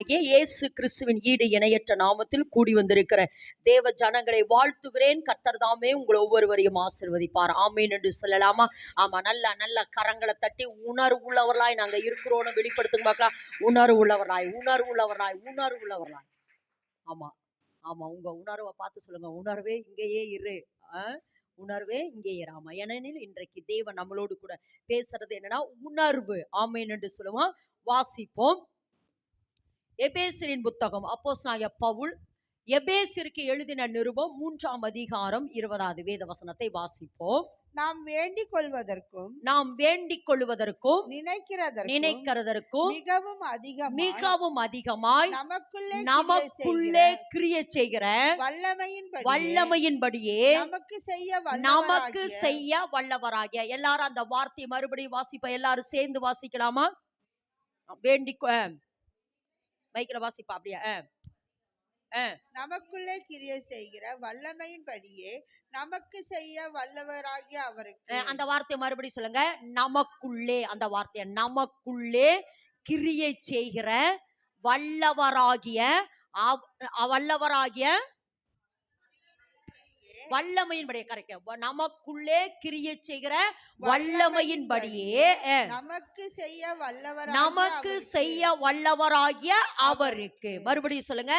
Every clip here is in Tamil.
இயேசு கிறிஸ்துவின் ஈடு இணையற்ற நாமத்தில் கூடி வந்திருக்கிற தேவ ஜனங்களை வாழ்த்துகிறேன். கர்த்தர் தாமே உங்களை ஒவ்வொருவரையும் ஆசீர்வதிப்பார். ஆமேன் என்று சொல்லலாமா? ஆமா, நல்ல நல்ல கரங்களை தட்டி உணர்வு உள்ளவர்களாய் நாங்க இருக்கிறோன்னு வெளிப்படுத்துங்க பார்க்கலாம். உணர்வு உள்ளவர்களாய், உணர்வு உள்ளவர்களாய், உணர்வு உள்ளவர்களாய். ஆமா ஆமா, உங்க உணர்வை பார்த்து சொல்லுங்க, உணர்வே இங்கேயே இரு. உணர்வே இங்கே இராமா. ஏனெனில் இன்றைக்கு தேவன் நம்மளோடு கூட பேசுறது என்னன்னா உணர்வு. ஆமேன் என்று சொல்லுவோம். வாசிப்போம். எபேசியரின் புத்தகம் அப்போஸ்தலனாகிய பவுல் எபேசியருக்கு எழுதின நிருபம் 3ஆம் அதிகாரம் 20வது வேத வசனத்தை வாசிப்போம். நாம் வேண்டிக் கொள்வதற்கும் நினைக்கிறதற்கும் மிகவும் அதிகமாய் நமக்குள்ளே கிரியை செய்கிற வல்லமையின்படியே நமக்கு செய்ய வல்லவராகிய. எல்லாரும் அந்த வார்த்தையை மறுபடியும் வாசிப்போம். எல்லாரும் சேர்ந்து வாசிக்கலாமா? மைக்கில வாசிப்பா அப்படியா? நமக்குள்ளே கிரியை செய்கிற வல்லமையின்படியே நமக்கு செய்ய வல்லவராகிய அவருக்கு. அந்த வார்த்தையை மறுபடியும் சொல்லுங்க. நமக்குள்ளே, அந்த வார்த்தையை நமக்குள்ளே கிரியை செய்கிற வல்லவராகிய வல்லமையின்படியே. கரெக்ட். நமக்குள்ளே கிரியை செய்கிற வல்லமையின்படியே நமக்கு செய்ய வல்லவராகிய அவருக்கு. மறுபடியும் சொல்லுங்க.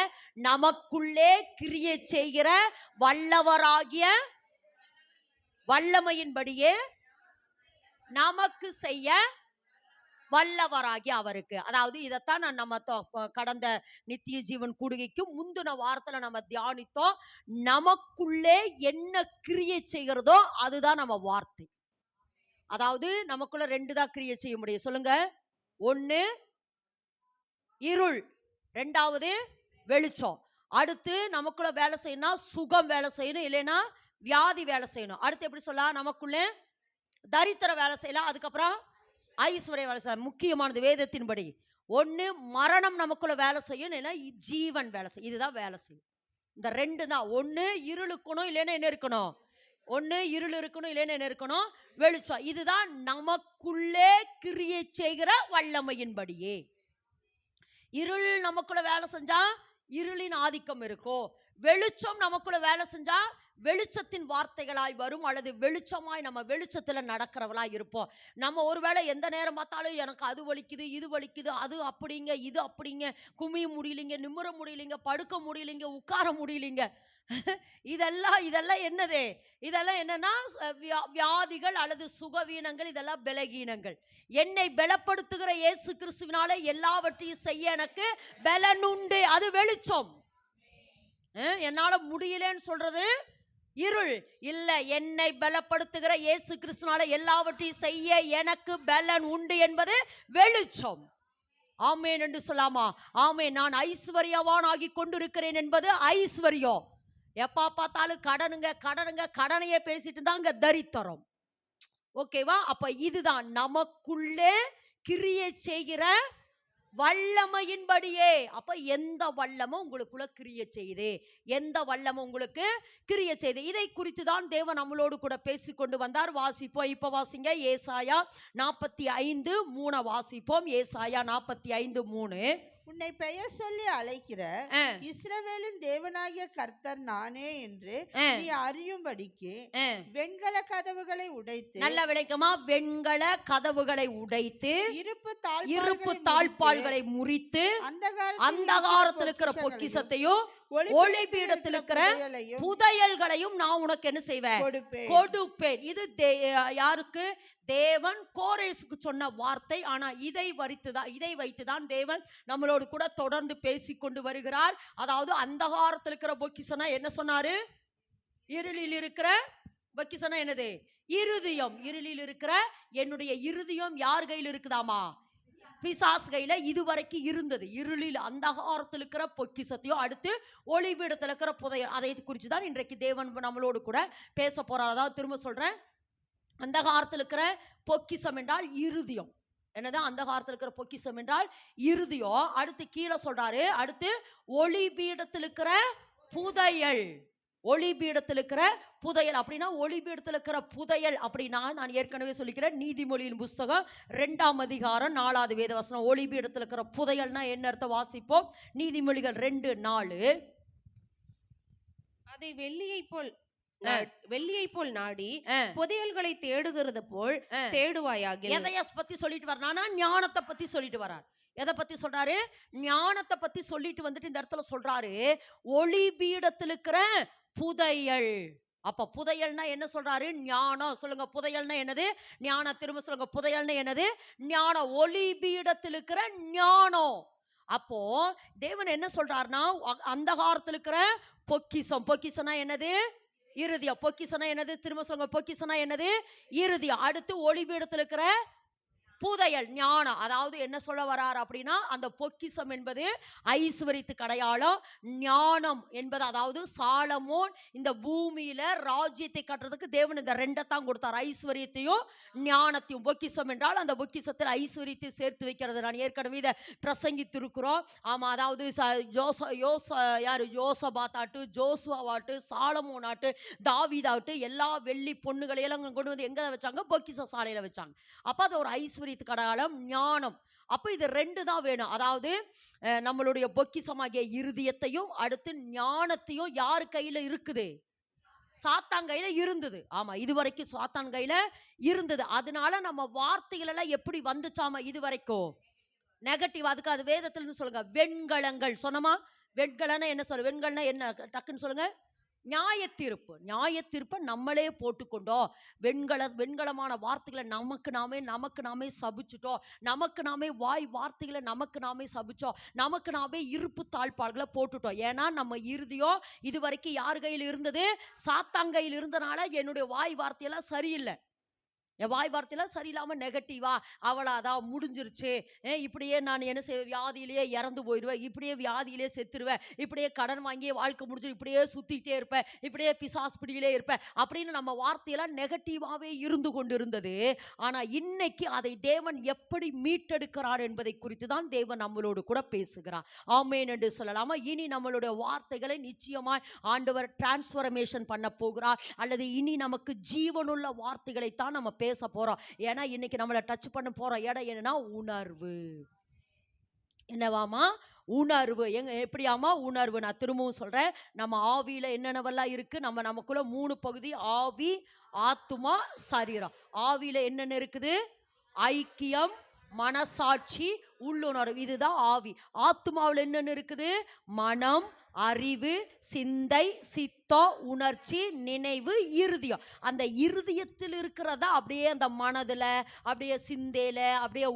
நமக்குள்ளே கிரியை செய்கிற வல்லவராகிய வல்லமையின்படியே நமக்கு செய்ய வல்லவராகிய அவருக்கு. அதாவது இதைத்தான் நம்ம கடந்த நித்திய ஜீவன் கூடுகைக்கும் முந்தின வாரத்துல நம்ம தியானித்தோம். நமக்குள்ளே என்ன கிரியை செய்கிறதோ அதுதான் நம்ம வார்த்தை. அதாவது நமக்குள்ள 2 தான் கிரியை செய்ய முடியும். சொல்லுங்க. 1 இருள், 2வது வெளிச்சம். அடுத்து நமக்குள்ள வேலை செய்யணும், சுகம் வேலை செய்யணும், இல்லைன்னா வியாதி வேலை செய்யணும். அடுத்து எப்படி சொல்லலாம்? நமக்குள்ளே தரித்திர வேலை செய்யலாம், அதுக்கப்புறம் ஐஸ்வர்ய வேலை செய்யலாம். முக்கியமானது வேதத்தின்படி 1 மரணம் நமக்குள்ள வேலை செய்யும், இல்லைன்னா ஜீவன் வேலை செய்யும். இதுதான் வேலை செய்யும். இந்த 2 தான். 1 இருள் இருக்கணும், இல்லைன்னா என்ன இருக்கணும்? 1 இருள் இருக்கணும், இல்லைன்னா என்ன இருக்கணும்? வெளிச்சம். இதுதான் நமக்குள்ளே கிரியை செய்கிற வல்லமையின்படியே. இருள் நமக்குள்ள வேலை செஞ்சா இருளின் ஆதிக்கம் இருக்கும். வெளிச்சம் நமக்குள்ள வேலை செஞ்சா வெளிச்சத்தின் வார்த்தைகளாய் வரும், அல்லது வெளிச்சமாய் நம்ம வெளிச்சத்துல நடக்கிறவளாய் இருப்போம். நம்ம ஒருவேளை எந்த நேரம் பார்த்தாலும் எனக்கு அது வலிக்குது, இது வலிக்குது, அது அப்படிங்க, இது அப்படிங்க, குமிய முடியலைங்க, நிமிர முடியலைங்க, படுக்க முடியலைங்க, உட்கார முடியலைங்க. இதெல்லாம் என்னது? இதெல்லாம் என்னன்னா வியாதிகள் அல்லது சுகவீனங்கள். இதெல்லாம் பலகீனங்கள். என்னை பலப்படுத்துகிற இயேசு கிறிஸ்துவினாலே எல்லாவற்றையும் செய்ய எனக்கு பலனுண்டு. அது வெளிச்சம். என்னால முடியலன்னு சொல்றது இருள் இல்ல. என்னை பலப்படுத்துகிற இயேசு கிறிஸ்துவினால எல்லாவற்றையும் செய்ய எனக்கு பலன் உண்டு என்பது வெளிச்சம். ஆமேன் என்று சொல்லாமா? ஆமேன். நான் ஐஸ்வர்யவான் ஆகி கொண்டிருக்கிறேன் என்பது ஐஸ்வர்யம். எப்பா பார்த்தாலும் கடனையே பேசிட்டு தான் அங்க தரித்திரம். ஓகேவா? அப்ப இதுதான் நமக்குள்ளே கிரியை செய்கிற வல்லமையின்படியே. அப்ப எந்த வல்லமும் உங்களுக்குள்ள கிரியை செய்யுது, எந்த வல்லமும் உங்களுக்கு கிரியை செய்யுது, இதை குறித்து தான் தேவன் நம்மளோடு கூட பேசிக்கொண்டு வந்தார். வாசிப்போம். இப்ப வாசிங்க. ஏசாயா 45:3 வாசிப்போம். ஏசாயா 45:3. உன்னை பெயர் சொல்லி அழைக்கிற இஸ்ரவேலின் தேவனாகிய கர்த்தர் நானே என்று நீ அறியும்படிக்கு வெண்கல கதவுகளை உடைத்து. நல்ல விளக்கமா? வெண்கல கதவுகளை உடைத்து இருப்பு தாழ்பால்களை முறித்து அந்தகாரத்தில் இருக்கிற பொக்கிஷத்தையும் ஒளிபீடத்தில் இருக்கிற புதையல்களையும் நான் உனக்கு என்ன செய்வேன்? கொடுப்பேன். இது யாருக்கு? தேவன் கோரேசுக்கு சொன்ன வார்த்தை. ஆனா இதை வைத்துதான் தேவன் நம்மளோடு கூட தொடர்ந்து பேசிக்கொண்டு வருகிறார். அதாவது அந்தகாரத்தில் இருக்கிற பொக்கிஷனா என்ன சொன்னாரு? இருளில் இருக்கிற பொக்கிஷனா என்னது? இருதயம். இருளில் இருக்கிற என்னுடைய இருதயம் யார் கையில் இருக்குதாமா? பிசாசு கையில இதுவரைக்கும் இருந்தது. இருளில் அந்தகாரத்தில் இருக்கிற பொக்கிஷத்தையும் அடுத்து ஒளிபீடத்தில் இருக்கிற புதையல், அதை குறித்து தான் இன்றைக்கு தேவன் நம்மளோடு கூட பேச போறார். அதாவது திரும்ப சொல்றேன், அந்தகாரத்தில் இருக்கிற பொக்கிஷம் என்றால் இருதயம். என்னதான் அந்தகாரத்தில் இருக்கிற பொக்கிஷம் என்றால் இருதயம். அடுத்து கீழே சொல்றாரு, அடுத்து ஒளிபீடத்தில் இருக்கிற புதையல். ஒளிபீடத்தில் இருக்கிற புதையல் அப்படின்னா, ஒளிபீடத்தில் இருக்கிற புதையல் அப்படின்னா, நான் ஏற்கனவே சொல்லிக்கிறேன், நீதிமொழியின் புஸ்தகம் 2ஆம் அதிகாரம் 4வது வேதவசனம். ஒளிபீடத்தில் இருக்கிற புதையல்னா என்ன அர்த்தம் வாசிப்போம். நீதிமொழிகள் 2:4. அதை வெள்ளியை போல் நாடி புதையல்களை தேடுகிறது போல் தேடுவாயாக. எதைய பத்தி சொல்லிட்டு வர்றானா? ஞானத்தை பத்தி சொல்லிட்டு வர்றார். எதை பத்தி சொல்றாரு? ஞானத்தை பத்தி சொல்லிட்டு வந்துட்டு இந்த இடத்துல சொல்றாரு, ஒளிபீடத்தில் இருக்கிற புதையல். அப்ப புதையல்னா என்ன சொல்றாரு? ஞானம். சொல்லுங்க, புதையல்னா என்னது? ஞானம். திரும்ப சொல்லுங்க, புதையல்னா என்னது? ஞானம். ஒளிபீடத்தில் இருக்கிற ஞானம். அப்போ தேவன் என்ன சொல்றாருன்னா, அந்த காலத்தில் இருக்கிற பொக்கிசம். பொக்கிசம்னா என்னது? இருதயம். பொக்கிசம்னா என்னது? திரும்ப சொல்லுங்க, பொக்கிசம்னா என்னது? இருதயம். அடுத்து ஒளிபீடத்தில் இருக்கிற புதையல், ஞானம். அதாவது என்ன சொல்ல வரார் அப்படின்னா, அந்த பொக்கிசம் என்பது ஐஸ்வரியத்துக்கு அடையாளம். ஞானம் என்பது, அதாவது சாலமோன் இந்த பூமியில ராஜ்யத்தை கட்டுறதுக்கு தேவன் இந்த 2 தான் கொடுத்தார், ஐஸ்வரியத்தையும் ஞானத்தையும். பொக்கிசம் என்றால் அந்த பொக்கிசத்தில் ஐஸ்வரியத்தை சேர்த்து வைக்கிறது. நான் ஏற்கனவே இதை பிரசங்கித்திருக்கிறோம். ஆமா, அதாவது யோசபாத்தாட்டு, ஜோசுவாவாட்டு, சாலமோனாட்டு, தாவீதாட்டு எல்லா வெள்ளி பொண்ணுகளையெல்லாம் கொண்டு வந்து எங்க வச்சாங்க? பொக்கிச சாலையில வச்சாங்க. அப்ப அது ஒரு ஐஸ்வரியத்துக்கு அடையாளம், ஞானம். அப்ப இது 2 தான் வேணும். அதாவது நம்மளுடைய பொக்கிசமாகிய இருதயத்தையும் அடுத்து ஞானத்தையும் யார் கையில இருக்குது? சாத்தான் கையில இருந்தது. ஆமா, இதுவரைக்கும் சாத்தான் கையில இருந்தது. அதனால நம்ம வார்த்தைகள் எல்லாம் எப்படி வந்துச்சாமா இதுவரைக்கும்? நெகட்டிவ். அதுக்கு அது வேதத்துல சொல்லுங்க, வெண்கலங்கள். சொன்னமா? வெண்கலன்னா என்ன சொல்ல? வெண்கலன்னா என்ன? டக்குன்னு சொல்லுங்க. நியாயத்தீர்ப்பு. நியாயத்தீர்ப்பை நம்மளே போட்டுக்கொண்டோம். வெண்கலமான வார்த்தைகளை நமக்கு நாமே சபிச்சுட்டோம். நமக்கு நாமே வாய் வார்த்தைகளை நமக்கு நாமே சபிச்சோம். நமக்கு நாமே இருப்பு தாழ்பாள்களை போட்டுட்டோம். ஏன்னா நம்ம இருதயம் இதுவரைக்கும் யார் கையில் இருந்தது? சாத்தான் கையில் இருந்தனால என்னுடைய வாய் வார்த்தையெல்லாம் சரியில்லை. என் வாய் வார்த்தையெல்லாம் சரியில்லாமல் நெகட்டிவா, அவளாதான் முடிஞ்சிருச்சு, இப்படியே நான் என்ன செய்வேன்? வியாதியிலேயே இறந்து போயிடுவேன், இப்படியே வியாதியிலே செத்துருவேன், இப்படியே கடன் வாங்கியே வாழ்க்கை முடிஞ்சிரு, இப்படியே சுத்திட்டே இருப்பேன், இப்படியே பிசாஸ்பிடியிலே இருப்பேன் அப்படின்னு நம்ம வார்த்தையெல்லாம் நெகட்டிவாவே இருந்து கொண்டு இருந்தது. ஆனா இன்னைக்கு அதை தேவன் எப்படி மீட்டெடுக்கிறார் என்பதை குறித்து தான் தேவன் நம்மளோடு கூட பேசுகிறார். ஆமென் என்று சொல்லலாமா? இனி நம்மளுடைய வார்த்தைகளை நிச்சயமாய் ஆண்டவர் டிரான்ஸ்ஃபர்மேஷன் பண்ண போகிறார். அல்லது இனி நமக்கு ஜீவனுள்ள வார்த்தைகளை தான் நம்ம பேச போறோம். ஏன்னா இன்னைக்கு நம்மளை டச் பண்ண போற இடம் என்னன்னா உணர்வு. என்னவாமா? உணர்வு. எப்படியாமா உணர்வு? நான் திரும்பவும் சொல்றேன், நம்ம ஆவியில என்னென்னவெல்லாம் இருக்கு? நமக்குள்ள 3 பகுதி, ஆவி, ஆத்துமா, சரீரம். ஆவியில என்னென்ன இருக்குது? ஐக்கியம், மனசாட்சி, உள்ளுணர்வு. இதுதான் ஆவி. ஆத்துமாவில் என்னென்ன இருக்குது? மனம், அறிவு, சிந்தை, சித்தம், உணர்ச்சி, நினைவு, இருதயம். அந்த இருதயத்தில் இருக்கிறதா அப்படியே அந்த மனதுல, அப்படியே சிந்தையில, அப்படியே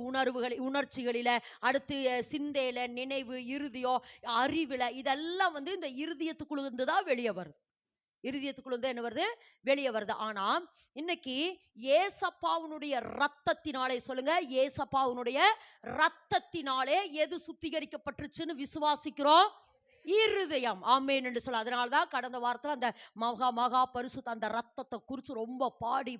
உணர்ச்சிகளில, அடுத்து சிந்தையில, நினைவு, இருதயம், அறிவுல, இதெல்லாம் இந்த இருதயத்துக்குள்ள இருந்து தான் வெளியே வருது. இருதயத்துக்குள்ள என்ன வருது? வெளியே வருது. ஆனா இன்னைக்கு ஏசப்பாவுடைய ரத்தத்தினாலே, சொல்லுங்க, ஏசப்பாவுடைய ரத்தத்தினாலே எது சுத்திகரிக்கப்பட்டுருச்சுன்னு விசுவாசிக்கிறோம்? இருதயம். ஆமென் என்று சொல்ல. அதனால்தான் கடந்த வாரத்தில் அந்த மகா பரிசுத்த அந்த ரத்தத்தை குறித்து ரொம்ப பாடி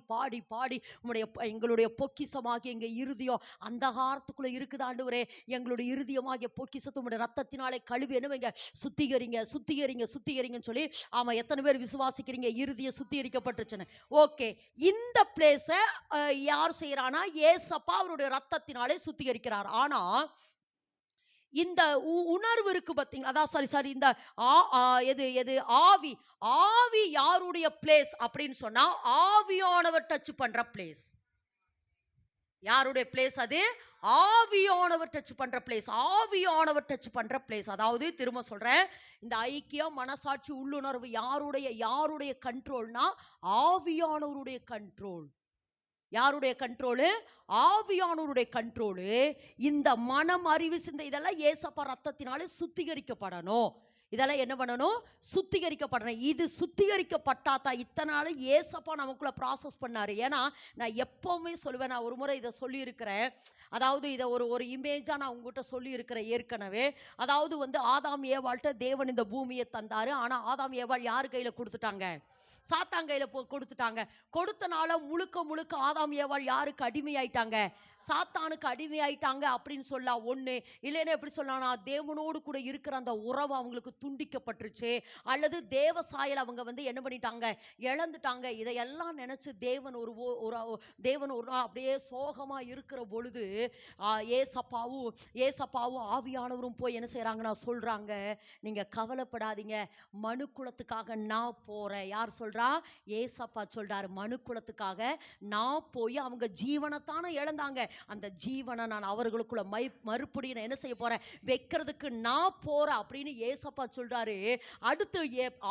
எங்களுடைய பொக்கிசமாகிய எங்க இருதயம் அந்த காலத்துக்குள்ள இருக்குது ஆண்டவரே, எங்களுடைய இருதயமாகிய பொக்கிசத்தை உங்களுடைய ரத்தத்தினாலே கழுவி என்னவங்க சுத்திகரிங்கன்னு சொல்லி. ஆமா, எத்தனை பேர் விசுவாசிக்கிறீங்க இருதயம் சுத்திகரிக்கப்பட்டுச்சுன்னு? ஓகே, இந்த பிளேஸ யார் செய்யறானா? ஏசப்பா அவருடைய ரத்தத்தினாலே சுத்திகரிக்கிறார். ஆனா இந்த உணர்வு இருக்கு பாத்தீங்களா? அதான் சாரி இந்த எது ஆவி. ஆவி யாருடைய பிளேஸ் அப்படின்னு சொன்னா, ஆவியானவர் டச் பண்ற பிளேஸ். யாருடைய பிளேஸ் அது? ஆவியானவர் டச் பண்ற பிளேஸ். ஆவியானவர் டச் பண்ற பிளேஸ். அதாவது திரும்ப சொல்றேன், இந்த ஐக்கியம், மனசாட்சி, உள்ளுணர்வு யாருடைய கண்ட்ரோல்னா, ஆவியானவருடைய கண்ட்ரோல். யாருடைய கண்ட்ரோலு? ஆவியானவருடைய கண்ட்ரோலு. இந்த மனம், அறிவு, சிந்தை இதெல்லாம் ஏசப்பா ரத்தத்தினாலே சுத்திகரிக்கப்படணும். இதெல்லாம் என்ன பண்ணணும்? சுத்திகரிக்கப்படணும். இது சுத்திகரிக்கப்பட்டாதான் இத்தனை நாள் ஏசப்பா நமக்குள்ள ப்ராசஸ் பண்ணாரு. ஏன்னா நான் எப்பவுமே சொல்லுவேன், நான் ஒரு முறை இதை சொல்லியிருக்கிறேன். அதாவது இதை ஒரு இமேஜா நான் உங்ககிட்ட சொல்லியிருக்கிறேன் ஏற்கனவே. அதாவது ஆதாம் ஏவாள்கிட்ட தேவன் இந்த பூமியை தந்தாரு. ஆனா ஆதாம் ஏவாள் யார் கையில கொடுத்துட்டாங்க? சாத்தான் கையில கொடுத்துட்டாங்க. கொடுத்தனால முழுக்க முழுக்க ஆதாம் ஏவாள் யாருக்கு அடிமையாயிட்டாங்க? சாத்தானுக்கு அடிமையாயிட்டாங்க அப்படின்னு சொல்லலாம் ஒண்ணு. இல்லைன்னா எப்படி சொல்லலாம், தேவனோடு கூட இருக்கிற அந்த உறவு அவங்களுக்கு துண்டிக்கப்பட்டுருச்சு, அல்லது தேவ சாயல் அவங்க என்ன பண்ணிட்டாங்க, இழந்துட்டாங்க. இதையெல்லாம் நினைச்சு தேவன் ஒரு நாள் அப்படியே சோகமா இருக்கிற பொழுது ஏசப்பாவும் ஆவியானவரும் போய் என்ன செய்யறாங்கன்னா சொல்றாங்க, நீங்க கவலைப்படாதீங்க, மனு குலத்துக்காக நான் போறேன். யார் சொல்றா? ஏசப்பா சொல்றாரு, மனு குலத்துக்காக நான் போய், அவங்க ஜீவனத்தான இழந்தாங்க, அந்த ஜீவனை நான் அவர்களுக்குள்ள மறுபடியும் என்ன செய்ய போறேன், வைக்கிறதுக்கு நான் போறேன் அப்படின்னு ஏசப்பா சொல்றாரு. அடுத்து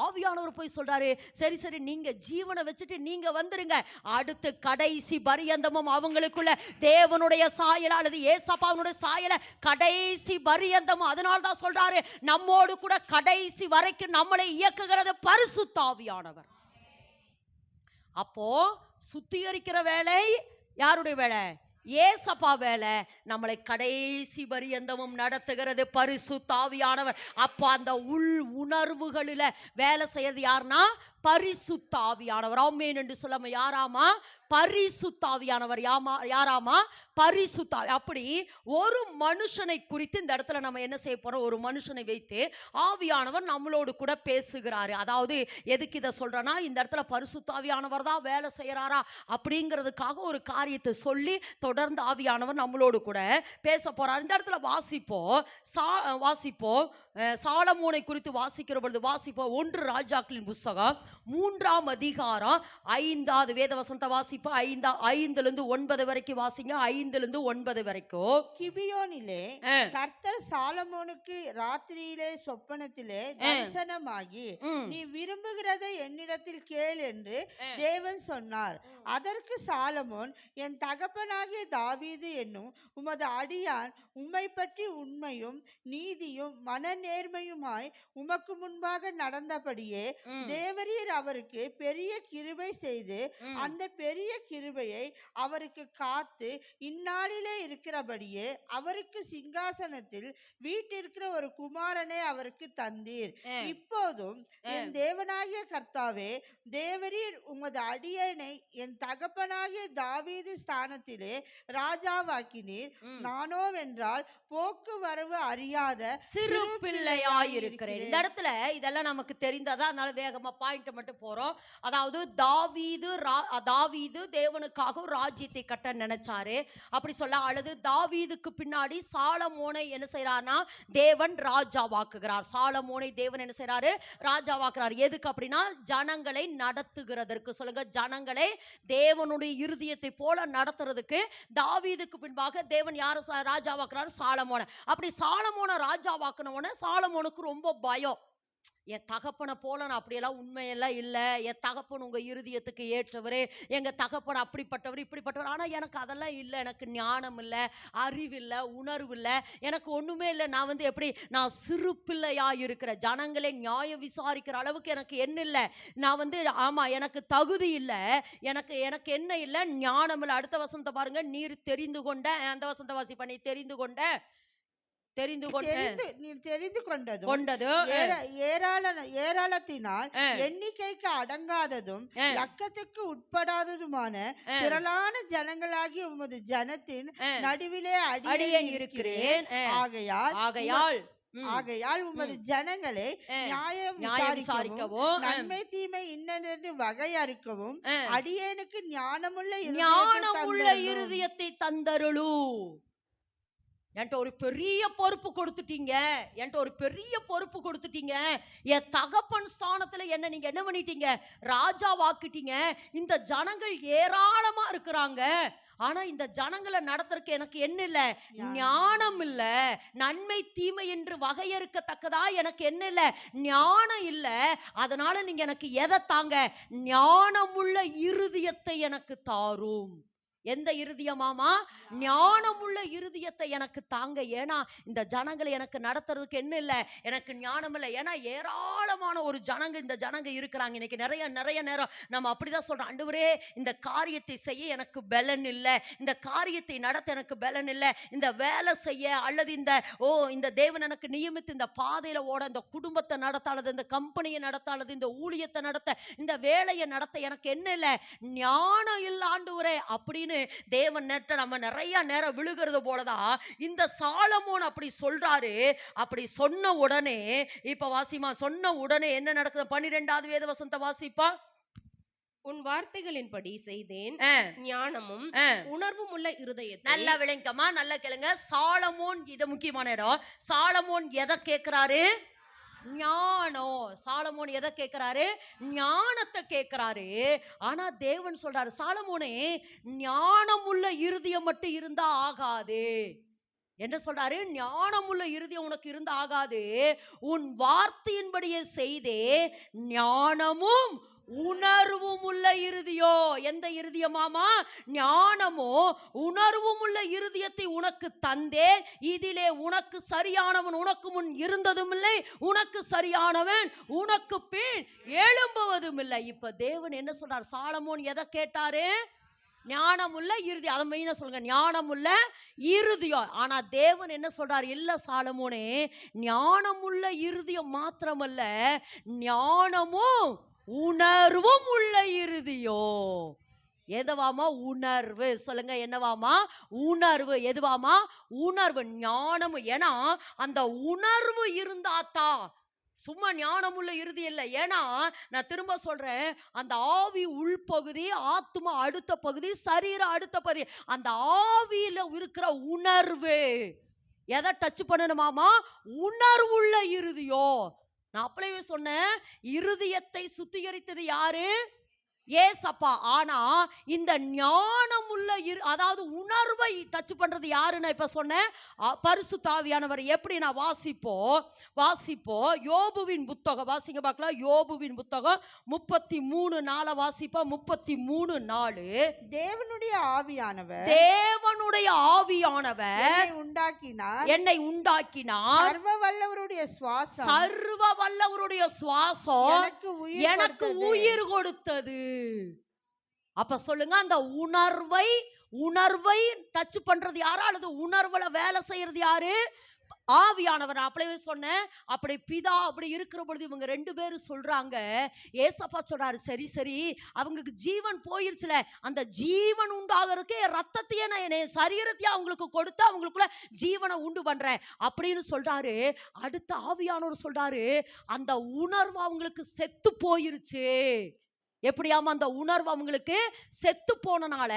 ஆவியானவர் போய் சொல்றாரு, சரி சரி நீங்க ஜீவனை வச்சுட்டு நீங்க வந்துருங்க, அடுத்து கடைசி பரியந்தமும் அவங்களுக்குள்ள தேவனுடைய சாயல அல்லது ஏசப்பாவுடைய சாயல கடைசி பரியந்தமும். அதனால தான் சொல்றாரு, நம்மோடு கூட கடைசி வரைக்கும் நம்மளை இயக்குகிறது பரிசுத்த ஆவியானவர். அப்போ சுத்திகரிக்கிற வேலை யாருடைய வேலை? ஏசப்பா வேலை. நம்மளை கடைசி பரியந்தமும் நடத்துகிறது பரிசுத்த ஆவியானவர். அப்போ அந்த உள் உணர்வுகளில் வேலை செய்யறது யாருன்னா பரிசுத்த ஆவியானவர். ஆமென் என்று சொல்லாம யாராமா? பரிசுத்த ஆவியானவர். யாராமா? பரிசுத்த. அப்படி ஒரு மனுஷனை குறித்து இந்த இடத்துல நம்ம என்ன செய்ய போறோம், ஒரு மனுஷனை வைத்து ஆவியானவர் நம்மளோடு கூட பேசுகிறாரு. அதாவது எதுக்கு இதை சொல்றேன்னா, இந்த இடத்துல பரிசுத்த ஆவியானவர் தான் வேலை செய்யறாரா அப்படிங்கிறதுக்காக ஒரு காரியத்தை சொல்லி தொடர்ந்து ஆவியானவர் நம்மளோடு கூட பேச போறார். இந்த இடத்துல வாசிப்போம் சாலமோனை குறித்து வாசிக்கிற பொழுது வாசிப்போம் 1 ராஜாக்களின் புஸ்தகம் 3ஆம் அதிகாரம் 5வது வேத வசனத்தை வாசிப்போம். 5 9 வரைக்கும் வாசிங்க. 5 9 வரைக்கும். கிபியோனிலே கர்த்தர் சாலமோனுக்கு ராத்திரியிலே சொப்பனத்திலே தரிசனமாகி, நீ விரும்புகிறதை என்னிடத்தில் கேள் என்று தேவன் சொன்னார். அதற்கு சாலமோன், என் தகப்பனாகிய தாவீது என்னும் உமது அடியான் உம்மை பற்றி உண்மையும் நீதியும் மன நேர்மையுமாய் உமக்கு முன்பாக நடந்தபடியே தேவரீர் அவருக்கு பெரிய கிருபை செய்து அந்த பெரிய கிருபையை அவருக்கு காத்து இந்நாளிலே இருக்கிறபடியே அவருக்கு சிங்காசனத்தில் வீட்டிற்கிற ஒரு குமாரனை அவருக்கு தந்தீர். இப்போதும் என் தேவனாகிய கர்த்தாவே, தேவரீர் உமது அடியனை என் தகப்பனாகிய தாவீது ஸ்தானத்திலே ராஜாவாக்கினீர். நானோவென்றால் போக்குவரவு அறியாத சிறு பிள்ளையாயிருக்கிறேன். இந்த இடத்துல இதெல்லாம் நமக்கு தெரிந்ததா, அதனால வேகமா பாயிண்ட் மட்டும் போறோம். அதாவது தாவீது தேவனுக்காக ஒரு ராஜ்யத்தை கட்ட நினைச்சாரு அப்படி சொல்ல, அல்லது தாவீதுக்கு பின்னாடி சாலமோனை என்ன செய்யறாருன்னா தேவன் ராஜாவாக்குகிறார். சாலமோனை தேவன் என்ன செய்யறாரு? ராஜாவாக்குறார். எதுக்கு அப்படின்னா ஜனங்களை நடத்துகிறதற்கு. சொல்லுங்க, ஜனங்களை தேவனுடைய இருதயத்தை போல நடத்துறதுக்கு தாவீதுக்கு பின்பாக தேவன் யார ராஜாவாக்குறாரு? சாலமோனை. அப்படி சாலமோனை ராஜாவாக்குனவன சாலமோனுக்கு ரொம்ப பயம். என் தகப்பனை போல நான் அப்படியெல்லாம் உண்மையெல்லாம் இல்லை, என் தகப்பன் உங்க இருதயத்துக்கு ஏற்றவரே, எங்க தகப்பன் அப்படிப்பட்டவர் இப்படிப்பட்டவர். ஆனா எனக்கு அதெல்லாம் இல்லை, எனக்கு ஞானம் இல்லை, அறிவு இல்லை, உணர்வு இல்லை, எனக்கு ஒண்ணுமே இல்லை. நான் எப்படி, நான் சிறு பிள்ளையா இருக்கிற ஜனங்களை நியாயம் விசாரிக்கிற அளவுக்கு எனக்கு என்ன இல்லை. நான் ஆமா எனக்கு தகுதி இல்லை, எனக்கு என்ன இல்லை, ஞானம் இல்லை. அடுத்த வசனத்தை பாருங்க, நீர் தெரிந்து கொண்ட, அந்த வசனத்தை வாசி பண்ணி தெரிந்து கொண்டது ஏராளத்தினால் எண்ணிக்கைக்கு அடங்காததும் லக்கத்துக்கு உட்படாததுமான திரளான ஜனங்களாகிய உமது ஜனத்தின் நடுவிலே அடியேன் இருக்கிறேன். ஆகையால் உமது ஜனங்களை நியாயம் விசாரிக்கவும் நன்மை தீமை இன்னென்று வகையறுக்கவும் அடியேனுக்கு ஞானமுள்ள இருதயத்தை தந்தருளு. என்கிட்ட ஒரு பெரிய பொறுப்பு கொடுத்துட்டீங்க. என் தகப்பன் ஸ்தானத்துல நீங்க என்ன பண்ணிட்டீங்க? ராஜாவாக்கிட்டீங்க. இந்த ஜனங்கள் ஏராளமா இருக்கிறாங்க. ஆனா இந்த ஜனங்களை நடத்துறதுக்கு எனக்கு என்ன இல்ல? ஞானம் இல்ல. நன்மை தீமை என்று வகையறுக்கத்தக்கதா எனக்கு என்ன இல்ல? ஞானம் இல்ல. அதனால நீங்க எனக்கு எதை தாங்க? ஞானமுள்ள இருதயத்தை எனக்கு தாரும். எந்த இருதயமாமா? ஞானமுள்ள இருதயத்தை எனக்கு தாங்க. ஏன்னா இந்த ஜனங்களை எனக்கு நடத்துறதுக்கு என்ன இல்லை, எனக்கு ஞானம் இல்லை. ஏன்னா ஏராளமான ஒரு இந்த ஜனங்க இருக்கிறாங்க. இன்னைக்கு நிறைய நேரம் நம்ம அப்படிதான் சொல்றோம், ஆண்டவரே இந்த காரியத்தை செய்ய எனக்கு பலன் இல்லை, இந்த காரியத்தை நடத்த எனக்கு பலன் இல்லை, இந்த வேலை செய்ய அல்லது இந்த தேவன் எனக்கு நியமித்து இந்த பாதையில ஓட, இந்த குடும்பத்தை நடத்த அல்லது இந்த கம்பெனியை நடத்த அல்லது இந்த ஊழியத்தை நடத்த, இந்த வேலையை நடத்த எனக்கு என்ன இல்லை, ஞானம் இல்லை ஆண்டவரே அப்படின்னு தேவன் நம்ம நிறைய நேரம் விழுகிறது போலதான் இந்த சாலமோன் அப்படி சொல்றாரு. அப்படி சொன்ன உடனே இப்ப வாசிமா, சொன்ன உடனே என்ன நடக்குது? 12வது வேத வசனத்தை வாசிப்பா. உன் வார்த்தைகளின்படி செய்தேன், ஞானமும் உணர்வும் உள்ள இருதயத்தை. நல்லா விளங்கமா, நல்லா கேளுங்க. சாலமோன், இது முக்கியமான இடம். சாலமோன் எதை கேட்கிறாரு? ஞானம். சாலமோன் எதை கேட்கிறாரு? ஞானத்தை கேட்கிறாரு. ஆனா தேவன் சொல்றாரு, சாலமோனே ஞானம் உள்ள இருதயம் மட்டும் இருந்தா ஆகாது. என்ன சொல்றாரு? ஞானமுள்ள இருதயம் உனக்கு இருந்தா ஆகாது, உன் வார்த்தையின்படியே செய்தே ஞானமும் உணர்வும் உள்ள இருதியோ. எந்த இருதயமாமா? ஞானமோ உணர்வும் உள்ள இருதயத்தை உனக்கு தந்தேன், இதிலே உனக்கு சரியானவன் உனக்கு முன் இருந்ததும் இல்லை, உனக்கு சரியானவன் உனக்கு பின் எழும்புவதும் இல்லை. இப்ப தேவன் என்ன சொல்றார்? சாலமோன் எதை கேட்டாரு? ஞானமுள்ள இருதயம். அதை மெயினா சொல்லுங்க, ஞானமுள்ள இருதயம். ஆனா தேவன் என்ன சொல்றார்? இல்ல சாலமோனே, ஞானமுள்ள இருதயம் மாத்திரமல்ல, ஞானமும் உணர்வும் உள்ள இருதயம். எதுவாமா? உணர்வு. சொல்லுங்க, என்னவாமா? உணர்வு. எதுவாமா? உணர்வு. ஞானம். ஏன்னா அந்த உணர்வு இருந்தாதான், சும்மா ஞானமுள்ள இறுதி இல்லை. ஏன்னா நான் திரும்ப சொல்றேன், அந்த ஆவி உள்பகுதி, ஆத்மா அடுத்த பகுதி, சரீரம் அடுத்த பகுதி. அந்த ஆவியில இருக்கிற உணர்வு எதை டச் பண்ணணுமாமா? உணர்வுள்ள இருதியோ. நான் அப்படியே சொன்னேன், இருதயத்தை சுத்திகரித்தது யாரு? ஏசப்பா. ஆனா இந்த ஞானம் உள்ள அதாவது உணர்வை டச் பண்றது யாருன்னு இப்ப சொன்னேன், பரிசுத்த ஆவியானவர். எப்படி? நான் வாசிப்போம் யோபுவின் புத்தகம் வாசிங்க பார்க்கலாம். யோபுவின் புத்தகம் 33:4 வாசிப்பா. 33:4. தேவனுடைய ஆவியானவர் என்னை உண்டாக்கினார், சர்வ வல்லவருடைய சுவாசம் எனக்கு உயிர் கொடுத்தது. அப்ப சொல்லுங்க, அந்த உணர்வை டச் பண்றது யாரு? அல்லது உணர்வுல வேலை செய்யறது யாரு? ஆவியானவர். அப்படியே சொன்னேன், அப்படி பிதா அப்படி இருக்கிற பொழுது இவங்க 2 பேரும் சொல்றாங்க, ஏசப்பா சொல்றாரு, சரி அவங்களுக்கு ஜீவன் போயிருச்சுல, அந்த ஜீவன் உண்டாகிறதுக்கு ரத்தத்தையே நான் சரீரத்தையே அவங்களுக்கு கொடுத்து அவங்களுக்குள்ள ஜீவனை உண்டு பண்றேன் அப்படின்னு சொல்றாரு. அடுத்த ஆவியானவர் சொல்றாரு, அந்த உணர்வு அவங்களுக்கு செத்து போயிருச்சு. எப்படியாம? அந்த உணர்வு அவங்களுக்கு செத்து போனனால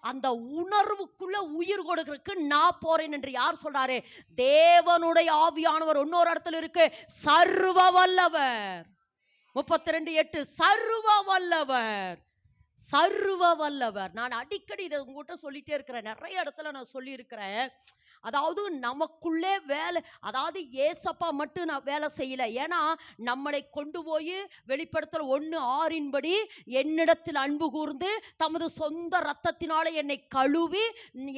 அந்த உணர்வுக்குள்ள உயிர் கொடுக்கிறதுக்கு நான் போறேன் என்று யார் சொல்றாரு? தேவனுடைய ஆவியானவர். இன்னொரு இடத்துல இருக்கு, சர்வ வல்லவர். 32:8. சர்வ வல்லவர். நான் அடிக்கடி இதை உங்ககிட்ட சொல்லிட்டே இருக்கிறேன், நிறைய இடத்துல நான் சொல்லி இருக்கிறேன். அதாவது நமக்குள்ளே வேலை, அதாவது ஏசப்பா மட்டும் நான் வேலை செய்யல. ஏன்னா நம்மளை கொண்டு போய் வெளிப்படுத்தல் 1:6 என்னிடத்தில் அன்பு கூர்ந்து தமது சொந்த ரத்தத்தினால என்னை கழுவி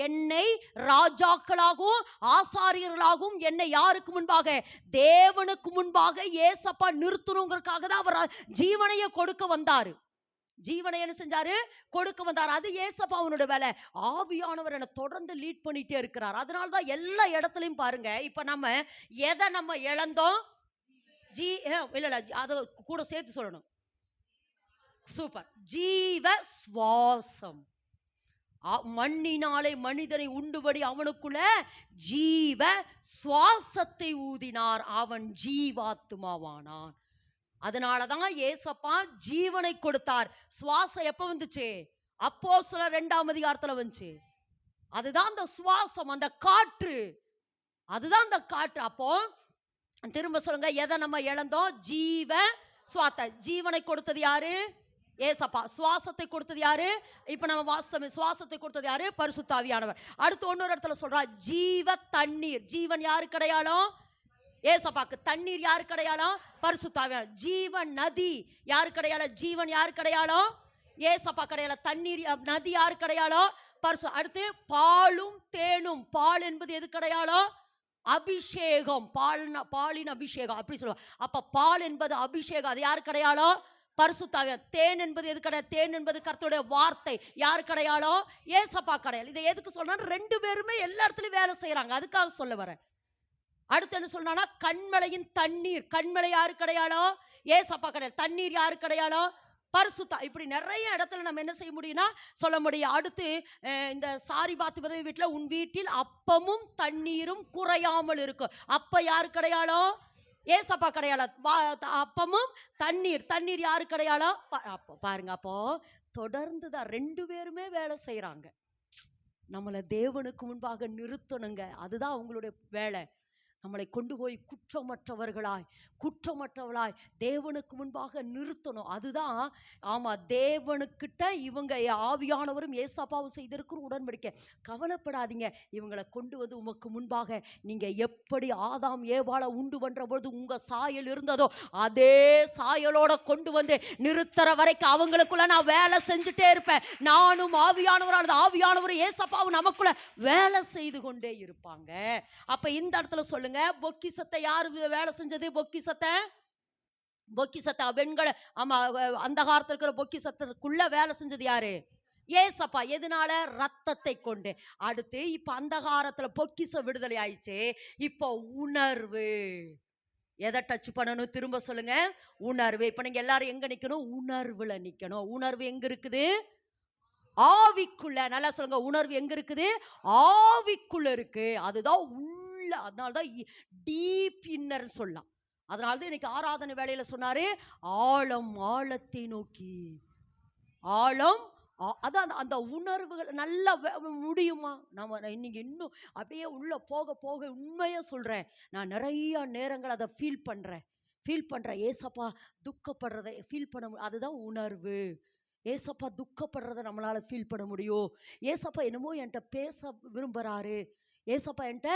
என்னை ராஜாக்களாகவும் ஆசாரியர்களாகவும் என்னை யாருக்கு முன்பாக? தேவனுக்கு முன்பாக ஏசப்பா நிறுத்தணுங்கிறதுக்காக தான் அவர் ஜீவனையை கொடுக்க வந்தாரு. ஜீவனை என்ன செஞ்சாரு? கொடுக்க வந்தார். அது ஏசப்பா அவனுடைய வேலை. ஆவியானவர் என்னை தொடர்ந்து லீட் பண்ணிட்டே இருக்கிறார். அதனால்தான் எல்லா இடத்துலையும் பாருங்க, இப்ப நம்ம எதை நம்ம இழந்தோம்? இல்ல அதை கூட சேர்த்து சொல்லணும். சூப்பர். ஜீவ சுவாசம். மண்ணினாலே மனிதனை உண்டுபடி அவனுக்குள்ள ஜீவ சுவாசத்தை ஊதினார், அவன் ஜீவாத்மாவானான். அதனாலதான் ஏசப்பா ஜீவனை கொடுத்தார். சுவாசம் எப்ப வந்துச்சு? அப்போஸ்தலர் 2ஆம் அதிகாரத்துல வந்துச்சு. அதுதான் அந்த சுவாசம், அந்த காற்று. அதுதான் அந்த காற்று. அப்போ திரும்ப சொல்லுங்க, எதை நம்ம இழந்தோம்? ஜீவ சுவாச. ஜீவனை கொடுத்தது யாரு? ஏசப்பா. சுவாசத்தை கொடுத்தது யாரு? இப்ப நம்ம சுவாசத்தை கொடுத்தது யாரு? பரிசுத்த ஆவியானவர். அடுத்து இன்னொரு இடத்துல சொல்றா, ஜீவ தண்ணீர். ஜீவன் யாருக்கு அடையாளம்? ஏசப்பாக்கு. தண்ணீர் யாருக்கு அடையாளம்? பரிசுத்த ஆவியானவர். ஜீவன் நதி யாருக்கு அடையாளம்? ஜீவன் யாருக்கு அடையாளம்? ஏசப்பா கிடையாது. தண்ணீர் நதி யாரு கிடையாளோ? பரிசு. அடுத்து பாலும் தேனும். பால் என்பது எது கிடையாளோ? அபிஷேகம். பாலின் அபிஷேகம் அப்படி சொல்லுவாங்க. அப்ப பால் என்பது அபிஷேகம், அது யாரு கிடையாளோ? பரிசுத்தாவியார். தேன் என்பது எது கிடையாது? தேன் என்பது கர்த்தருடைய வார்த்தை, யாரு கிடையாளோ? ஏசப்பா கிடையாது. இதை எதுக்கு சொல்றா? ரெண்டு பேருமே எல்லா இடத்துலயும் வேலை செய்யறாங்க, அதுக்காக சொல்ல வரேன். அடுத்து என்ன சொல்றானா? கண்மலையின் தண்ணீர். கண்மலை யாரு கிடையாளோ? ஏசப்பா கிடையாது. தண்ணீர் யாரு கிடையாளோ? பரிசுத்தா. இப்படி நிறைய இடத்துல நம்ம என்ன செய்ய முடியும்னா சொல்ல முடியும். அடுத்து இந்த சாரிபாத் விதவை வீட்டில் உன் வீட்டில் அப்பமும் தண்ணீரும் குறையாமல் இருக்கும். அப்ப யாரு கிடையாளோ? ஏசப்பா கிடையாளோ? அப்பமும் தண்ணீர். தண்ணீர் யாரு கிடையாளோ? பாருங்க, அப்போ தொடர்ந்து தான் ரெண்டு பேருமே வேலை செய்யறாங்க. நம்மளை தேவனுக்கு முன்பாக நிறுத்தணுங்க, அதுதான் அவங்களுடைய வேலை. நம்மளை கொண்டு போய் குற்றமற்றவளாய் தேவனுக்கு முன்பாக நிறுத்தணும். அதுதான் ஆமா, தேவனுக்கிட்ட இவங்க ஆவியானவரும் ஏசப்பாவும் செய்திருக்கிற உடன்படிக்கை. கவலைப்படாதீங்க, இவங்களை கொண்டு வந்து உமக்கு முன்பாக நீங்க எப்படி ஆதாம் ஏவாளை உண்டு பண்ற பொழுது உங்க சாயல் இருந்ததோ அதே சாயலோட கொண்டு வந்து நிறுத்துற வரைக்கும் அவங்களுக்குள்ள நான் வேலை செஞ்சுட்டே இருப்பேன். நானும் ஆவியானவரானது ஆவியானவரும் ஏசப்பாவும் நமக்குள்ள வேலை செய்து கொண்டே இருப்பாங்க. அப்ப இந்த இடத்துல சொல்லுங்க, பொக்கிசத்தை யாரு வேலை செஞ்சது? பொக்கிசத்தை பெண்களை, ஆமா, அந்த காலத்துல இருக்கிற பொக்கிசத்துக்குள்ள வேலை செஞ்சது யாரு? ஏசப்பா. எதனால? ரத்தத்தை கொண்டு. அடுத்து இப்ப அந்த காலத்துல பொக்கிச விடுதலை ஆயிடுச்சு. இப்போ உணர்வு. எதை டச் பண்ணணும்? திரும்ப சொல்லுங்க, உணர்வு. இப்ப நீங்க எல்லாரும் எங்க நிக்கணும்? உணர்வுல நிக்கணும். உணர்வு எங்க இருக்குது? ஆவிக்குள்ள. நல்லா சொல்லுங்க, உணர்வு எங்க இருக்குது? ஆவிக்குள்ள இருக்கு. அதுதான் அதனால்தான் டீப் இன்னர் சொல்லலாம். அதனால்தான் இன்னைக்கு ஆராதனை வேளையில சொன்னாரு, ஆழத்தை நோக்கி. ஆழம், அதான் அந்த உணர்வுகள் நல்லா முடியுமா? நம்ம இன்னைக்கு இன்னும் அப்படியே உள்ள போக போக உண்மையா சொல்றேன், நான் நிறைய நேரங்கள் அதை ஃபீல் பண்றேன். ஏசப்பா துக்கப்படுறதை ஃபீல் பண்ண, அதுதான் உணர்வு. ஏசப்பா துக்கப்படுறதை நம்மளால ஃபீல் பண்ண முடியும். ஏசப்பா என்னமோ என்கிட்ட பேச விரும்புறாரு. ஏசப்பா என்கிட்ட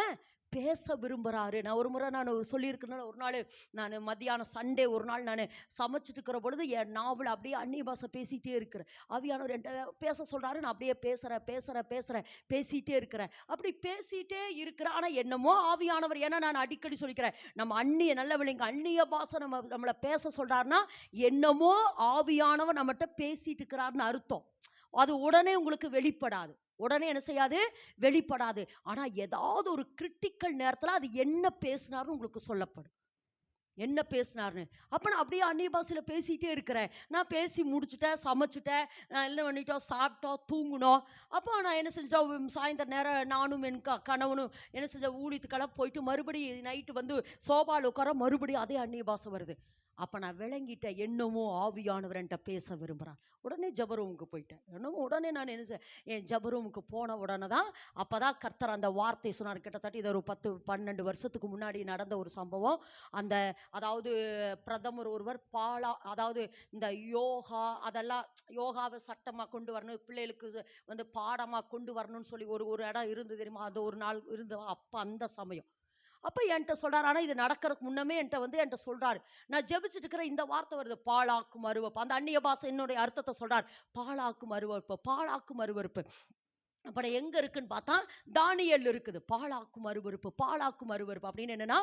பேச விரும்புறாரு. நான் ஒரு முறை சொல்லியிருக்கேன். ஒரு நாள் நான் மத்தியானம் சண்டே ஒரு நாள் நான் சமைச்சிட்டு இருக்கிற பொழுது என் நாவல் அப்படியே அந்நிய பாஷை பேசிட்டே இருக்கிறேன். ஆவியானவர் என்கிட்ட பேச சொல்றாரு. நான் அப்படியே பேசுறேன் பேசிட்டே இருக்கிறேன். அப்படி பேசிட்டே இருக்கிறேன். ஆனா என்னமோ ஆவியானவர், ஏன்னா நான் அடிக்கடி சொல்லிக்கிறேன், நம்ம அந்நிய நல்ல விளைங்க அந்நிய பாஷை நம்மளை பேச சொல்றாருன்னா என்னமோ ஆவியானவர் நம்மகிட்ட பேசிட்டு இருக்கிறாருன்னு அர்த்தம். அது உடனே உங்களுக்கு வெளிப்படாது, உடனே என்ன செய்யாது? வெளிப்படாது. ஆனா ஏதாவது ஒரு கிரிட்டிக்கல் நேரத்துல அது என்ன பேசினாருன்னு உங்களுக்கு சொல்லப்படும். என்ன பேசினார்னு. அப்ப நான் அப்படியே அந்நிய பாஷையில பேசிட்டே இருக்கிறேன். நான் பேசி முடிச்சுட்டேன், சமைச்சிட்டேன், நான் என்ன பண்ணிட்டோம், சாப்பிட்டோம், தூங்கினோம். அப்போ நான் என்ன செஞ்சோம், சாயந்தரம் நேரம் நானும் என் கணவனும் என்ன செஞ்சோம், ஊழியத்துக்கெல்லாம் போயிட்டு மறுபடியும் நைட்டு வந்து சோபாவில் உட்கார மறுபடியும் அதே அந்நிய பாஷை வருது. அப்போ நான் விளங்கிட்ட, என்னமோ ஆவியானவர் என்கிட்ட பேச விரும்புகிறான். உடனே ஜபரூமுக்கு போயிட்டேன். என்னமோ உடனே நான் என்ன என் ஜபரூமுக்கு போன உடனே தான் அப்போ தான் கர்த்தர் அந்த வார்த்தை சொன்னார். கிட்டத்தட்ட இது ஒரு 10-12 வருஷத்துக்கு முன்னாடி நடந்த ஒரு சம்பவம். அதாவது பிரதமர் ஒருவர் அதாவது இந்த அதெல்லாம் யோகாவை சட்டமாக கொண்டு வரணும், பிள்ளைகளுக்கு வந்து பாடமாக கொண்டு வரணும்னு சொல்லி ஒரு இடம் இருந்து தெரியுமா? அது ஒரு நாள் இருந்து அப்போ அந்த சமயம் அப்போ என்கிட்ட சொல்றாரு. ஆனால் இது நடக்கிறதுக்கு முன்னமே என்கிட்ட சொல்றாரு. நான் ஜெபிச்சுட்டு இருக்கிற இந்த வார்த்தை வருது, பாழாக்கும் அருவருப்பு. அந்த அந்நிய பாஷை என்னுடைய அர்த்தத்தை சொல்றார், பாழாக்கும் அருவருப்பு. அப்புறம் எங்க இருக்குன்னு பார்த்தா தானியேல் இருக்குது. பாழாக்கும் அருவருப்பு அப்படின்னு என்னன்னா,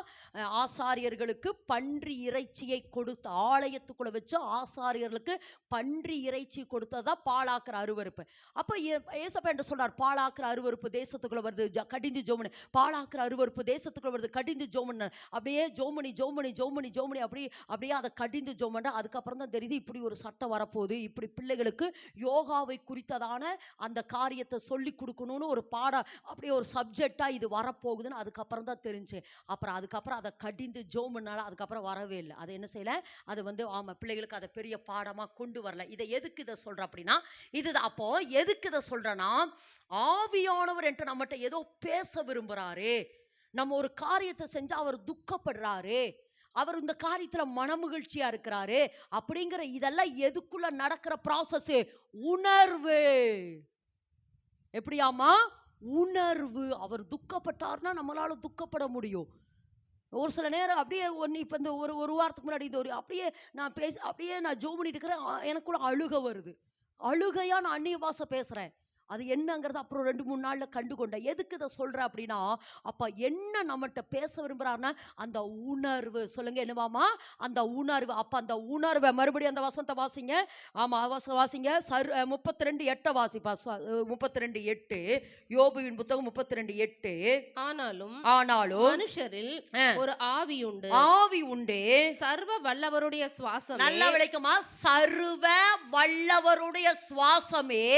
ஆசாரியர்களுக்கு பன்றி இறைச்சியை கொடுத்த, ஆலயத்துக்குள்ள வச்சு ஆசாரியர்களுக்கு பன்றி இறைச்சி கொடுத்ததான் பாழாக்குற அருவருப்பு. அப்ப ஏசப்பா என்று சொல்றார், பாழாக்குற அருவருப்பு தேசத்துக்குள்ள வருது, கடிந்து ஜோமனி. பாழாக்குற அருவருப்பு தேசத்துக்குள்ள வருது, கடிந்து ஜோமன். அப்படியே ஜோமனி அப்படியே அதை கடிந்து ஜோமன். அதுக்கப்புறம் தான் தெரியுது இப்படி ஒரு சட்டம் வரப்போகுது, இப்படி பிள்ளைகளுக்கு யோகாவை குறித்ததான அந்த காரியத்தை சொல்லி கொடுக்கணும்னு ஒரு பாடம், அப்படியே ஒரு சப்ஜெக்டா இது வரப்போகுதுன்னு அதுக்கப்புறம் தான் தெரிஞ்சு. அதுக்கப்புறம் அதை கடிந்து ஜோம்னால அதுக்கப்புறம் வரவே இல்லை. அது என்ன செய்யல, அது வந்து ஆமா பிள்ளைகளுக்கு அதை பெரிய பாடமா கொண்டு வரல. இதை எதுக்கு இதை சொல்ற அப்படின்னா, இதுதான். அப்போ எதுக்கு இதை சொல்றேன்னா, ஆவியானவர் என்று நம்மகிட்ட ஏதோ பேச விரும்புறாரு. நம்ம ஒரு காரியத்தை செஞ்சா அவர் துக்கப்படுறாரு, அவர் இந்த காரியத்துல மனமகிழ்ச்சியா இருக்கிறாரு அப்படிங்கிற, இதெல்லாம் எதுக்குள்ள நடக்கிற ப்ராசஸ்? உணர்வு. எப்படியாமா? உணர்வு. அவர் துக்கப்பட்டார்னா நம்மளால துக்கப்பட முடியும். ஒரு சில நேரம் அப்படியே இப்போ இந்த ஒரு வாரத்துக்கு முன்னாடி இது அப்படியே நான் ஜோம் பண்ணிட்டு இருக்கிறேன், எனக்குள்ள அழுக வருது. அழுகையா நான் அந்நிய பாஷை பேசுறேன். அது என்னங்கிறது அப்புறம் 2-3 நாள்ல கண்டுகொண்டேன். எதுக்கு இதை சொல்றேன் அப்படின்னா, அப்ப என்ன நம்மகிட்ட பேச விரும்புறாருன்னா அந்த உணர்வு. சொல்லுங்க என்னவாமா? அந்த உணர்வு. அப்ப அந்த உணர்வை மறுபடியும் அந்த வசனத்தை வாசிங்க. ஆமா, வாசிங்க. 32:8 வாசிப்பா. 32:8 யோபுவின் புத்தகம் 32:8. ஆனாலும் மனுஷரில் ஒரு ஆவி உண்டு, ஆவி உண்டு, சர்வ வல்லவருடைய சுவாசமே. நல்ல விளைக்குமா? சர்வ வல்லவருடைய சுவாசமே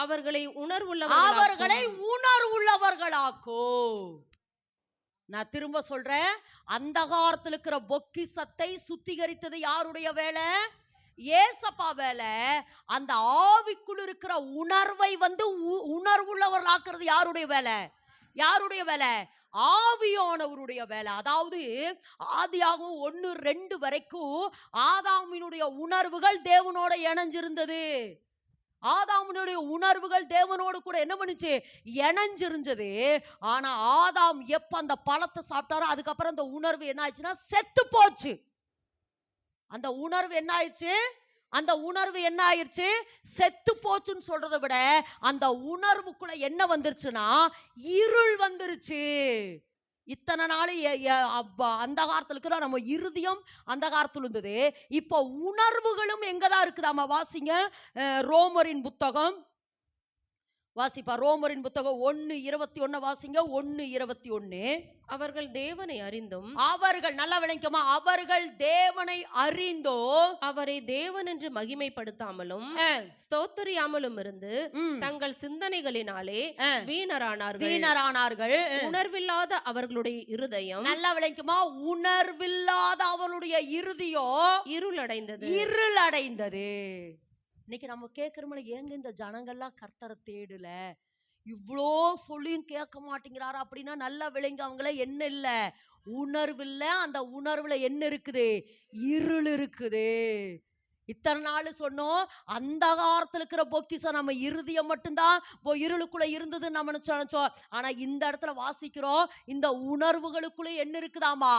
அவர்களை உணர்வுள்ளவர்களாக்கோ. நான் திரும்ப சொல்றேன், அந்தகாரத்தில் இருக்கிற பொக்கிஷத்தை சுத்திகரித்தது யாருடைய வேலை? ஏசப்பா வேலை. அந்த ஆவிக்குள் இருக்கிற உணர்வை உணர்வுள்ளவர்களாக்குறது யாருடைய வேலை? யாருடைய வேலை? ஆவியானவருடைய வேலை. அதாவது ஆதியாகமம் 1-2 வரைக்கும் ஆதாமினுடைய உணர்வுகள் தேவனோட இணைஞ்சிருந்தது. ஆதாமுடைய உணர்வுகள் தேவனோடு கூட என்ன பண்ணுச்சு? இணைஞ்சிருந்தது. ஆனா ஆதாம் எப்ப அந்த பழத்தை சாப்பிட்டாரோ அதுக்கப்புறம் அந்த உணர்வு என்ன ஆயிடுச்சுன்னா செத்து போச்சு. அந்த உணர்வு என்ன ஆயிடுச்சு? அந்த உணர்வு என்ன ஆயிடுச்சு? செத்து போச்சுன்னு சொல்றதை விட அந்த உணர்வுக்குள்ள என்ன வந்துருச்சுன்னா இருள் வந்துருச்சு. இத்தனை நாள் அந்த காலத்துல இருக்கிற நம்ம இருதயம் அந்த காலத்துல இருந்தது. இப்போ உணர்வுகளும் எங்கதான் இருக்குதாமா? வாசிங்க ரோமரின் புத்தகம் வாசிப்பா. ரோமரின் புத்தகம் 1:21 வாசிங்க. 1:21. அவர்கள் தேவனை அறிந்தும், அவர்கள் நல்லா விளங்குமா? அவர்கள் தேவனை அறிந்தோ அவரை தேவன் என்று மகிமைப்படுத்தாமலும் ஸ்தோத்திரியாமலும் இருந்து தங்கள் சிந்தனைகளினாலே வீணரானார்கள். உணர்வில்லாத அவர்களுடைய இருதயம், நல்லா விளங்குமா? உணர்வில்லாத அவளுடைய இருதயம் இருளடைந்தது. இன்னைக்கு நம்ம கேட்கிறோம்ல, ஏங்க இந்த ஜனங்கள்லாம் கர்த்தரை தேடல, இவ்வளோ சொல்லியும் கேட்க மாட்டேங்கிறாரா அப்படின்னா நல்லா விளங்க. அவங்கள என்ன இல்ல? உணர்வு இல்ல. அந்த உணர்வுல என்ன இருக்குது? இருள் இருக்குது. இத்தனை நாள் சொன்னோம் அந்த காலத்துல இருக்கிற பொக்கிஷம் நம்ம இருதயம் மட்டும்தான் இருளுக்குள்ள இருந்தது நம்ம நினைச்சோம். ஆனா இந்த இடத்துல வாசிக்கிறோம், இந்த உணர்வுகளுக்குள்ள என்ன இருக்குதாமா?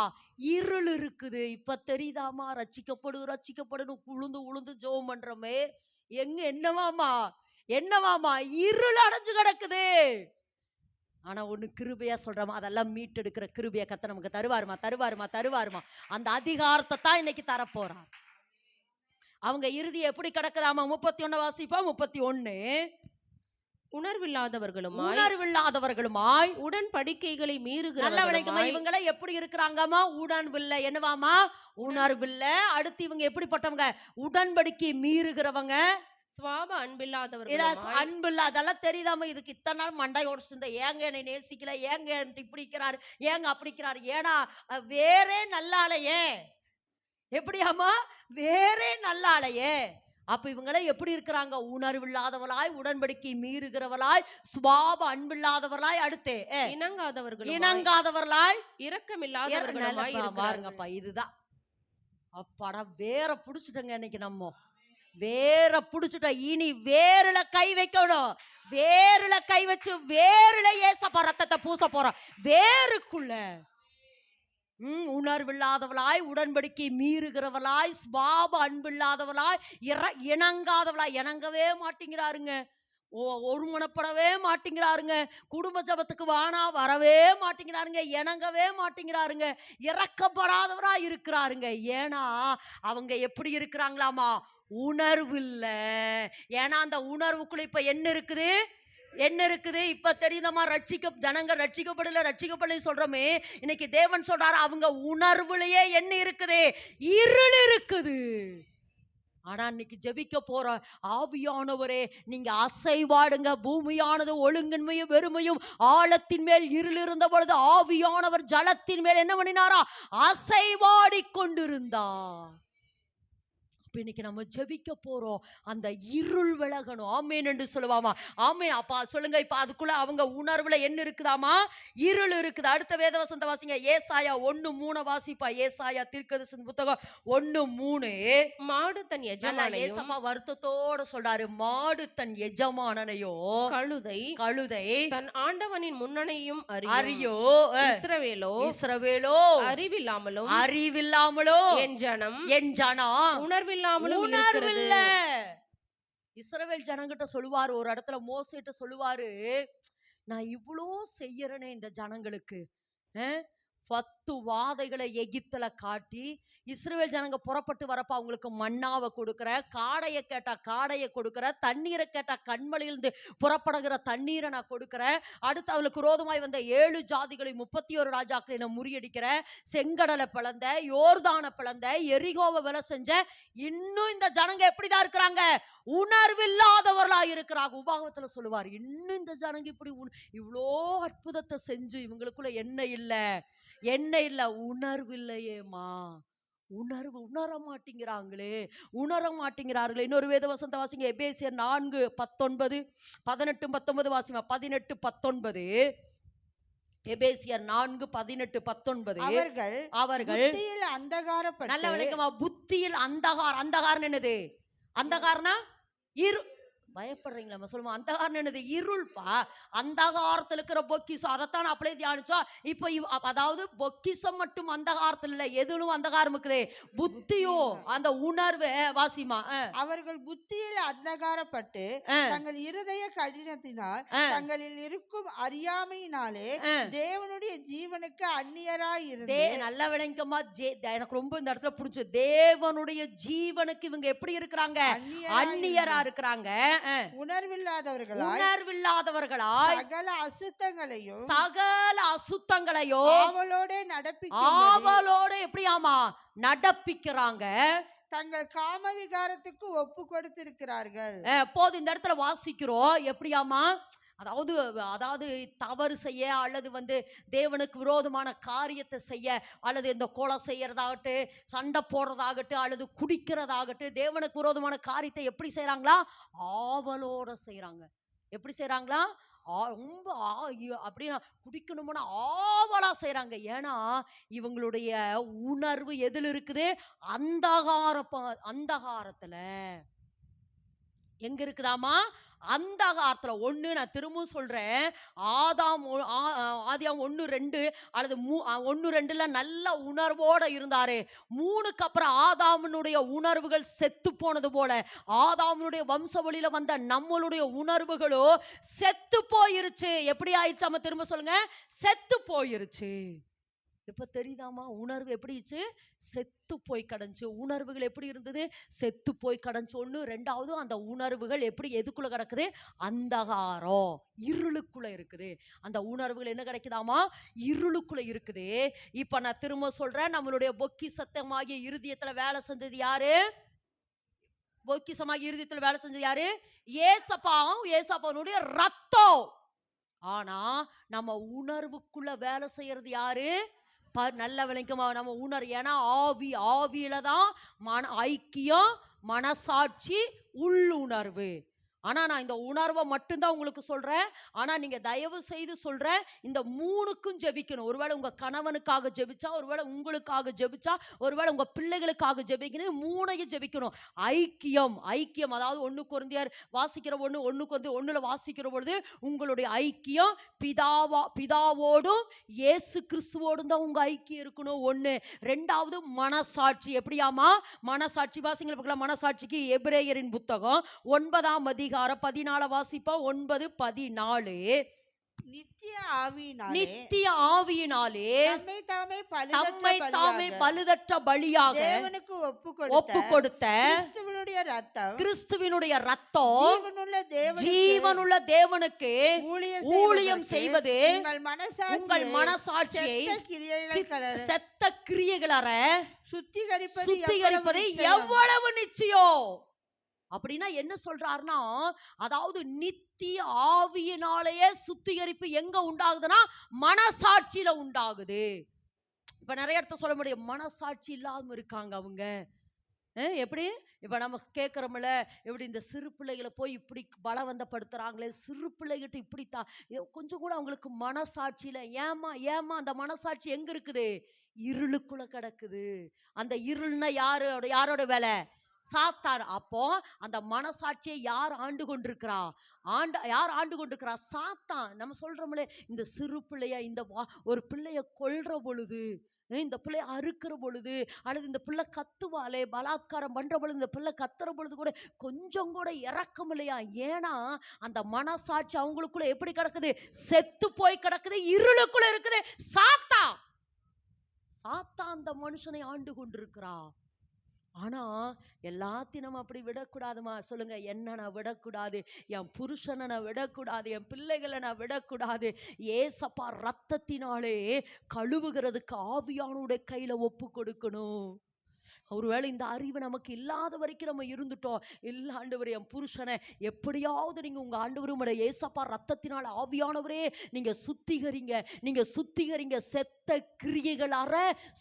இருள் இருக்குது. இப்ப தெரியுதாமா? ரட்சிக்கப்படும் உளுந்து ஜெபம் பண்றோமே, எங்க என்னவாமா இருள் அடைஞ்சு கிடக்குது. ஆனா ஒண்ணு கிருபையா சொல்றோமா, அதெல்லாம் மீட்டெடுக்கிற கிருபையா கத்த நமக்கு தருவாருமா. அந்த அதிகாரத்தை தான் இன்னைக்கு தரப்போறான். அவங்க இறுதி எப்படி கிடக்குதாமா? 31 வாசிப்பா. 31. உணர்வில்லாதவர்களுமாய் உடன்படிக்கைகளை மீறுகிறவர்களுமாய். இவங்கள எப்படி இருக்கிறாங்கமா? உணர்வில்லை. என்னவாமா? உணர்வில்லை. அடுத்து இவங்க எப்படிப்பட்டவங்க? உடன்படிக்கை மீறுகிறவங்க. சுவாப அன்பில்லாதவர்கள். அதெல்லாம் தெரியுதாமா? இதுக்கு இத்தனை நாள் மண்டை ஓடிச்சிருந்த, ஏங்க என்னை நேசிக்கல, ஏங்க இப்படி இருக்கிறாரு, ஏங்க அப்படி இருக்கிறாரு. ஏன்னா வேறே நல்லாலையே. எப்படியாமா? வேறே நல்லாலையே. அப்ப இவங்கள எப்படி இருக்கிறாங்க? உணர்வில்லாதவளாய், உடன்படிக்கை மீறுகிறவளாய், சுபாவ அன்பில்லாதவளாய், அடுத்து இணங்காதவர்களாய், இரக்கமில்லாதவர்களாய். பாருங்கப்பா, இதுதான் அப்பாடா. வேற புடிச்சுட்டங்க இன்னைக்கு. நம்ம வேற புடிச்சுட்டோம். இனி வேறுல கை வைக்கணும். வேறுல கை வச்சு வேறுல ஏசப்பா ரத்தத்தை பூச போறோம். வேறுக்குள்ள உணர்வில்லாதவளாய், உடன்படிக்கை மீறுகிறவளாய், சுபாவ அன்பில்லாதவளாய், இணங்காதவளாய். இணங்கவே மாட்டேங்கிறாருங்க. ஒருமனப்படவே மாட்டேங்கிறாருங்க. குடும்ப ஜபத்துக்கு வரவே மாட்டேங்கிறாருங்க. இணங்கவே மாட்டேங்கிறாருங்க. இறக்கப்படாதவரா இருக்கிறாருங்க. ஏன்னா அவங்க எப்படி இருக்கிறாங்களாமா? உணர்வு இல்ல. ஏன்னா அந்த உணர்வுக்குள்ள இப்ப என்ன இருக்குது? இப்ப தெரியுதமா? ஜனங்க ரட்சிக்கப்படல சொல்றோமே. இன்னைக்கு தேவன் சொல்றாரு, அவங்க உணர்வுலயே என்ன இருக்குது? இருள் இருக்குது. ஆனா இன்னைக்கு ஜெபிக்க போற ஆவியானவரே, நீங்க அசைவாடுங்க. பூமியானது ஒழுங்கின்மையும் வெறுமையும் ஆழத்தின் மேல் இருள் இருந்த பொழுது ஆவியானவர் ஜலத்தின் மேல் என்ன பண்ணினாரா? அசைவாடி கொண்டிருந்தார். இன்னைக்கு நம்ம ஜெபிக்க போறோம், அந்த இருள் விலகணும். ஆமேன் என்று சொல்லுவாமா? ஆமேன். அப்பா சொல்லுங்க. இப்ப அதுக்குள்ள அவங்க உணர்வுல என்ன இருக்குதாமா? இருள் இருக்குது. அடுத்த வேதவசனத்தை வாசிங்க. ஏசாயா 1:3 வாசிப்பா. ஏசாயா தீர்க்கதரிசன புத்தகம் 1:3. மாடு தன் எஜமானையும், ஏசப்பா வருத்தத்தோட சொல்றாரு, மாடு தன் எஜமானனையோ, கழுதை தன் ஆண்டவனின் முன்னணையும் அறியோ. இஸ்ரவேலோ அறிவில்லாமலோ, என் ஜனம் உணர்வில்லை. இஸ்ரவேல் ஜனங்கிட்ட சொல்லுவாரு, ஒரு இடத்துல மோசேட்ட சொல்லுவாரு, நான் இவ்வளோ செய்யறேனே இந்த ஜனங்களுக்கு, 10 வாதைகளை எகிப்துல காட்டி இஸ்ரவேல் ஜனங்க புறப்பட்டு வரப்ப அவங்களுக்கு மன்னாவை கொடுக்கிற, காடையை கேட்டா காடையை கொடுக்கிற, தண்ணீரை கேட்டா கண்மலையிலிருந்து புறப்படுகிற தண்ணீரை நான் கொடுக்கிறேன். அடுத்து அவளுக்கு விரோதமாய் வந்த 7 ஜாதிகளை 31 ராஜாக்களை நான் முறியடிக்கிற, செங்கடலை பிளந்த, யோர்தானை பிளந்த, எரிகோவை விலை செஞ்ச. இன்னும் இந்த ஜனங்க எப்படிதான் இருக்கிறாங்க? உணர்வில்லாதவர்களா இருக்கிறாங்க. உபாகமத்துல சொல்லுவார், இன்னும் இந்த ஜனங்க இப்படி இவ்வளோ அற்புதத்தை செஞ்சு இவங்களுக்குள்ள என்ன இல்ல, உணர்வு இல்லையேமா, உணர மாட்டேங்கிறார்களே. இன்னொரு வேத வசனத்தை வாசிங்க, எபேசியர் 4:19, 18, 19 வாசிமா. 18, 19. எபேசியர் 4:18-19. அவர்கள் புத்தியில் அந்தகாரப்பட்டு, நல்ல விளக்கமா, புத்தியில் அந்தகாரம் என்னது? அந்தகாரனா பயப்படுறீங்களா? சொல்லுவோம், அந்தகாரம் என்னது? இருள்பா. அந்தகாரத்தில் இருக்கிற பொக்கிசம், அதைத்தான் அப்படியே தியானிச்சோம். இப்போ அதாவது பொக்கிசம் மட்டும் அந்தகாரத்தில் இல்லை, எதுவும் அந்தகாரம் இருக்குது, புத்தியோ, அந்த உணர்வு. வாசிமா. அவர்கள் புத்தியில் அந்தகாரப்பட்டு தங்கள் இருதய கடினத்தினால் தங்களில் இருக்கும் அறியாமையினாலே தேவனுடைய ஜீவனுக்கு அந்நியராய் இருந்து. நல்ல விளங்கமா, எனக்கு ரொம்ப இந்த இடத்துல புரிஞ்சு, தேவனுடைய ஜீவனுக்கு இவங்க எப்படி இருக்கிறாங்க? அந்நியரா இருக்கிறாங்க. உணர்வில்லாதவர்களாய் சகல அசுத்தங்களையும் ஆவலோட எப்படியாமா நடப்பிக்கிறாங்க, தங்கள் காம விகாரத்துக்கு ஒப்பு கொடுத்திருக்கிறார்கள். போது இந்த இடத்துல வாசிக்கிறோம், எப்படியாமா? அதாவது தவறு செய்ய, அல்லது தேவனுக்கு விரோதமான காரியத்தை செய்ய, அல்லது இந்த கொலை செய்யறதாகட்டும், சண்டை போடுறதாகட்டும், அல்லது குடிக்கிறதாகட்டும், தேவனுக்கு விரோதமான காரியத்தை எப்படி செய்யறாங்களா? ஆவலோட செய்யறாங்க. எப்படி செய்யறாங்களா? ரொம்ப அப்படின்னா குடிக்கணும்னு ஆவலா செய்யறாங்க. ஏன்னா இவங்களுடைய உணர்வு எதில் இருக்குது? அந்தகாரத்துல எங்க இருக்குதாமா? அந்தகாரத்துல. ஒண்ணு, நான் திரும்பவும் சொல்றேன், ஆதியாகமம் 1:2 அல்லது 1:2 நல்ல உணர்வோட இருந்தாரு. 3க்கு அப்புறம் ஆதாமுடைய உணர்வுகள் செத்து போனது போல, ஆதாமுடைய வம்ச வழியில வந்த நம்மளுடைய உணர்வுகளோ செத்து போயிருச்சு. எப்படி ஆயிடுச்சு? திரும்ப சொல்லுங்க, செத்து போயிருச்சு. இப்ப தெரியுதாமா? உணர்வு எப்படி செத்து போய் கடந்துச்சு. உணர்வுகள் எப்படி இருந்தது? செத்து போய் கடந்துச்சு. ஒண்ணு. ரெண்டாவது, அந்த உணர்வுகள் எப்படி எதுக்குள்ள கிடக்குது? அந்தகாரம், இருளுக்குள்ள இருக்குது. அந்த உணர்வுகள் என்ன கிடைக்குதாமா? இருளுக்குள்ள இருக்குது. இப்ப நான் திரும்ப சொல்றேன், நம்மளுடைய பொக்கிஷமாகிய இருதயத்துல வேலை செஞ்சது யாரு? பொக்கிஷமாகிய இருதயத்துல வேலை செஞ்சது யாரு? ஏசப்பாவுடைய ரத்தம். ஆனா நம்ம உணர்வுக்குள்ள வேலை செய்யறது யாரு? நல்ல விளக்கமா நம்ம உணர்வு. ஏன்னா ஆவியில தான் ஐக்கியம், மனசாட்சி, உள்ளுணர்வு. ஆனா நான் இந்த உணர்வை மட்டும்தான் உங்களுக்கு சொல்றேன். ஆனா நீங்க தயவு செய்து சொல்றேன், இந்த 3க்கும் ஜெபிக்கணும். ஒருவேளை உங்க கணவனுக்காக ஜெபிச்சா, ஒருவேளை உங்களுக்காக ஜெபிச்சா, ஒருவேளை உங்க பிள்ளைகளுக்காக ஜெபிக்கணும். 3ஐயும் ஜெபிக்கணும். ஐக்கியம் அதாவது 1 கொரிந்தியர் வாசிக்கிற 1 வாசிக்கிற பொழுது உங்களுடைய ஐக்கியம் பிதாவோடும் இயேசு கிறிஸ்துவோடும் தான் உங்க ஐக்கியம் இருக்கணும். 1. ரெண்டாவது, மனசாட்சி. எப்படியாமா? மனசாட்சி வாசிங்களை பார்க்கலாம். மனசாட்சிக்கு எபிரேயரின் புத்தகம் 9ஆம் அதிகாரம் 14 வாசிப்பா. 9:14. நித்திய ஆவியினாலே தம்மை தாமே பழுதற்ற பலியாக ஒப்பு கொடுத்த கிறிஸ்துவினுடைய ரத்தம் ஜீவனுள்ள தேவனுக்கு ஊழியம் செய்வது உங்கள் மனசாட்சியை செத்த கிரியைகளற சுத்திகரிப்பது எவ்வளவு நிச்சயம். அப்படின்னா என்ன சொல்றாருன்னா, அதாவது நித்திய ஆவியினாலேயே சுத்திகரிப்பு எங்க உண்டாகுதுன்னா மனசாட்சியில உண்டாகுது. இப்ப நிறைய இடத்த சொல்ல முடியும், மனசாட்சி இல்லாம இருக்காங்க அவங்க. எப்படி? இப்ப நம்ம கேட்கிறோம்ல, எப்படி இந்த சிறு பிள்ளைகளை போய் இப்படி பலவந்தப்படுத்துறாங்களே, சிறு பிள்ளைகிட்ட இப்படித்தான் கொஞ்சம் கூட அவங்களுக்கு மனசாட்சியில ஏமா அந்த மனசாட்சி எங்க இருக்குது? இருளுக்குள்ள கிடக்குது. அந்த இருள்னா யாரோட வேலை? சாத்தான். அப்போ அந்த மனசாட்சியை யார் ஆண்டு கொண்டிருக்கிறா? யார் ஆண்டு கொண்டிருக்கிறா? சாத்தான். நம்ம சொல்றோம்ல, இந்த சிறு பிள்ளைய ஒரு பிள்ளைய கொல்ற பொழுது இந்த பிள்ளை அறுக்கிற பொழுது அல்லது இந்த பிள்ளை கத்துவாளே, பலாத்காரம் பண்ற பொழுது இந்த பிள்ளை கத்துற பொழுது கூட கொஞ்சம் கூட இறக்கம் இல்லையா? ஏன்னா அந்த மனசாட்சி அவங்களுக்குள்ள எப்படி கிடக்குது? செத்து போய் கிடக்குது, இருளுக்குள்ள இருக்குது. சாத்தா அந்த மனுஷனை ஆண்டு கொண்டிருக்கிறா. ஆனா எல்லாத்தையும் நம்ம அப்படி விடக்கூடாதுமா. சொல்லுங்க, என்ன நான் விடக்கூடாது, என் புருஷனை நான் விடக்கூடாது, என் பிள்ளைகளை நான் விடக்கூடாது. ஏசப்பா ரத்தத்தினாலே கழுவுகிறதுக்கு ஆவியானுடைய கையில ஒப்பு கொடுக்கணும். ஒருவேளை இந்த அறிவு நமக்கு இல்லாத வரைக்கும் நம்ம இருந்துட்டோம். இல்ல ஆண்டவரே, என் புருஷனை எப்படியாவது நீங்க உங்க ஆண்டவரும் ஏசப்பா ரத்தத்தினால் ஆவியானவரே நீங்க சுத்திகரிங்க. செத்த கிரியைகளார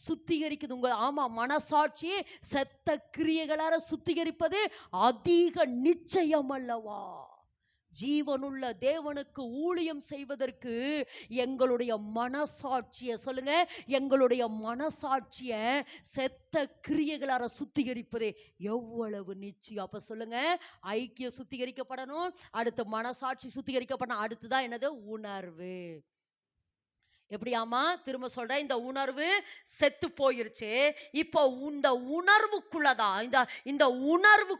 சுத்திகரிக்குது உங்க. ஆமா, மனசாட்சி செத்த கிரியைகளார சுத்திகரிப்பது அதிக நிச்சயம் அல்லவா? ஜீவனுள்ள தேவனுக்கு ஊழியம் செய்வதற்கு எங்களுடைய மனசாட்சியை, சொல்லுங்க, எங்களுடைய மனசாட்சியை செத்த கிரியைகளார சுத்திகரிப்பதே எவ்வளவு நிச்சயம். அப்ப சொல்லுங்க, ஐக்கியம் சுத்திகரிக்கப்படணும், அடுத்து மனசாட்சி சுத்திகரிக்கப்படணும், அடுத்துதான் என்னது? உணர்வு. எப்படியாமா? திரும்ப சொல்றேன், இந்த உணர்வு செத்து போயிருச்சு. இப்போ இந்த உணர்வுக்குள்ளதான் இந்த உணர்வு,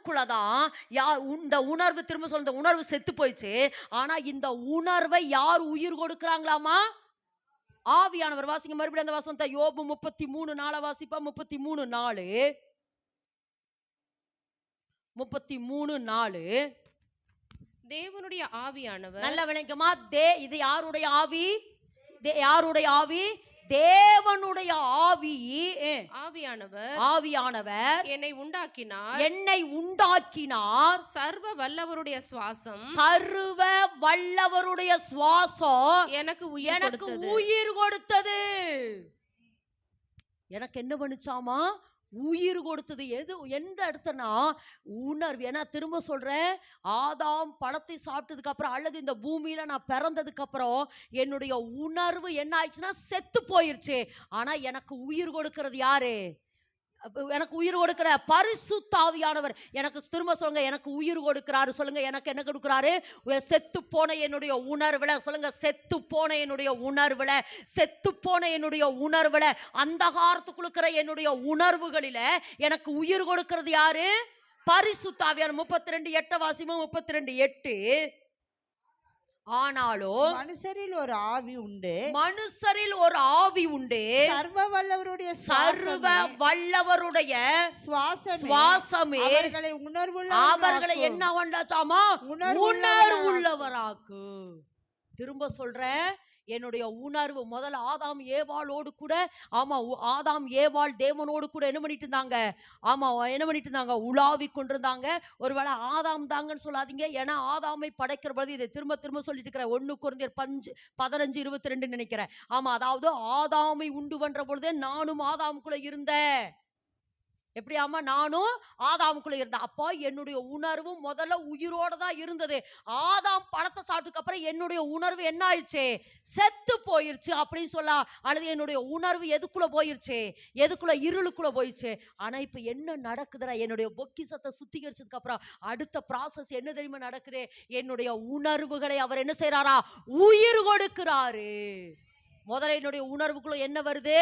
திரும்ப சொல்ற, இந்த உணர்வு செத்து போயிடுச்சு. ஆனா இந்த உணர்வை யார் உயிர் கொடுக்கிறாங்களாமா? ஆவியானவர். வாசிங்க மறுபடியும் அந்த வசனத்தை, யோபு 33:4 வாசிப்பா. 33:4 தேவனுடைய ஆவியானவர். நல்ல விளக்கமா, இது யாருடைய ஆவி? யாருடைய ஆவி? தேவனுடைய ஆவி. ஆவியானவர் என்னை உண்டாக்கினார். சர்வ வல்லவருடைய சுவாசம் எனக்கு உயிர் கொடுத்தது. எனக்கு என்ன பண்ணுச்சாமா? உயிர் கொடுத்தது. எந்த இடத்துனா உணர்வு. ஏன்னா திரும்ப சொல்றேன், ஆதாம் பழத்தை சாப்பிட்டதுக்கு அப்புறம் அல்லது இந்த பூமியில நான் பிறந்ததுக்கு அப்புறம் என்னுடைய உணர்வு என்ன ஆயிடுச்சுன்னா செத்து போயிருச்சு. ஆனா எனக்கு உயிர் கொடுக்கிறது யாரு? எனக்கு உயிர் கொடுக்கிற பரிசுத்த ஆவியானவர். எனக்கு திரும்ப சொல்லுங்க, எனக்கு உயிர் கொடுக்கிறாரு. சொல்லுங்க, எனக்கு என்ன கொடுக்கிறாரு? செத்து போன என்னுடைய உணர்வுல, சொல்லுங்க, செத்து போன என்னுடைய உணர்வுல, அந்தகாரத்துக்குள்ள என்னுடைய உணர்வுகளில எனக்கு உயிர் கொடுக்கிறது யாரு? பரிசுத்த ஆவியானவர். 32:8 வாசிமா. 32:8 ஆனாலும் மனுஷரில் ஒரு ஆவி உண்டு, சர்வ வல்லவருடைய சுவாசமே அவர்களை என்ன பண்ணாச்சாமா? உணர்வுள்ளவராக்கு. திரும்ப சொல்றேன், என்னுடைய உணர்வு முதல்ல ஆதாம் ஏவாளோடு கூட, ஆமா, ஆதாம் ஏவாள் தேவனோடு கூட என்ன பண்ணிட்டு இருந்தாங்க? ஆமா, என்ன பண்ணிட்டு இருந்தாங்க? உலாவி கொண்டிருந்தாங்க. ஒருவேளை ஆதாம் தாங்கன்னு சொல்லாதீங்க, ஏன்னா ஆதாமை படைக்கிற பொழுது, இதை திரும்ப சொல்லிட்டு இருக்கிற 1 கொரிந்தியர் 15:22 நினைக்கிறேன். ஆமா, அதாவது ஆதாமை உண்டு பண்ற பொழுதே நானும் ஆதாமுக்குள்ள இருந்தேன். எப்படி? ஆமா, நானும் ஆதாமுக்குள்ள இருந்தேன். அப்போ என்னுடைய உணர்வு முதல்ல உயிரோட தான் இருந்தது. ஆதாம் பழத்தை சாப்பிட்டதுக்கு அப்புறம் என்னுடைய உணர்வு என்ன ஆயிடுச்சு? செத்து போயிருச்சு அப்படின்னு சொல்லலாம். அல்லது என்னுடைய உணர்வு எதுக்குள்ள போயிருச்சு? இருளுக்குள்ள போயிடுச்சு. ஆனா இப்ப என்ன நடக்குதுன்னா, என்னுடைய பொக்கிஷத்தை சுத்திகரிச்சதுக்கு அப்புறம் அடுத்த ப்ராசஸ் என்ன தெரியுமா நடக்குது? என்னுடைய உணர்வுகளை அவர் என்ன செய்யறாரா? உயிர் கொடுக்கிறாரு. முதல்ல என்னுடைய உணர்வுக்குள்ள என்ன வருது?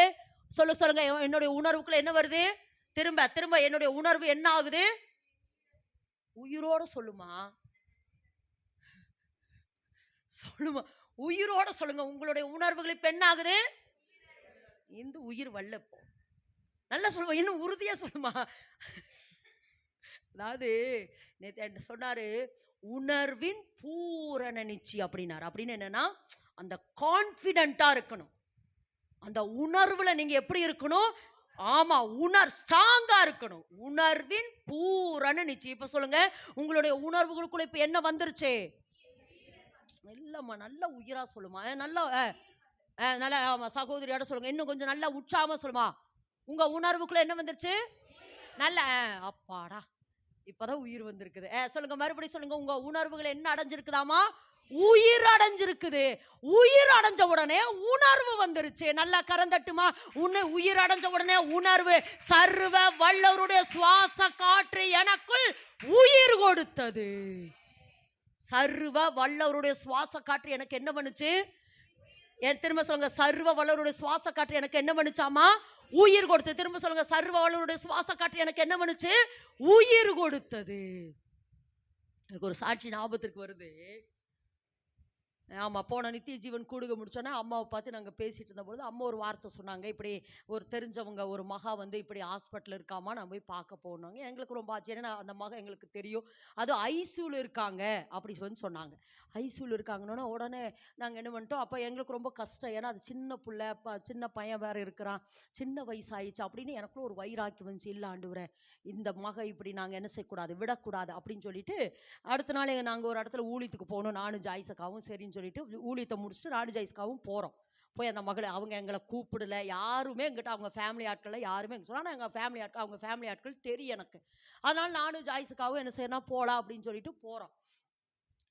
சொல்லுங்க, என்னுடைய உணர்வுக்குள்ள என்ன வருது? திரும்ப என்னுடைய உணர்வு என்ன ஆகுது? உயிரோட சொல்லுமா, உயிரோட சொல்லுங்க. உங்களுடைய உணர்வுகள் இப்ப என்ன ஆகுது? இந்த உயிர் வல்ல. நல்லா சொல்லுமா, இன்னும் உறுதியா சொல்லுமா. அதாவது நேத்து சொன்னாரு, உணர்வின் பூரண நிச்சயம் அப்படின்னாரு. அப்படின்னு என்னன்னா, அந்த கான்பிடென்ட்டா இருக்கணும். அந்த உணர்வுல நீங்க எப்படி இருக்கணும்? ஆமா, ஸ்ட்ராங்கா இருக்கணும். உணர்வின் பூரண நிச்சயம். இப்ப சொல்லுங்க, உங்களுடைய உணர்வுகளுக்குள்ள இப்ப என்ன வந்துருச்சு? இல்லம்மா, நல்ல உயிரா சொல்லுமா. நல்ல ஆமா, சகோதரியோட சொல்லுங்க. இன்னும் கொஞ்சம் நல்லா உற்சாகமா சொல்லுமா. உங்க உணர்வுக்குள்ள என்ன வந்துருச்சு? நல்ல அப்பாடா, இப்பதான் உயிர் வந்திருக்குது. சொல்லுங்க, மறுபடியும் சொல்லுங்க. உங்க உணர்வுகள் என்ன அடைஞ்சிருக்குதாமா? உயிர் அடைஞ்சிருக்குது. உயிர் அடைஞ்ச உடனே உணர்வு வந்துருச்சு. நல்லா கரந்தட்டுமா. உயிர் அடைஞ்ச உடனே உணர்வு. சர்வ வல்லவருடைய சுவாச காற்று எனக்குள் உயிர் கொடுத்தது. சர்வ வல்லவருடைய சுவாச காற்று எனக்கு என்ன பண்ணுச்சு? என் திரும்ப சொல்லுங்க, சர்வ வல்லவருடைய சுவாச காற்று எனக்கு என்ன பண்ணுச்சாமா? உயிர் கொடுத்தது. திரும்ப சொல்லுங்க, சர்வ வல்லவருடைய சுவாச காற்று எனக்கு என்ன பண்ணுச்சு? உயிர் கொடுத்தது. எனக்கு ஒரு சாட்சி ஞாபகத்திற்கு வருது. ஆமா, போன நித்திய ஜீவன் கூடுக முடிச்சோன்னா அம்மாவை பார்த்து நாங்கள் பேசிட்டு இருந்தபொழுது அம்மா ஒரு வார்த்தை சொன்னாங்க. இப்படி ஒரு தெரிஞ்சவங்க ஒரு மகா வந்து இப்படி ஹாஸ்பிட்டல் இருக்காமா, நான் போய் பார்க்க போனாங்க. எங்களுக்கு ரொம்ப ஆச்சு. ஏன்னா அந்த மகன் எங்களுக்கு தெரியும். அது ஐசியூல இருக்காங்க அப்படி வந்து சொன்னாங்க. ஐசியூல இருக்காங்கன்னா உடனே நாங்கள் என்ன பண்ணிட்டோம், அப்போ எங்களுக்கு ரொம்ப கஷ்டம். ஏன்னா அது சின்ன பிள்ளை, சின்ன பையன் வேற இருக்கிறான், சின்ன வயசாயிடுச்சு அப்படின்னு எனக்குள்ள ஒரு வைராக்கி வந்துச்சு. இல்லை ஆண்டவரே, இந்த மகன் இப்படி நாங்கள் என்ன செய்யக்கூடாது, விடக்கூடாது அப்படின்னு சொல்லிட்டு அடுத்த நாள் நாங்கள் ஒரு இடத்துல ஊழியத்துக்கு போகணும். நானும் ஜாய்சக்காவும் சரின்னு சொல்லிட்டு ஊழியத்தை முடிச்சுட்டு நானும் ஜாய்சக்காவும் போகிறோம். போய் அந்த மகளை அவங்க எங்களை கூப்பிடல, யாருமே எங்கிட்ட அவங்க ஃபேமிலி ஆட்களில் யாருமே எங்க சொன்னால் எங்கள் ஃபேமிலி ஆட்கள், அவங்க ஃபேமிலி ஆட்கள் தெரியும் எனக்கு. அதனால் நானும் ஜாய்சக்காவும் என்ன செய்யணும், போகலாம் அப்படின்னு சொல்லிட்டு போகிறோம்.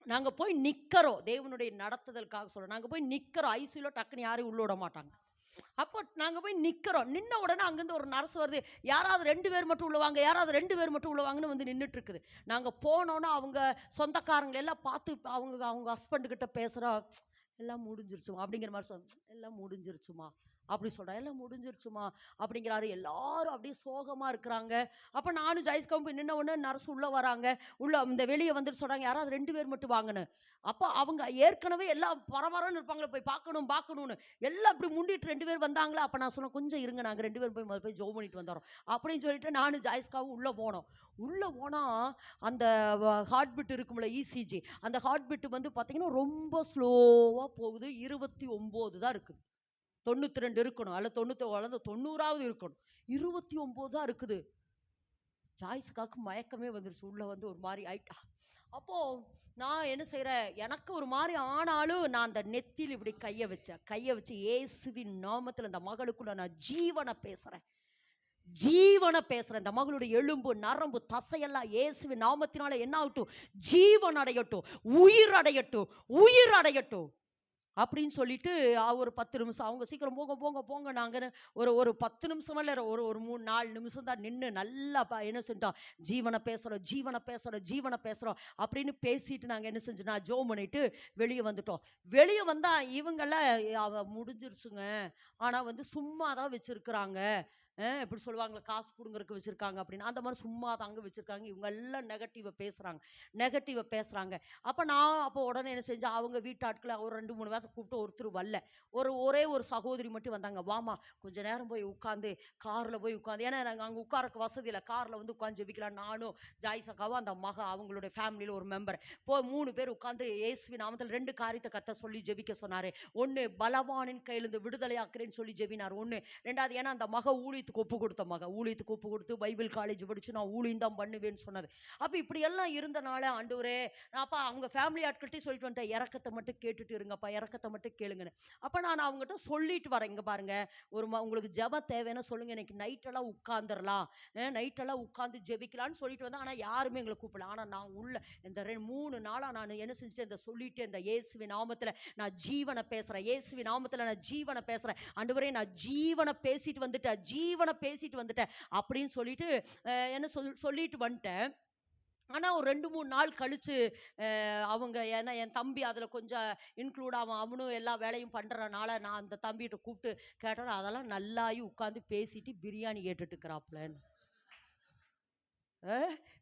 நாங்கள் போய் நிற்கிறோம், தேவனுடைய நடத்துதலுக்காக சொல்கிறோம். நாங்கள் போய் நிற்கிறோம். ஐசியூவில் டக்குன்னு யாரையும் உள்ள விட மாட்டாங்க. அப்போ நாங்கள் போய் நிற்கிறோம். நின்ன உடனே அங்கேருந்து ஒரு நர்ஸ் வருது. யாராவது 2 பேர் மட்டும் உள்ளவாங்க, யாராவது 2 பேர் மட்டும் உள்ளவாங்கன்னு வந்து நின்றுட்டு இருக்குது. நாங்கள் போனோன்னா அவங்க சொந்தக்காரங்களை எல்லாம் பார்த்து அவங்க அவங்க ஹஸ்பண்டுக்கிட்ட பேசுகிறோம். எல்லாம் முடிஞ்சிருச்சுமா அப்படிங்கிற மாதிரி எல்லாம் முடிஞ்சிருச்சுமா அப்படி சொல்கிறேன். எல்லாம் முடிஞ்சிருச்சுமா அப்படிங்கிறாரு. எல்லாரும் அப்படியே சோகமாக இருக்கிறாங்க. அப்போ நானும் ஜாய்ஸ்காவும் போய் நின்ன உடனே நர்ஸ் உள்ளே வராங்க. உள்ள இந்த வெளியே வந்துட்டு சொல்கிறாங்க, யாராவது 2 பேர் மட்டும் வாங்கன்னு. அப்போ அவங்க ஏற்கனவே எல்லாம் பரபரன்னு இருப்பாங்களே, போய் பார்க்கணும் பார்க்கணும்னு எல்லாம் இப்படி முண்டிட்டு 2 பேர் வந்தாங்களா. அப்போ நான் சொன்னேன், கொஞ்சம் இருங்க, நாங்கள் 2 பேரும் போய் ஜோ பண்ணிட்டு வந்துடுறோம் அப்படின்னு சொல்லிட்டு நானும் ஜாய்ஸ்காவும் உள்ளே போனோம். உள்ளே போனால் அந்த ஹார்ட் பீட் இருக்கும்ல, இசிஜி, அந்த ஹார்ட் பீட்டு வந்து பார்த்தீங்கன்னா ரொம்ப ஸ்லோவாக போகுது. 29 தான் இருக்குது. 92 இருக்கணும், அல்ல 90வது இருக்கணும். 29 தான் இருக்குது. ஜாய்ஸ்காக்கு மயக்கமே வந்துருச்சு. உள்ள வந்து ஒரு மாதிரி ஆயிட்டா. அப்போ நான் என்ன செய்கிறேன், எனக்கு ஒரு மாதிரி ஆனாலும் நான் அந்த நெத்தியில் இப்படி கையை வச்சு இயேசுவின் நாமத்தில் அந்த மகளுக்குள்ள நான் ஜீவனை பேசுகிறேன். இந்த மகளுடைய எலும்பு நரம்பு தசையெல்லாம் இயேசுவின் நாமத்தினால என்ன ஆகட்டும், ஜீவன் அடையட்டும், உயிர் அடையட்டும் அப்படின்னு சொல்லிட்டு ஒரு 10 நிமிஷம் அவங்க சீக்கிரம் போங்க நாங்கள் ஒரு 10 நிமிஷம் இல்லை, ஒரு 3-4 நிமிஷம் தான் நின்று நல்லா என்ன செஞ்சோம், ஜீவனை பேசுகிறோம் அப்படின்னு பேசிட்டு நாங்கள் என்ன செஞ்சோம்னா ஜோ பண்ணிட்டு வெளியே வந்துட்டோம். வெளியே வந்தால் இவங்கெல்லாம் அவ முடிஞ்சிருச்சுங்க, ஆனால் வந்து சும்மா தான் வச்சுருக்குறாங்க, எப்படி சொல்லுவாங்களே, காசு பிடுங்கறதுக்கு வச்சுருக்காங்க அப்படின்னு, அந்த மாதிரி சும்மா தாங்க வச்சுருக்காங்க. இவங்க எல்லாம் நெகட்டிவை பேசுகிறாங்க. அப்போ உடனே என்ன செஞ்சேன், அவங்க வீட்டாட்களை ஒரு 2-3 பேர்த்த கூப்பிட்டு ஒருத்தர் வரல. ஒரே ஒரு சகோதரி மட்டும் வந்தாங்க. வாமா கொஞ்ச நேரம் போய் உட்காந்து, காரில் போய் உட்காந்து, ஏன்னா நாங்கள் அங்கே உட்காரக்கு வசதி இல்லை, காரில் வந்து உட்காந்து ஜெபிக்கலாம். நானும் ஜாய்சக்காவும் அந்த அவங்களுடைய ஃபேமிலியில் ஒரு மெம்பர் 3 பேர் உட்காந்து இயேசுவின் நாமத்தில் 2 காரியத்தை கத்த சொல்லி ஜெபிக்க சொன்னார். 1 பலவானின் கையிலிருந்து விடுதலை ஆக்குறேன்னு சொல்லி ஜெபினார். 1 2வது, ஏன்னா அந்த ஊழியத்துக்கு ஒப்பு கொடுத்து பைபிள் காலேஜ் படிச்சு நான் ஊழியம் தான் பண்ணுவேன்னு சொன்னது. அப்போ இப்படி எல்லாம் இருந்தனால ஆண்டவரே, அப்போ அவங்க ஃபேமிலி ஆட்கள்கிட்ட சொல்லிட்டு வந்துட்டேன், இறக்கத்தை மட்டும் கேட்டுட்டு இருங்கப்பா, இறக்கத்தை மட்டும் கேளுங்கன்னு. அப்போ நான் அவங்ககிட்ட சொல்லிட்டு வரேன், இங்கே பாருங்க, உங்களுக்கு ஜெபம் தேவைன்னு சொல்லுங்க, எனக்கு நைட்டெல்லாம் உட்காந்துடலாம், நைட்டெல்லாம் உட்காந்து ஜெபிக்கலான்னு சொல்லிட்டு வந்தேன். ஆனால் யாருமே எங்களை கூப்பிடல. ஆனால் நான் உள்ள இந்த 3 நாளாக நான் என்ன செஞ்சுட்டு இந்த சொல்லிட்டு, இந்த இயேசுவின் நாமத்தில் நான் ஜீவனை பேசுகிறேன், இயேசுவின் நாமத்தில் நான் ஜீவனை பேசுகிறேன், ஆண்டவரே நான் ஜீவனை பேசிட்டு வந்துட்டேன் அப்படின்னு சொல்லிட்டு என்ன சொல்லிட்டு வந்துட்டேன். ஆனால் ஒரு 2-3 நாள் கழிச்சு அவங்க, ஏன்னா என் தம்பி அதில் கொஞ்சம் இன்க்ளூட் அவனும் எல்லா வேலையும் பண்ணுறனால நான் அந்த தம்பிகிட்ட கூப்பிட்டு கேட்டேன். அதெல்லாம் நல்லாயி உட்காந்து பேசிட்டு பிரியாணி கேட்டுட்டு இருக்கிறாப்புலன்னு,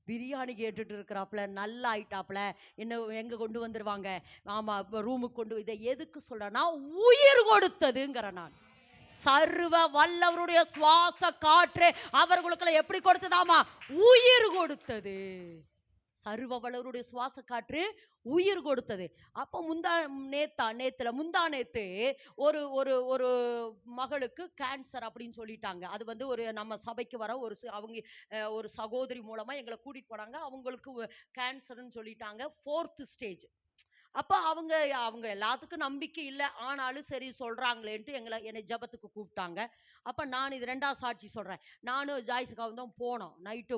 பிரியாணி கேட்டுட்டு இருக்கிறாப்புல, நல்லா ஆயிட்டாப்புல. என்ன எங்கே கொண்டு வந்துடுவாங்க, ஆமாம் ரூமுக்கு இதை எதுக்கு சொல்கிறேன்னா, உயிர் கொடுத்ததுங்கிற நான் சர்வ வல்லவருடைய சுவாச காற்று அவர்களுக்குள்ள எப்படி கொடுத்ததாமா, உயிர் கொடுத்தது. சர்வ வல்லவருடைய சுவாச காற்று உயிர் கொடுத்தது. அப்போ முந்தா நேத்து ஒரு மகளுக்கு கேன்சர் அப்படின்னு சொல்லிட்டாங்க. அது வந்து ஒரு நம்ம சபைக்கு வர அவங்க ஒரு சகோதரி மூலமா எங்களை கூட்டிட்டு போனாங்க. அவங்களுக்கு கேன்சர்னு சொல்லிட்டாங்க, 4th ஸ்டேஜ். அப்போ அவங்க எல்லாத்துக்கும் நம்பிக்கை இல்லை, ஆனாலும் சரி சொல்கிறாங்களேன்ட்டு என்னை ஜெபத்துக்கு கூப்பிட்டாங்க. அப்போ நான் இது 2வது சாட்சி சொல்கிறேன். நானும் ஜாய்ஸுக்காக தான் போனோம், நைட்டு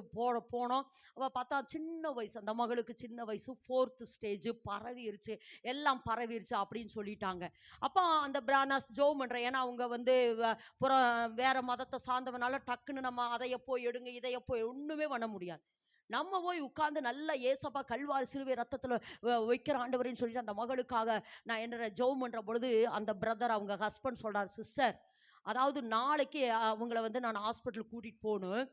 போனோம். அப்போ பார்த்தா சின்ன வயசு, அந்த மகளுக்கு சின்ன வயசு, 4th ஸ்டேஜ், எல்லாம் பரவிருச்சு அப்படின்னு சொல்லிட்டாங்க. அப்போ அந்த நான் ஜோ பண்ணுறேன், ஏன்னா அவங்க வந்து வேற மதத்தை சார்ந்தவனால டக்குன்னு நம்ம அதை எப்போ எடுங்க இதை எப்போ ஒன்றுமே பண்ண முடியாது. நம்ம போய் உட்கார்ந்து நல்ல ஏசப்பா கல்வாரி சிலுவை ரத்தத்துல வைக்கிற ஆண்டவரேன்னு சொல்லிட்டு அந்த மகளுக்காக நான் என்ன ஜெபம் பண்ற பொழுது அந்த பிரதர் அவங்க ஹஸ்பண்ட் சொல்றாரு, சிஸ்டர் அதாவது நாளைக்கு அவங்கள வந்து நான் ஹாஸ்பிட்டல் கூட்டிட்டு போகணும்.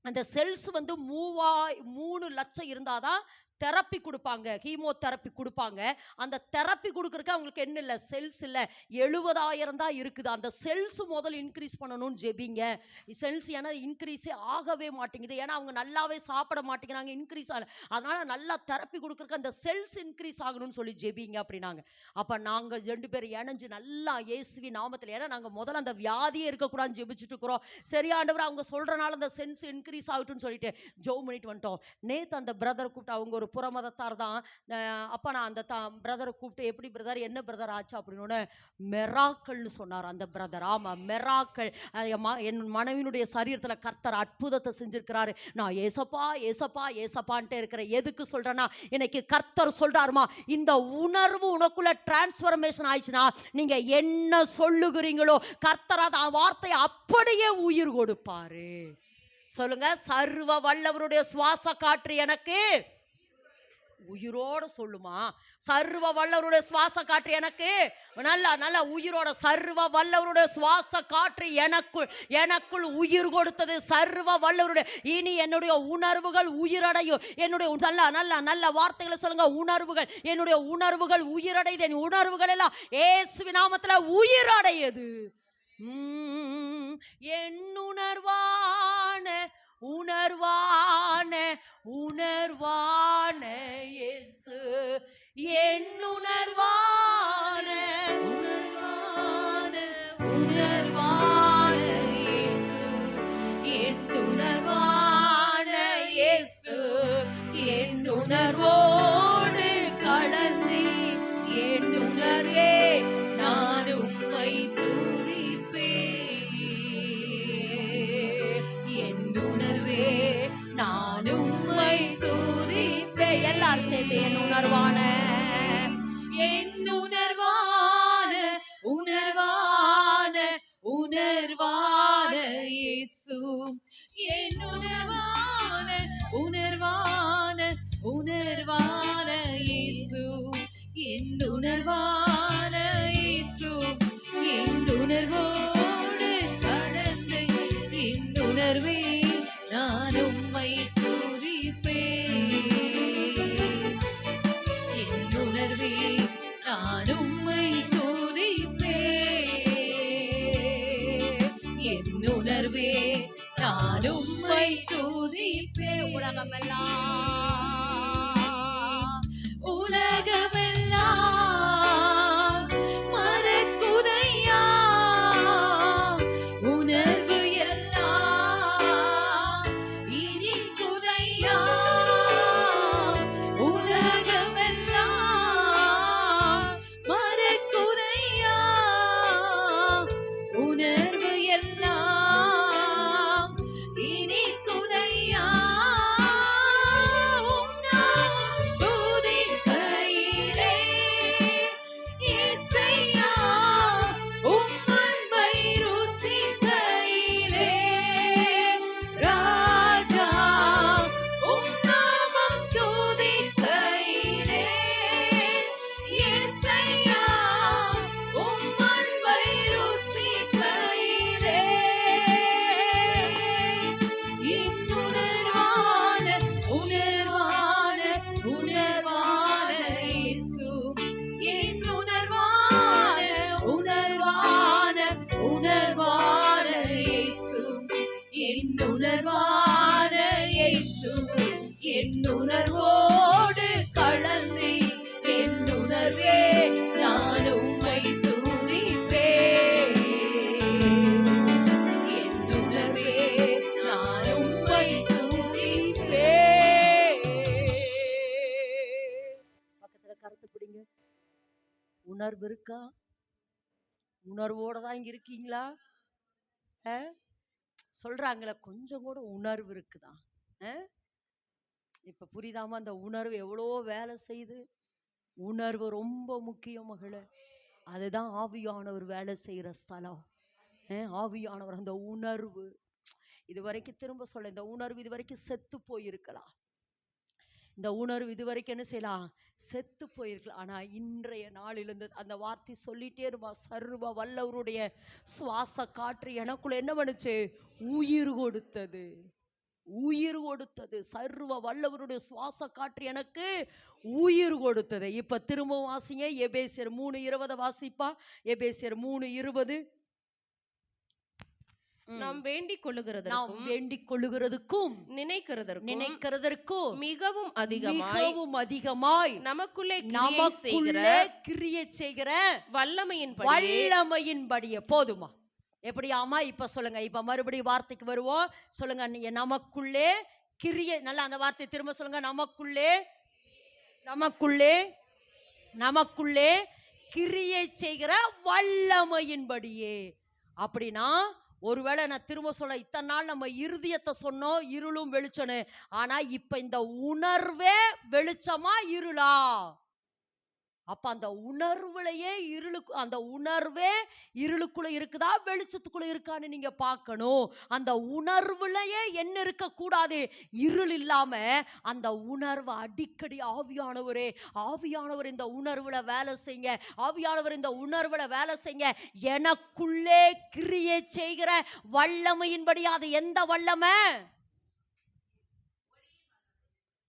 அந்த செல்ஸ் வந்து 3 லட்சம் இருந்தாதான் தெரப்பி கொடுப்பாங்க, கீமோ தெரப்பி கொடுப்பாங்க. அந்த தெரப்பி கொடுக்கறதுக்கு அவங்களுக்கு என்ன இல்லை, செல்ஸ் இல்லை, 70,000 தான் இருக்குது. அந்த செல்ஸ் முதல்ல இன்க்ரீஸ் பண்ணணும்னு ஜெபிங்க. செல்ஸ் ஏன்னா இன்க்ரீஸே ஆகவே மாட்டேங்குது, ஏன்னா அவங்க நல்லாவே சாப்பிட மாட்டேங்கிறாங்க, இன்க்ரீஸ் ஆகல. அதனால நல்லா தெரப்பி கொடுக்கறதுக்கு அந்த செல்ஸ் இன்க்ரீஸ் ஆகணும்னு சொல்லி ஜெபிங்க அப்படின்னாங்க. அப்போ நாங்கள் 2 பேர் இணைஞ்சு நல்லா இயேசுவி நாமத்தில், ஏன்னா நாங்கள் முதல்ல அந்த வியாதியே இருக்கக்கூடாதுன்னு ஜெபிச்சுட்டு இருக்கிறோம். சரி ஆண்டவர் அவங்க சொல்றனால அந்த சென்ஸ் இன்க்ரீஸ் ஆகட்டும்னு சொல்லிட்டு ஜெபம் பண்ணிட்டு வந்துட்டோம். நேற்று அந்த பிரதர் கூப்பிட்டு, அவங்க ஒரு புறமதத்தார் தான். அப்போ நான் அந்த பிரதரை கூப்பிட்டு, எப்படி பிரதர் என்ன பிரதர் ஆச்சு அப்படின்னு, மெராக்கள்னு சொன்னார் அந்த பிரதர். ஆமாம், மெராக்கள். என் மனைவியினுடைய சரீரத்தில் கர்த்தர் அற்புதத்தை செஞ்சிருக்கிறாரு. நான் ஏசப்பா ஏசப்பா ஏசப்பான்ட்டே இருக்கிறேன். எதுக்கு சொல்றேன்னா, இன்னைக்கு கர்த்தர் சொல்றாருமா, இந்த உணர்வு உனக்குள்ள டிரான்ஸ்ஃபர்மேஷன் ஆயிடுச்சுன்னா நீங்க என்ன சொல்லுகிறீங்களோ கர்த்தர் அந்த வார்த்தையை அப்படியே உயிர் கொடுப்பாரு. சொல்லுங்க, சர்வ வல்லவருடைய சுவாச காற்று எனக்கு உயிரோட சொல்லுமா, சர்வ வல்லவருடைய சுவாச காற்று எனக்கு நல்லா நல்லா உயிரோட, சர்வ வல்லவருடைய சுவாச காற்று எனக்குள் உயிர் கொடுத்தது. சர்வ வல்லவருடைய, இனி என்னுடைய உணர்வுகள் உயிரடையும். என்னுடைய நல்ல நல்ல நல்ல வார்த்தைகளை சொல்லுங்க, உணர்வுகள், என்னுடைய உணர்வுகள் உயிரடையுது. என் உணர்வுகள் எல்லாம் இயேசுவின் நாமத்துல உயிரடையுது. என் உணர்வான உணர்வான உணர்வான இயேசு, என் உணர்வான உணர்வான உணர்வான இயேசு, என் உணர்வான இயேசு, என் உணர்வோடு கலந்து என் உணர்வே நான் உம்மை நான் உம்மை துதிப்பேன். எல்லாரும் சேர்ந்து என் உணர்வான என் உணர்வான உணர்வான உணர்வான இயேசு, என் உணர்வான உணர்வான உணர்வான இயேசு, என் உணர்வான இயேசு, என் உணர்வோடு கடந்து என் உணர்வே நான் உம்மை துதிப்பேன். என் உணர்வே நான் உம்மை துதிப்பேன். என் உணர்வே நான் உம்மை துதிப்பேன். உலகமெல்லாம் மறக்குதையா, உணர்வு எல்லாம் இனிக்குதையா. உலகமெல்லாம் மறக்குதையா, உணர்வு எல்லாம் இனிக்குதையா. உணர்வான இயேசு, என் உணர்வோடு கலந்து என் உணர்வே நான் உம்மை துதிப்பேன். என் உணர்வே நான் உம்மை துதிப்பேன். பக்கத்துல கருத்து பிடிங்க. உணர்வு இருக்கா? உணர்வோட தான் இங்க இருக்கீங்களா? சொல்றாங்களே, கொஞ்சம் கூட உணர்வு இருக்குதா? இப்ப புரியுதாமா? அந்த உணர்வு எவ்வளோ வேலை செய்யுது. உணர்வு ரொம்ப முக்கியம் மகளே. அதுதான் ஆவியானவர் வேலை செய்யற ஸ்தலம். ஆவியானவர் அந்த உணர்வு. இதுவரைக்கும் திரும்ப சொல்ல, இந்த உணர்வு இதுவரைக்கும் செத்து போயிருக்கலாம். இந்த உணர்வு இதுவரைக்கும் என்ன செய்யலாம், செத்து போயிருக்கலாம். ஆனா இன்றைய நாளிலிருந்து அந்த வார்த்தை சொல்லிட்டே இருப்பா, சர்வ வல்லவருடைய சுவாச காற்று எனக்குள்ள என்ன பண்ணுச்சு, உயிர் கொடுத்தது. உயிர் கொடுத்தது. சர்வ வல்லவருடைய சுவாச காற்று எனக்கு உயிர் கொடுத்தது. இப்ப திரும்பவும் வாசிங்க, எபேசியர் 3:20 வாசிப்பா. எபேசியர் 3:20. நாம் வேண்டிக் கொள்ளுகிறதற்கும் நினைக்கிறதற்கும் மிகவும் அதிகமாய் நமக்குள்ளே கிரியை செய்கிற வல்லமையின்படியே. போதுமா? எப்படியாமா? இப்ப சொல்லுங்க. இப்ப மறுபடியும் வார்த்தைக்கு வருவோம். சொல்லுங்க, நமக்குள்ளே கிரியை. நல்லா அந்த வார்த்தை திரும்ப சொல்லுங்க. நமக்குள்ளே கிரியை செய்கிற வல்லமையின்படியே. அப்படின்னா ஒருவேளை நான் திரும்ப சொல்ல, இத்தனை நாள் நம்ம இருதயத்தை சொன்னோம் இருளும் வெளிச்சம்னு. ஆனா இப்ப இந்த உணர்வே வெளிச்சமா இருளா? அப்ப அந்த உணர்வுலயே அந்த உணர்வே இருளுக்குள்ள இருக்குதா வெளிச்சத்துக்குள்ள இருக்கான்னு நீங்க பார்க்கணும். அந்த உணர்வுலயே என்ன இருக்க கூடாது, இருள் இல்லாம அந்த உணர்வு அடிக்கடி ஆவியானவர் இந்த உணர்வுல வேலை செய்யுங்க, ஆவியானவர் இந்த உணர்வுல வேலை செய்யுங்க. எனக்குள்ளே கிரியை செய்கிற வல்லமையின்படி. அது எந்த வல்லமை?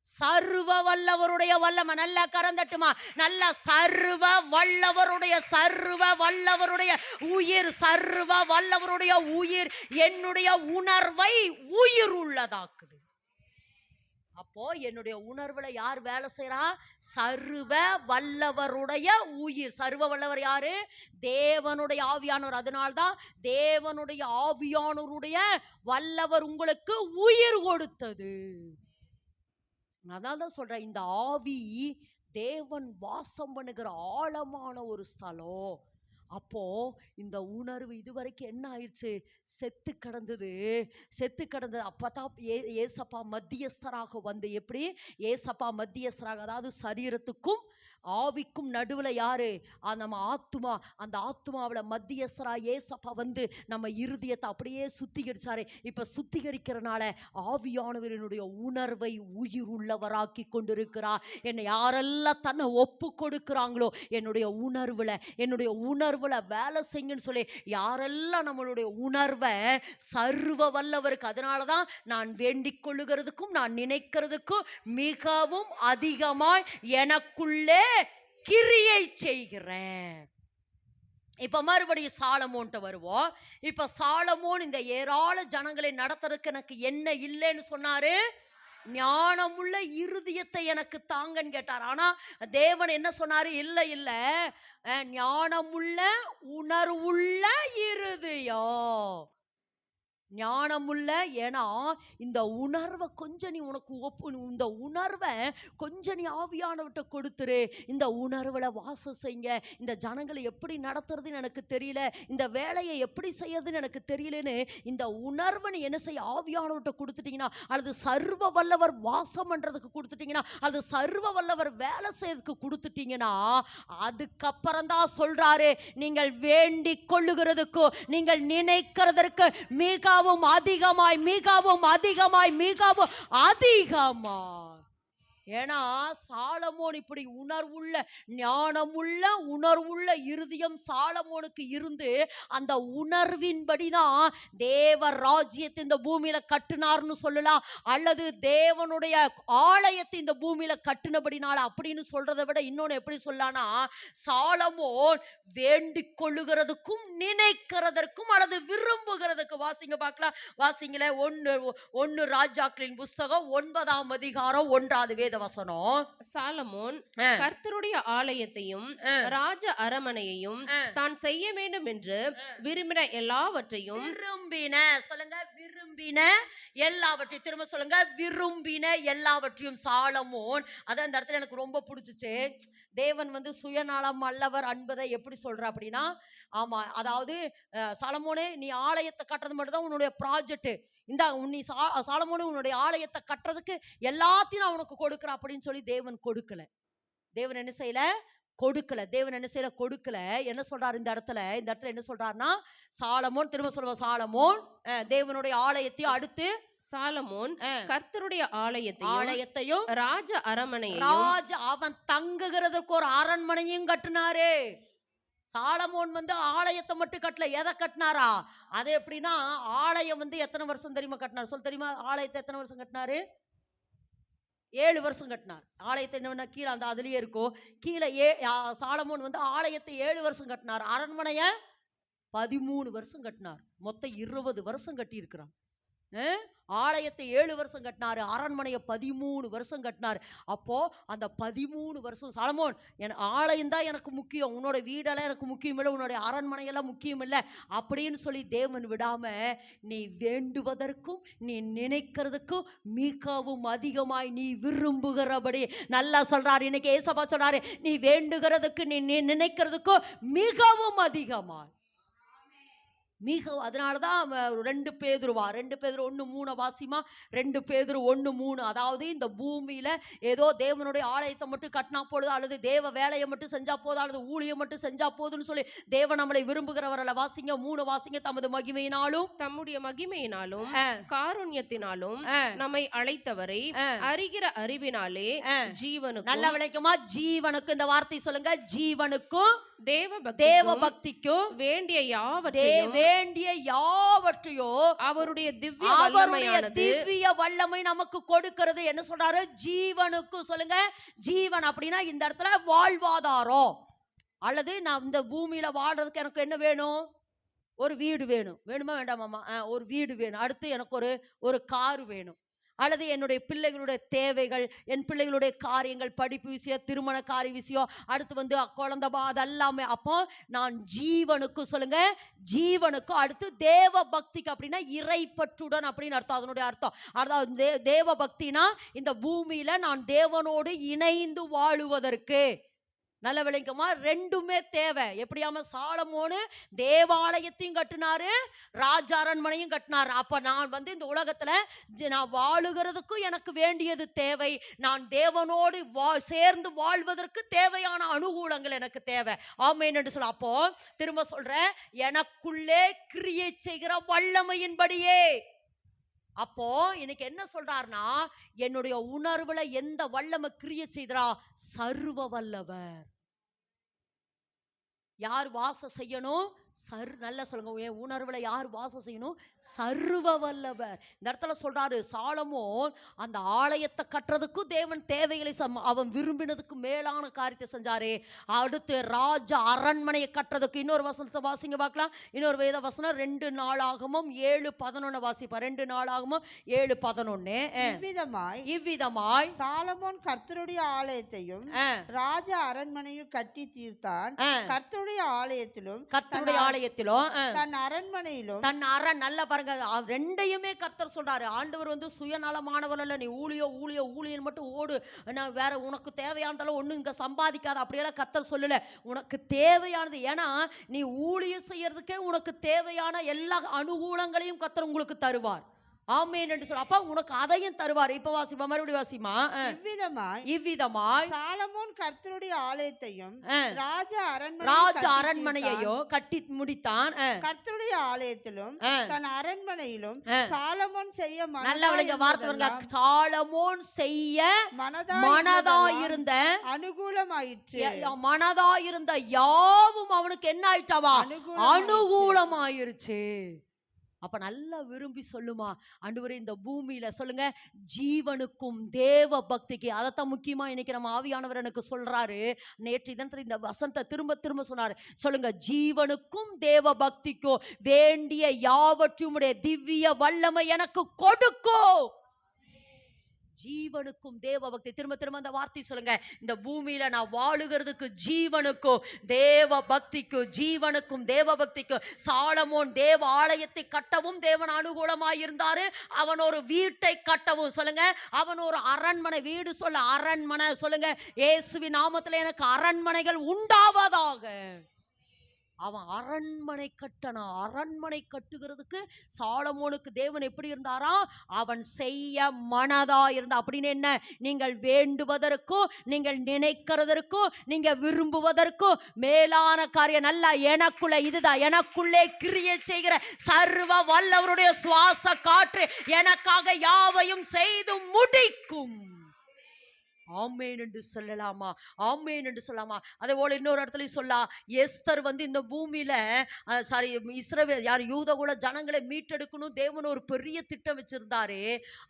சர்வ வல்லவருடைய வல்லமை. நல்ல கரந்தட்டுமா. நல்ல சர்வ வல்லவருடைய உயிர். சர்வ வல்லவருடைய உயிர் என்னுடைய உணர்வை உயிர் உள்ளதாக்குது. அப்போ என்னுடைய உணர்வுல யார் வேலை செய்யறா? சர்வ வல்லவருடைய உயிர். சர்வ வல்லவர் யாரு? தேவனுடைய ஆவியானவர். அதனால்தான் தேவனுடைய ஆவியானவருடைய வல்லவர் உங்களுக்கு உயிர் கொடுத்தது. அதான் சொல்றேன், இந்த ஆவி தேவன் வாசம் பண்ணுகிற ஆழமான ஒரு ஸ்தலம். அப்போ இந்த உணர்வு இதுவரைக்கும் என்ன ஆயிடுச்சு, செத்து கிடந்தது. அப்பதான் ஏசப்பா மத்தியஸ்தராக வந்து, எப்படி ஏசப்பா மத்தியஸ்தராக, அதாவது சரீரத்துக்கும் ஆவிக்கும் நடுவுல யாரு? நம்ம ஆத்துமா. அந்த ஆத்துமாவில மத்தியஸ்தரா ஏசப்பா வந்து நம்ம இருதயத்தை அப்படியே சுத்திகரிச்சாரு. இப்ப சுத்திகரிக்கிறனால ஆவியானவரினுடைய உணர்வை உயிர் உள்ளவராக்கி கொண்டிருக்கிறார். என்னை யாரெல்லாம் தன்னை ஒப்பு கொடுக்கிறாங்களோ, என்னுடைய உணர்வுல வேலை செய்யுன்னு சொல்லி யாரெல்லாம் நம்மளுடைய உணர்வை சர்வ வல்லவருக்கு. அதனாலதான் நான் வேண்டிக் கொள்ளுகிறதுக்கும் நான் நினைக்கிறதுக்கும் மிகவும் அதிகமாய் எனக்குள்ளே கிரியை செய்கிறேன். இப்ப மறுபடியும் சாலமோன்ட்ட வருவோம். இப்ப சாலமோன் இந்த ஏராள ஜனங்களை நடத்துறதுக்கு எனக்கு என்ன இல்லைன்னு சொன்னாரு? ஞானமுள்ள இருதயத்தை எனக்கு தாங்கன்னு கேட்டார். ஆனா தேவன் என்ன சொன்னாரு? இல்ல ஞானமுள்ள உணர்வுள்ள இருதயம். ஞானமுள்ள. ஏன்னா இந்த உணர்வை கொஞ்சம் நீ இந்த உணர்வை கொஞ்சம் நீ ஆவியானவர்கிட்ட கொடுத்துரு. இந்த உணர்வுல வாசம் செய்யுங்க. இந்த ஜனங்களை எப்படி நடத்துறதுன்னு எனக்கு தெரியல, இந்த வேலையை எப்படி செய்யறதுன்னு எனக்கு தெரியலன்னு இந்த உணர்வை நீ என்ன செய்ய, ஆவியானவர்கிட்ட கொடுத்துட்டீங்கன்னா, அல்லது சர்வ வல்லவர் வாசம் பண்றதுக்கு கொடுத்துட்டீங்கன்னா, அல்லது சர்வ வல்லவர் வேலை செய்யறதுக்கு கொடுத்துட்டீங்கன்னா, அதுக்கப்புறம் தான் சொல்றாரு, நீங்கள் வேண்டிக் கொள்ளுகிறதுக்கோ நீங்கள் நினைக்கிறதற்கு மிகவும் அதிகமாய். ஏன்னா சாலமோன் இப்படி உணர்வுள்ள இருதயம் சாலமோனுக்கு இருந்து, அந்த உணர்வின்படிதான் தேவ ராஜ்யத்தை இந்த பூமியில கட்டினார்னு சொல்லலாம், அல்லது தேவனுடைய ஆலயத்தை இந்த பூமியில கட்டினபடினால அப்படின்னு சொல்றதை விட இன்னொன்னு எப்படி சொல்லலாம்னா, சாலமோன் வேண்டிக் கொள்ளுகிறதுக்கும் நினைக்கிறதற்கும் அல்லது விரும்புகிறதுக்கு. வாசிங்க பார்க்கலாம். வாசிங்களே, 1 ராஜாக்களின் புஸ்தகம் 9ஆம் அதிகாரம் 1வது வேத வசனம். சாலமோன் கர்த்தருடைய ஆலயத்தையும் ராஜ அரமனையையும் தான் செய்ய வேண்டும் என்று விரும்பின எல்லாவற்றையும். சொல்லுங்க, விரும்பின எல்லாவற்றையும். திரும்ப சொல்லுங்க, விரும்பின எல்லாவற்றையும். சாலமோன், அதான் இந்த இடத்துல எனக்கு ரொம்ப பிடிச்சிச்சு. தேவன் வந்து சுயநலம் அல்லவர் என்பதை எப்படி சொல்ற அப்படின்னா, ஆமா, அதாவது சாலமோனே, நீ ஆலயத்தை கட்டுறது மட்டும் தான் உன்னுடைய ப்ராஜெக்ட். இந்த நீ சாலமோனே உன்னுடைய ஆலயத்தை கட்டுறதுக்கு எல்லாத்தையும் நான் உனக்கு கொடுக்குறேன் அப்படின்னு சொல்லி தேவன் கொடுக்கல. தேவன் என்ன செய்யல? கொடுக்கல. தேவன் என்ன செய்யல? கொடுக்கல. என்ன சொல்றாரு இந்த இடத்துல என்ன சொல்றாருன்னா, சாலமோன், திரும்ப சொல்லுவோம், சாலமோன் தேவனுடைய ஆலயத்தையும், அடுத்து சாலமோன் கர்த்தருடைய ஆலயத்தையும் ராஜ அரண்மனையையும், அவன் தங்குகிறதற்கு ஒரு அரண்மனையும் கட்டினாரு. சாலமோன் ஆலயத்தை மட்டும் கட்டல, எதை கட்டினாரா? அது எப்படின்னா, ஆலயம் எத்தனை வருஷம் தெரியுமா கட்டினார்? சொல் தெரியுமா? ஆலயத்தை எத்தனை வருஷம் கட்டினாரு? 7 வருஷம் கட்டினார். ஆலயத்தை என்ன கீழே அந்த அதுலயே இருக்கும். கீழே சாலமோன் ஆலயத்தை 7 வருஷம் கட்டினார். அரண்மனைய 13 வருஷம் கட்டினார். மொத்தம் 20 வருஷம் கட்டி இருக்கிறான். ஆலயத்தை 7 வருஷம் கட்டினாரு, அரண்மனையை 13 வருஷம் கட்டினார். அப்போ அந்த 13 வருஷம் சாலமோன், என் ஆலயம் தான் எனக்கு முக்கியம், உன்னோட வீடெல்லாம் எனக்கு முக்கியம் இல்லை, உன்னுடைய அரண்மனையெல்லாம் முக்கியம் இல்லை அப்படின்னு சொல்லி தேவன் விடாம, நீ வேண்டுவதற்கும் நீ நினைக்கிறதுக்கும் மிகவும் அதிகமாய் நீ விரும்புகிறபடி, நல்லா சொல்றாரு இன்னைக்கு ஏசப்பா சொல்றாரு, நீ வேண்டுகிறதுக்கு நீ நினைக்கிறதுக்கும் மிகவும் அதிகமாய் அதனாலதான் 2 பேதுரு 1:3 வாசிமா. 2 பேதுரு 1:3. அதாவது இந்த பூமியில ஏதோ தேவனுடைய ஆலயத்தை மட்டும் கட்டினா போதும், அல்லது தேவ வேலையை மட்டும் செஞ்சா போதும், அல்லது ஊழியம் மட்டும் செஞ்சா போதும்னு சொல்லி தேவன் நம்மளை விரும்புகிறவர்களை வாசிங்க. 3 வாசிங்க. தமது மகிமையினாலும், தம்முடைய மகிமையினாலும் காருண்யத்தினாலும் நம்மை அழைத்தவரை அறிகிற அறிவினாலே ஜீவனுக்கு, நல்ல விளைக்குமா? ஜீவனுக்கு, இந்த வார்த்தை சொல்லுங்க, ஜீவனுக்கும் தேவ பக்திக்கும் வேண்டிய யாவற்றையோ அவருடைய திவ்ய வல்லமை நமக்கு கொடுக்கிறது. என்ன சொல்றாரு? ஜீவனுக்கு. சொல்லுங்க, ஜீவன் அப்படின்னா இந்த இடத்துல வாழ்வாதாரம், அல்லது நான் இந்த பூமியில வாழ்றதுக்கு எனக்கு என்ன வேணும்? ஒரு வீடு வேணும். வேணுமா வேண்டாமாமா? ஒரு வீடு வேணும். அடுத்து எனக்கு ஒரு கார் வேணும், அல்லது என்னுடைய பிள்ளைகளுடைய தேவைகள், என் பிள்ளைகளுடைய காரியங்கள், படிப்பு விஷயம், திருமண காரிய விஷயம், அடுத்து குழந்தைபா, அதெல்லாமே. அப்போ நான் ஜீவனுக்கு, சொல்லுங்க, ஜீவனுக்கு, அடுத்து தேவ பக்திக்கு அப்படின்னா இறைப்பற்றுடன் அப்படின்னு அர்த்தம். அதனுடைய அர்த்தம் அதாவது தேவ பக்தினா இந்த பூமியில நான் தேவனோடு இணைந்து வாழுவதற்கு. நல்ல விளங்கமா? ரெண்டுமே தேவை. எப்படியாம சாலமோனு தேவாலயத்தையும் கட்டினாரு, ராஜ அரண்மனையும் கட்டினாரு. அப்ப நான் இந்த உலகத்துல நான் வாழுகிறதுக்கும் எனக்கு வேண்டியது தேவை, நான் தேவனோடு சேர்ந்து வாழ்வதற்கு தேவையான அனுகூலங்கள் எனக்கு தேவை. ஆமென் என்று சொல்ல. அப்போ திரும்ப சொல்றேன், எனக்குள்ளே கிரியை செய்கிற வல்லமையின்படியே. அப்போ இன்னைக்கு என்ன சொல்றாருன்னா, என்னுடைய உணர்வுல எந்த வல்லமை கிரியை செய்தா? சர்வ வல்லவர். யார் வாசம் செய்யணும்? நல்லா சொல்லுங்க, என் உணர்வுல யார் வாசம் செய்யணும்? சர்வ வல்லவர். இந்த இடத்துல சொல்றாரு, சாலமோன் அந்த ஆலயத்தை கட்டுறதுக்கும் தேவன் தேவைகளை அவன் விரும்பினதுக்கு மேலான காரியத்தை செஞ்சாரு. அடுத்து ராஜ அரண்மனையை கட்டுறதுக்கு இன்னொரு வசனத்தை வாசிங்க பார்க்கலாம். இன்னொரு வேத வசனம் 2 நாளாகமும் 7:11 வாசிப்பா. 2 நாளாகமும் 7:11. இவ்விதமாய் சாலமோன் கர்த்தருடைய ஆலயத்தையும் ராஜ அரண்மனையும் கட்டி தீர்த்தான். கர்த்தருடைய ஆலயத்திலும் தன் அரண்மனையிலும் நல்ல பாருங்க, ரெண்டையுமே கர்த்தர் சொல்றாரு. ஆண்டவர் சுயநலமானவர் அல்ல. நீ ஊழியம் மட்டும் ஓடு, வேற உனக்கு தேவையானதெல்லாம் ஒண்ணு இங்க சம்பாதிக்காத அப்படியெல்லாம் கர்த்தர் சொல்லல. உனக்கு தேவையானது, ஏன்னா நீ ஊழியம் செய்யறதுக்கே உனக்கு தேவையான எல்லா அனுகூலங்களையும் கர்த்தர் உங்களுக்கு தருவார். ஆமென் என்று சொல்ல. அப்ப உனக்கு அதையும் தருவார். இப்ப வாசிப்பா, மறுபடியும் வாசிமா. இவ்விதமாய் சாலமோன் கர்த்தருடைய ஆலயத்தையும் ராஜ அரண்மனையையும் கட்டி முடித்தான். கர்த்தருடைய ஆலயத்திலும் தன் அரண்மனையிலும் சாலமோன் செய்ய நல்ல வார்த்தை, சாலமோன் செய்ய மனதாயிருந்த அனுகூலமாயிற்று. மனதாயிருந்த யாவும் அவனுக்கு என்ன ஆயிட்டாவா? அனுகூலமாயிருச்சு. அப்ப நல்லா விரும்பி சொல்லுமா, ஆண்டவரே இந்த பூமியில சொல்லுங்க, ஜீவனுக்கும் தேவ பக்திக்கு. அதைத்தான் முக்கியமா இன்னைக்கு நம்ம ஆவியானவர் எனக்கு சொல்றாரு. நேற்று தினத்துல இந்த வசனத்தை திரும்ப சொன்னாரு. சொல்லுங்க, ஜீவனுக்கும் தேவ பக்திக்கும் வேண்டிய யாவற்றையும் திவ்ய வல்லமை எனக்கு கொடுக்கும். ஜீவனுக்கும் தேவ பக்தி. திரும்ப அந்த வார்த்தை சொல்லுங்க. இந்த பூமியில நான் வாழுகிறதுக்கு ஜீவனுக்கும் தேவ பக்திக்கும், ஜீவனுக்கும் தேவ பக்திக்கும். சாலமோன் தேவ ஆலயத்தை கட்டவும் தேவன் அனுகூலமாய் இருந்தாரு. அவன் ஒரு வீட்டை கட்டவும், சொல்லுங்க, அவன் ஒரு அரண்மனை, வீடு சொல்ல அரண்மனை, சொல்லுங்க, இயேசுவின் நாமத்தில் எனக்கு அரண்மனைகள் உண்டாவதாக. அவன் அரண்மனை கட்டணும். அரண்மனை கட்டுகிறதுக்கு சாலமோனுக்கு தேவன் எப்படி இருந்தாரா? அவன் செய்ய மனதா இருந்தா. அப்படின்னு என்ன? நீங்கள் வேண்டுவதற்கும், நீங்கள் நினைக்கிறதற்கும், நீங்க விரும்புவதற்கும் மேலான காரியம் நல்லா எனக்குள்ள இதுதான். எனக்குள்ளே கிரியை செய்கிற சர்வ வல்லவருடைய சுவாச காற்று எனக்காக யாவையும் செய்து முடிக்கும். ஆமேன் என்று சொல்லலாமா? ஆமேன் என்று சொல்லலாமா? அதே போல இன்னொரு இடத்துல சொல்லலாம், எஸ்தர் இந்த பூமியில சாரி இஸ்ரவேல் யார் யூதகுல ஜனங்களை மீட்டெடுக்கணும் தேவன் ஒரு பெரிய திட்டம் வச்சிருந்தாரு.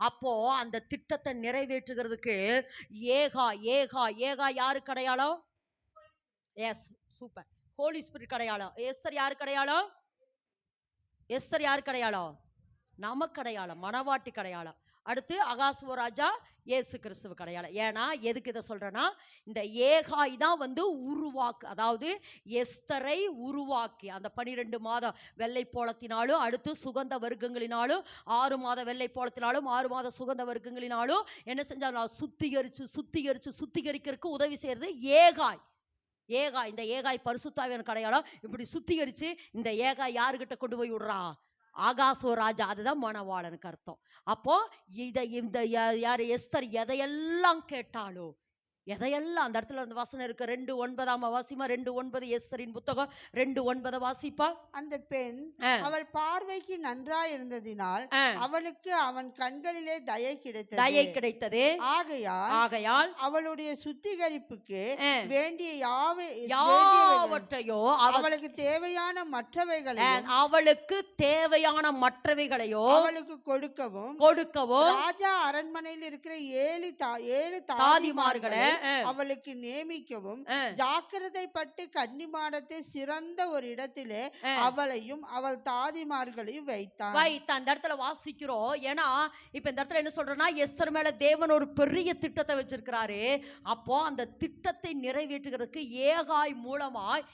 அப்போ அந்த திட்டத்தை நிறைவேற்றுகிறதுக்கு ஏகா ஏகா ஏகா யாருக்கு அடையாளம்? Yes, super. ஹோலி ஸ்பிரிட் அடையாளம். எஸ்தர் யாருக்கு அடையாளம்? எஸ்தர் யாருக்கு அடையாளம்? நமக்கு அடையாளம், மணவாட்டி அடையாளம். அடுத்து அகாசுவ ராஜா இயேசு கிறிஸ்துவ அடையாளம். ஏன்னா எதுக்கு இதை சொல்றேன்னா, இந்த ஏகாய் தான் உருவாக்கு, அதாவது எஸ்தரை உருவாக்கி அந்த 12 மாத வெள்ளை போலத்தினாலும், அடுத்து சுகந்த வர்க்கங்களினாலும், 6 மாத வெள்ளை போலத்தினாலும், 6 மாத சுகந்த வர்க்கங்களினாலும் என்ன செஞ்சாலும் சுத்திகரிச்சு சுத்திகரிச்சு சுத்திகரிக்கிறதுக்கு உதவி செய்யறது ஏகாய். ஏகாய், இந்த ஏகாய் பரிசுத்தாவியான அடையாளம். இப்படி சுத்திகரிச்சு இந்த ஏகாய் யாருக்கிட்ட கொண்டு போய் விடுறா? ஆகாசோ ராஜா. அதுதான் மணவாளனுக்கு அர்த்தம். அப்போ இந்த யாரு எஸ்தர் எதையெல்லாம் கேட்டாலோ, எதையெல்லாம் அந்த இடத்துல அந்த வசனம் இருக்கு. 2:9 வாசிமா. 2:9 எஸ்தரின் புத்தகம் 2:9 வாசிப்பா. அந்த பெண் அவள் பார்வைக்கு நன்றாய் இருந்ததினால் அவளுக்கு அவன் கண்களிலே தயை கிடைத்தது. ஆகையால் அவளுடைய சுத்திகரிப்புக்கு வேண்டிய யாவற்றையோ அவளுக்கு தேவையான மற்றவைகளையோ அவளுக்கு கொடுக்கவும் ராஜா அரண்மனையில் இருக்கிற 7 தாதிமார்களை அவளுக்கு நியமிக்கவும் ஜாக்கிரதைப்பட்டு கன்னிமாடத்தை சிறந்த ஒரு இடத்திலே அவளையும் அவள் தாதிமார்களையும் வைத்தான். அந்த இடத்துல வாசிக்கிறோம். ஏன்னா இப்ப இந்த இடத்துல என்ன சொல்றேன்னா, எஸ்தர் மேல தேவன் ஒரு பெரிய திட்டத்தை வச்சிருக்கிறாரு. அப்போ அந்த திட்டத்தை நிறைவேற்றுகிறதுக்கு ஏகாய் மூலமாய்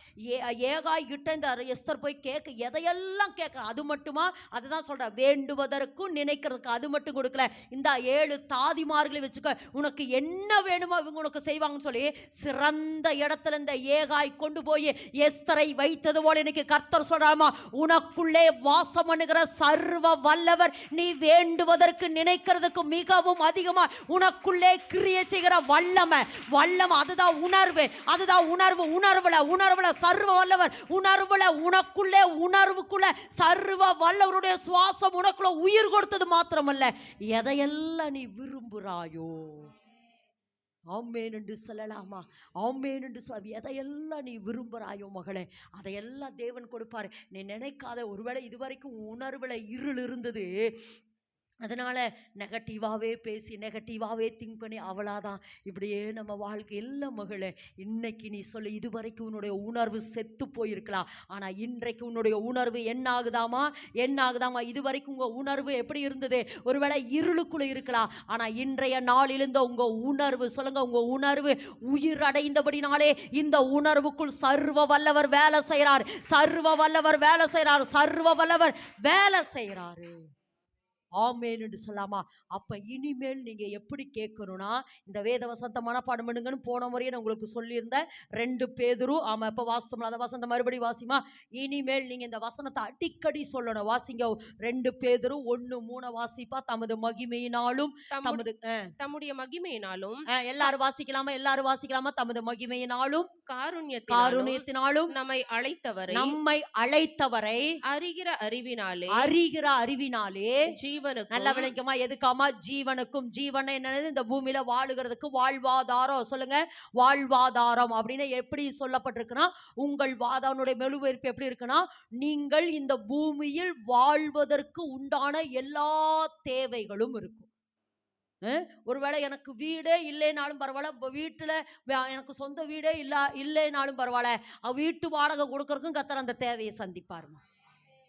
ஏகாய் கிட்ட இந்த எஸ்தர் போய் கேட்க, எதையெல்லாம் கேட்க. அது மட்டுமா? அதுதான் சொல்ற, வேண்டுவதற்கும் நினைக்கிறதுக்கு அது மட்டும் கொடுக்கல. இந்த 7 தாதிமார்களை வச்சுக்க, உனக்கு என்ன வேணுமோ இவங்க உனக்கு செய்வாங்கன்னு சொல்லி சிறந்த இடத்துல இந்த ஏகாய் கொண்டு போய் எஸ்தரை வைத்தது போல இன்னைக்கு கர்த்தர் சொல்றாமா, உனக்குள்ளே வாசம் பண்ணுகிற சர்வ வல்லவர் நீ வேண்டுவதற்கு நினைக்கிறதுக்கு மிகவும் அதிகமா உனக்குள்ளே கிரியை செய்கிற வல்லமை. அதுதான் உணர்வு. உணர்வுல சர்வ வல்லவர். உனக்குள்ளே உணர்வுக்குள்ள சர்வ வல்லவருடைய சுவாசம் உனக்குள்ள உயிர் கொடுத்தது மாத்திரமல்ல, எதையெல்லாம் நீ விரும்புறாயோ, ஆமேன் என்று சொல்லலாமா? ஆமேன் என்று சொல்ல, எதையெல்லாம் நீ விரும்புகிறாயோ மகளே, அதையெல்லாம் தேவன் கொடுப்பாரு. நீ நினைக்காத, ஒருவேளை இதுவரைக்கும் உணர்வுல இருள் இருந்தது, அதனால நெகட்டிவாவே பேசி நெகட்டிவாவே திங்க் பண்ணி அவளாதான் இப்படியே நம்ம வாழ்க்கை எல்லாம் மகளே. இன்னைக்கு நீ சொல்லு, இதுவரைக்கும் உன்னுடைய உணர்வு செத்து போயிருக்கலாம். ஆனா இன்றைக்கு உன்னுடைய உணர்வு என்ன ஆகுதாமா? இதுவரைக்கும் உங்க உணர்வு எப்படி இருந்தது? ஒருவேளை இருளுக்குள்ள இருக்கலாம். ஆனா இன்றைய நாளிலிருந்து உங்க உணர்வு, சொல்லுங்க, உங்க உணர்வு உயிர் அடைந்தபடினாலே இந்த உணர்வுக்குள் சர்வ வல்லவர் வேலை செய்யறார். சர்வ வல்லவர் வேலை செய்யறாரு. ஆமேன் என்று சொல்லாமா? அப்ப இனிமேல் நீங்க எப்படி கேட்கணும்னா, இந்த வேத வசனத்தை மனப்பாடம் பண்ணுங்கன்னு போன முறையே நான் உங்களுக்கு சொல்லியிருந்தேன். 2 பேதுரு, ஆமா, இப்ப வாசம் அந்த வசனத்தை மறுபடியும் வாசிமா. இனிமேல் நீங்க இந்த வசனத்தை அடிக்கடி சொல்லணும். வாசிங்க. 2 பேதுரு 1:3 வாசிப்பா. தமது மகிமையினாலும் தம்முடைய மகிமையினாலும் எல்லாரும் வாசிக்கலாமா? தமது மகிமையினாலும் காருண்யத்தினாலும் நம்மை அழைத்தவரை அறிகிற அறிவினாலே நல்ல விளக்கமா, எதுக்காமா? ஜீவனுக்கும். ஜீவன் என்னது? இந்த பூமியில வாழுகிறதுக்கு வாழ்வாதாரம். சொல்லுங்க, வாழ்வாதாரம் அப்படின்னு எப்படி சொல்லப்பட்டிருக்குன்னா, உங்கள் வாதானுடைய மெழுவேற்பு எப்படி இருக்குன்னா, நீங்கள் இந்த பூமியில் வாழ்வதற்கு உண்டான எல்லா தேவைகளும் இருக்கும். ஒருவேளை எனக்கு வீடே இல்லைனாலும் பரவாயில்ல, வீட்டுல எனக்கு சொந்த வீடே இல்லைனாலும் பரவாயில்ல, வீட்டு வாடகை கொடுக்கறதுக்கும் கர்த்தர் அந்த தேவையை சந்திப்பாருமா.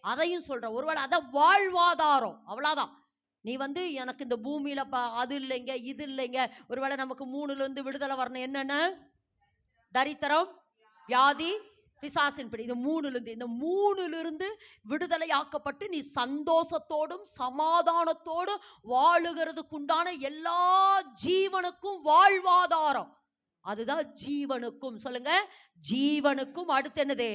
அதையும் சொல்ற, ஒருவேளை அதான் வாழ்வாதாரம். அவ்வளவுதான். நீ எனக்கு இந்த பூமியில அது இல்லைங்க இது இல்லைங்க. ஒருவேளை நமக்கு 3ல இருந்து விடுதலை வரணும். என்னென்ன? தரித்திரம், வியாதி, பிசாசின் பிடி. இந்த 3ல இருந்து விடுதலை ஆக்கப்பட்டு நீ சந்தோஷத்தோடும் சமாதானத்தோடும் வாழுகிறதுக்குண்டான எல்லா ஜீவனுக்கும் வாழ்வாதாரம். அதுதான் ஜீவனுக்கும். சொல்லுங்க, ஜீவனுக்கும். அடுத்து என்னது?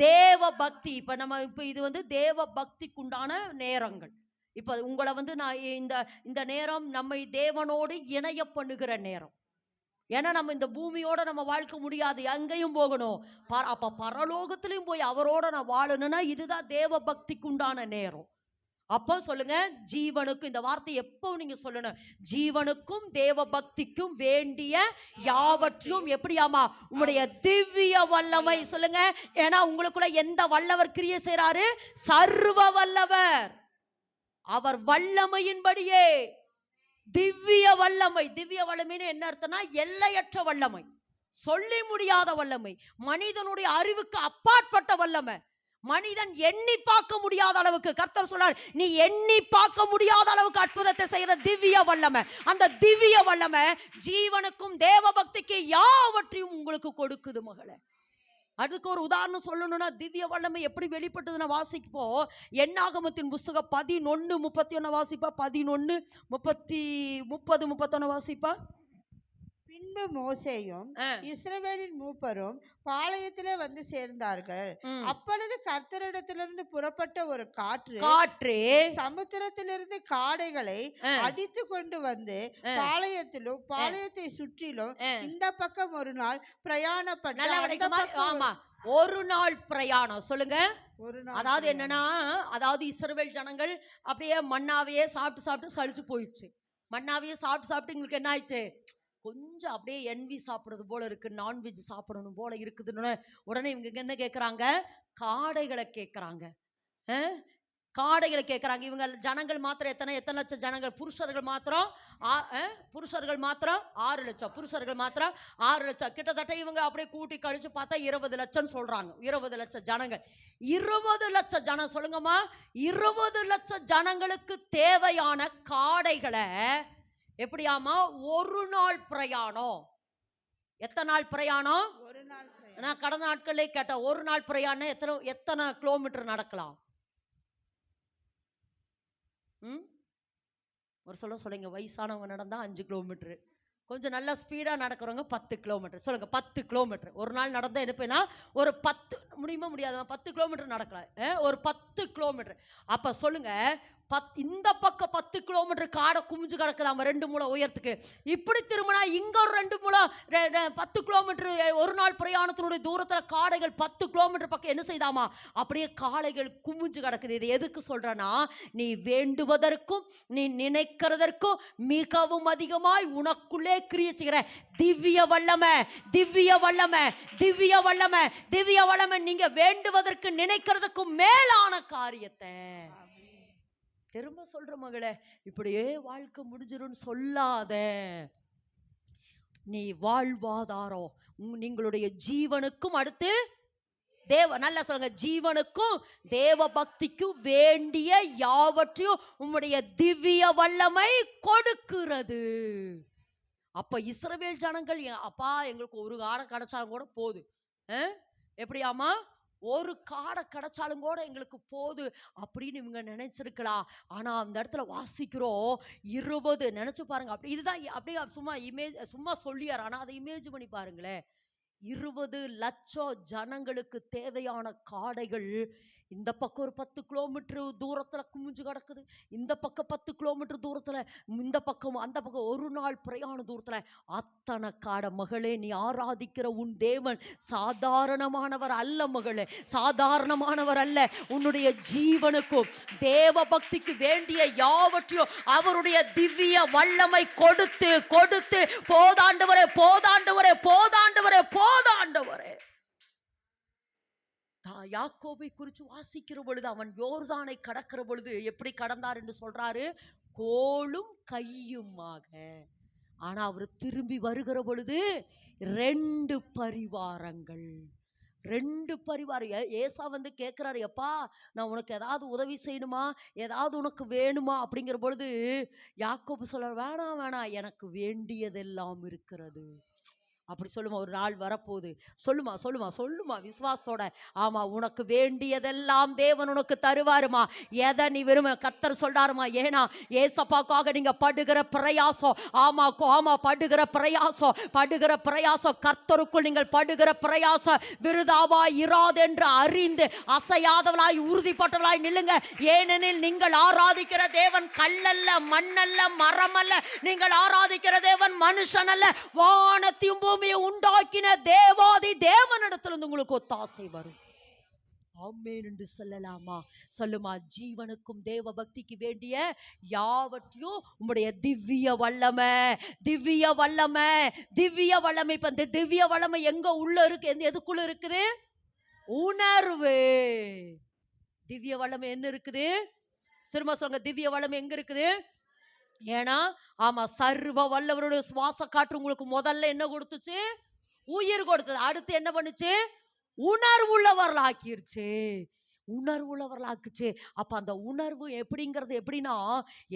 தேவ பக்தி. இப்ப இது வந்து தேவ பக்திக்குண்டான நேரங்கள். இப்ப உங்களை வந்து நான் இந்த நேரம் நம்மை தேவனோடு இணைய பண்ணுகிற நேரம். ஏன்னா நம்ம இந்த பூமியோட நம்ம வாழ்க்கை முடியாது, எங்கேயும் போகணும். அப்ப பரலோகத்திலையும் போய் அவரோட நான் வாழணும்னா இதுதான் தேவ பக்திக்கு உண்டான நேரம். அப்போ சொல்லுங்க, ஜீவனுக்கும், இந்த வார்த்தை எப்போ நீங்க சொல்லணும், ஜீவனுக்கும் தேவ பக்திக்கும் வேண்டிய யாவற்றையும் எப்படியாமா உம்முடைய திவ்ய வல்லமை. சொல்லுங்க, ஏன்னா உங்களுக்குள்ள எந்த வல்லவர் கிரியை செய்றாரு? சர்வ வல்லவர். அவர் வல்லமையின்படியே திவ்ய வல்லமை. திவ்ய வல்லமைன்னு என்ன அர்த்தம்னா எல்லையற்ற வல்லமை, சொல்லி முடியாத வல்லமை, மனிதனுடைய அறிவுக்கு அப்பாற்பட்ட வல்லமை, மனிதன் எண்ணி பார்க்க முடியாத அளவுக்கு. கர்த்தர் சொல்றார், நீ எண்ணி பார்க்க முடியாத அளவுக்கு அற்புதத்தை செய்யற திவ்ய வல்லமை. அந்த திவ்ய வல்லமை ஜீவனுக்கும் தேவ பக்திக்கு யாவற்றையும் உங்களுக்கு கொடுக்குது மகளே. அதுக்கு ஒரு உதாரணம் சொல்லணும்னா, திவ்ய வல்லமை எப்படி வெளிப்பட்டதுன்னு வாசிப்போம். என்னாகமத்தின் புஸ்தகம் 11:31 வாசிப்பா. 11:30-31 வாசிப்பா. பின்பு மோசேயும் இஸ்ரவேலின் மூப்பரும் பாளையத்திலே வந்து சேர்ந்தார்கள். அப்பொழுது கர்த்தரிடத்திலிருந்து புறப்பட்ட ஒரு காற்று சமுத்திரத்திலிருந்து காடைகளை அடித்து கொண்டு வந்து பாளையத்திலும் பாளையத்தை சுற்றிலும் இந்த பக்கம் ஒரு நாள் பிரயாணப்பட்ட. ஒரு நாள் பிரயாணம். சொல்லுங்க, அதாவது என்னன்னா, அதாவது இஸ்ரவேல் ஜனங்கள் அப்படியே மன்னாவையே சாப்பிட்டு சாப்பிட்டு சலிச்சு போயிடுச்சு. மன்னாவையே சாப்பிட்டு சாப்பிட்டு எங்களுக்கு என்ன ஆயிடுச்சு, கொஞ்சம் அப்படியே என்வி சாப்பிடுறது போல இருக்கு, நான்வெஜ் சாப்பிடணும் போல இருக்குதுன்னு உடனே இவங்க என்ன கேட்குறாங்க? காடைகளை கேட்குறாங்க. காடைகளை கேட்குறாங்க. இவங்க ஜனங்கள் மாத்திரம் எத்தனை லட்சம் ஜனங்கள்? புருஷர்கள் மாத்திரம் 6 லட்சம். புருஷர்கள் மாத்திரம் 6 லட்சம். கிட்டத்தட்ட இவங்க அப்படியே கூட்டி கழிச்சு பார்த்தா 20 லட்சம் சொல்றாங்க. 20 லட்சம் ஜனங்கள். 20 லட்சம் ஜனம். சொல்லுங்கம்மா, 20 லட்சம் ஜனங்களுக்கு தேவையான காடைகளை எப்படியாமா ஒரு நாள் பிரயாணம். எத்தனை நாள் பிரயாணம்? ஒரு நாள். நான் கடந்த நாட்களே கேட்டேன், ஒரு நாள் பிரயாணம் எத்தனை கிலோமீட்டர் நடக்கலாம்? ஒரு சொல்லுங்க, வயசானவங்க நடந்தா 5 கிலோமீட்டர், கொஞ்சம் நல்லா ஸ்பீடா நடக்கிறவங்க 10 கிலோமீட்டர். சொல்லுங்க, 10 கிலோமீட்டர் ஒரு நாள் நடந்தா எடுப்பேன்னா ஒரு 10 முடியுமா? முடியாத 10 கிலோமீட்டர் நடக்கலாம். ஒரு 10 கிலோமீட்டர். அப்ப சொல்லுங்க, இந்த பக்கம் 10 கிலோமீட்டர் காடை குமிஞ்சு கிடக்குதாம 2 முழம் உயரத்துக்கு. இப்படி திரும்பினா இங்க ஒரு 2 முழம் 10 கிலோமீட்டர் ஒரு நாள் பிரயாணத்தினுடைய தூரத்துல காடைகள் 10 கிலோமீட்டர் பக்கம் என்ன செய்தாமா அப்படியே காளைகள் குமிஞ்சு கிடக்குது. இது எதுக்கு சொல்றேன்னா, நீ வேண்டுவதற்கும் நீ நினைக்கிறதற்கும் மிகவும் அதிகமாய் உனக்குள்ளே கிரியை செய்கிற திவ்ய வல்லமை. திவ்ய வல்லமை, திவ்ய வல்லமை, திவ்ய வல்லமை. நீங்க வேண்டுவதற்கு நினைக்கிறதுக்கும் மேலான காரியத்தை. திரும்ப சொல்ற மகளே, இப்படியே வாழ்க்கை முடிஞ்சிரும் சொல்லாத. நீ வாழ்வாதாரம் நீங்களுடைய ஜீவனுக்கும் அடுத்து நல்லா சொல்லுங்க, ஜீவனுக்கும் தேவ பக்திக்கும் வேண்டிய யாவற்றையும் உம்முடைய திவ்ய வல்லமை கொடுக்கிறது. அப்ப இஸ்ரவேல் ஜனங்கள், அப்பா எங்களுக்கு ஒரு காடை கிடைச்சாலும் கூட போதும். எப்படியாமா? ஒரு காடை கிடைச்சாலும் கூட எங்களுக்கு போது அப்படின்னு இவங்க நினைச்சிருக்கலாம். ஆனா அந்த இடத்துல வாசிக்கிறோம் 20. நினைச்சு பாருங்க. அப்படி இதுதான் அப்படியே சும்மா சொல்லியார். ஆனா அதை இமேஜ் பண்ணி பாருங்களேன். 20 லட்சம் ஜனங்களுக்கு தேவையான காடைகள் இந்த பக்கம் ஒரு 10 கிலோமீட்டர் தூரத்துல குமிஞ்சு கிடக்குது, இந்த பக்கம் 10 கிலோமீட்டர் தூரத்துல, இந்த பக்கம் அந்த பக்கம் ஒரு நாள் பிரயாண தூரத்துல அத்தனை காடை. மகளே, நீ ஆராதிக்கிற உன் தேவன் சாதாரணமானவர் அல்ல மகளே, சாதாரணமானவர் அல்ல. உன்னுடைய ஜீவனுக்கும் தேவ பக்திக்கு வேண்டிய யாவற்றையும் அவருடைய திவ்ய வல்லமை கொடுத்து கொடுத்து போதாண்டவரே, போதாண்டவரே, போதாண்டவரே, போதாண்டவரே. யாக்கோபை குறித்து வாசிக்கிற பொழுது, அவன் யோர்தானை கடக்கிற பொழுது எப்படி கடந்தார் என்று சொல்றாரு, கோலும் கையுமாக. ஆனா அவர் திரும்பி வருகிற பொழுது 2 பரிவாரங்கள். 2 பரிவாரம். ஏசா வந்து கேட்கிறாரு, எப்பா நான் உனக்கு ஏதாவது உதவி செய்யணுமா, ஏதாவது உனக்கு வேணுமா அப்படிங்கிற பொழுது யாக்கோபு சொல்றார், வேணாம் வேணாம், எனக்கு வேண்டியதெல்லாம் இருக்கிறது. அப்படி சொல்லுமா, ஒரு நாள் வரப்போகுது. சொல்லுமா சொல்லுமா சொல்லுமா விசுவாசத்தோட. ஆமா, உனக்கு வேண்டியதெல்லாம் தேவன் உனக்கு தருவாருமா. எதை நீ விரும்ப கர்த்தர் சொல்றாருமா. ஏன்னா ஏசப்பாக்காக நீங்க படுகிற பிரயாசம், ஆமா ஆமா, படுகிற பிரயாசம் கர்த்தருக்குள் நீங்கள் படுகிற பிரயாசம் விருதாவாய் இராதென்று அறிந்து அசையாதவளாய் உறுதிப்பட்டவளாய் நில்லுங்க. ஏனெனில் நீங்கள் ஆராதிக்கிற தேவன் கல்லல்ல, மண்ணல்ல, மரமல்ல. நீங்கள் ஆராதிக்கிற தேவன் மனுஷன் அல்ல. வானத்தையும் பூமியை உண்டாக்கின தேவாதி தேவனிடத்திலிருந்து உங்களுக்கு ஒத்தாசை வரும். ஆமென் என்று சொல்லலாமா? சொல்லுமா, ஜீவனுக்கும் தேவ பக்திக்கு வேண்டிய யாவற்றையும் உம்முடைய திவ்ய வல்லமை. இப்ப இந்த திவ்ய வல்லமை எங்க உள்ள இருக்கு? எதுக்குள்ள இருக்குது? உணர்வு. திவ்ய வல்லமை என்ன இருக்குது? திரும்ப சொல்லுங்க, திவ்ய வல்லமை எங்க இருக்குது? ஏன்னா ஆமா, சர்வ வல்லவருடைய சுவாச காற்று உங்களுக்கு முதல்ல என்ன கொடுத்துச்சு? உயிர் கொடுத்தது. அடுத்து என்ன பண்ணுச்சு? உணர்வுள்ளவர்களாக்கிருச்சு. அப்ப அந்த உணர்வு எப்படின்னா,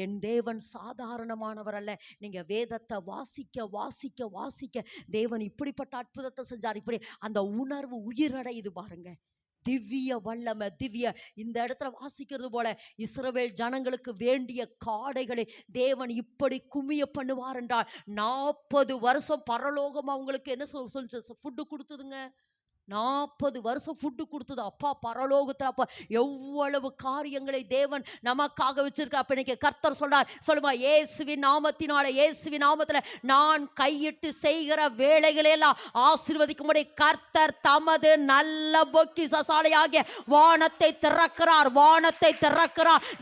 என் தேவன் சாதாரணமானவர் அல்ல. நீங்க வேதத்தை வாசிக்க தேவன் இப்படிப்பட்ட அற்புதத்தை செஞ்சார். இப்படி அந்த உணர்வு உயிரடையுது பாருங்க. திவ்ய வல்லமை. இந்த இடத்துல வாசிக்கிறது போல இஸ்ரவேல் ஜனங்களுக்கு வேண்டிய காடைகளை தேவன் இப்படி குமிய பண்ணுவார் என்றால் 40 வருஷம் பரலோகம் அவங்களுக்கு என்ன சொல்லுச்சு? ஃபுட்டு கொடுத்ததுங்க. 40 வருஷம் ஃபுட்டு கொடுத்தது. அப்பா பரலோகத்தில் அப்பா எவ்வளவு காரியங்களை தேவன் நமக்காக வச்சிருக்க. அப்ப இன்னைக்கு கர்த்தர் சொல்றார், சொல்லுமா, இயேசுவின் நாமத்துல நான் கையிட்டு செய்கிற வேலைகளை எல்லாம் ஆசீர்வதிக்கும்படி கர்த்தர் தமது நல்ல பொக்கிஷசாலையாகிய வானத்தை திறக்கிறார்.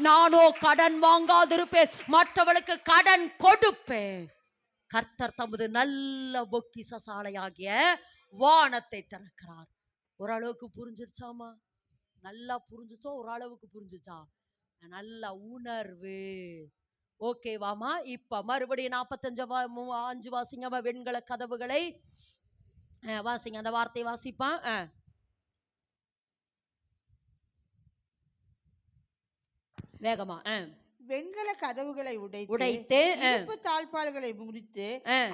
நானோ கடன் வாங்காதிருப்பேன், மற்றவளுக்கு கடன் கொடுப்பேன். கர்த்தர் தமது நல்ல பொக்கிஷசாலையாகிய வானத்தை திறக்கிறார். ஓரளவுக்கு புரிஞ்சிருச்சாமா? நல்லா புரிஞ்சுச்சோ? ஓரளவுக்கு புரிஞ்சுச்சா? நல்ல உணர்வு. ஓகேவாமா? இப்ப மறுபடியும் 45 வாசிங்க. வெண்கல கதவுகளை வாசிங்க. அந்த வார்த்தையை வாசிப்பான். வேகமா. வெண்கல கதவுகளை உடைத்து இரும்பு தாழ்பால்களை முறித்து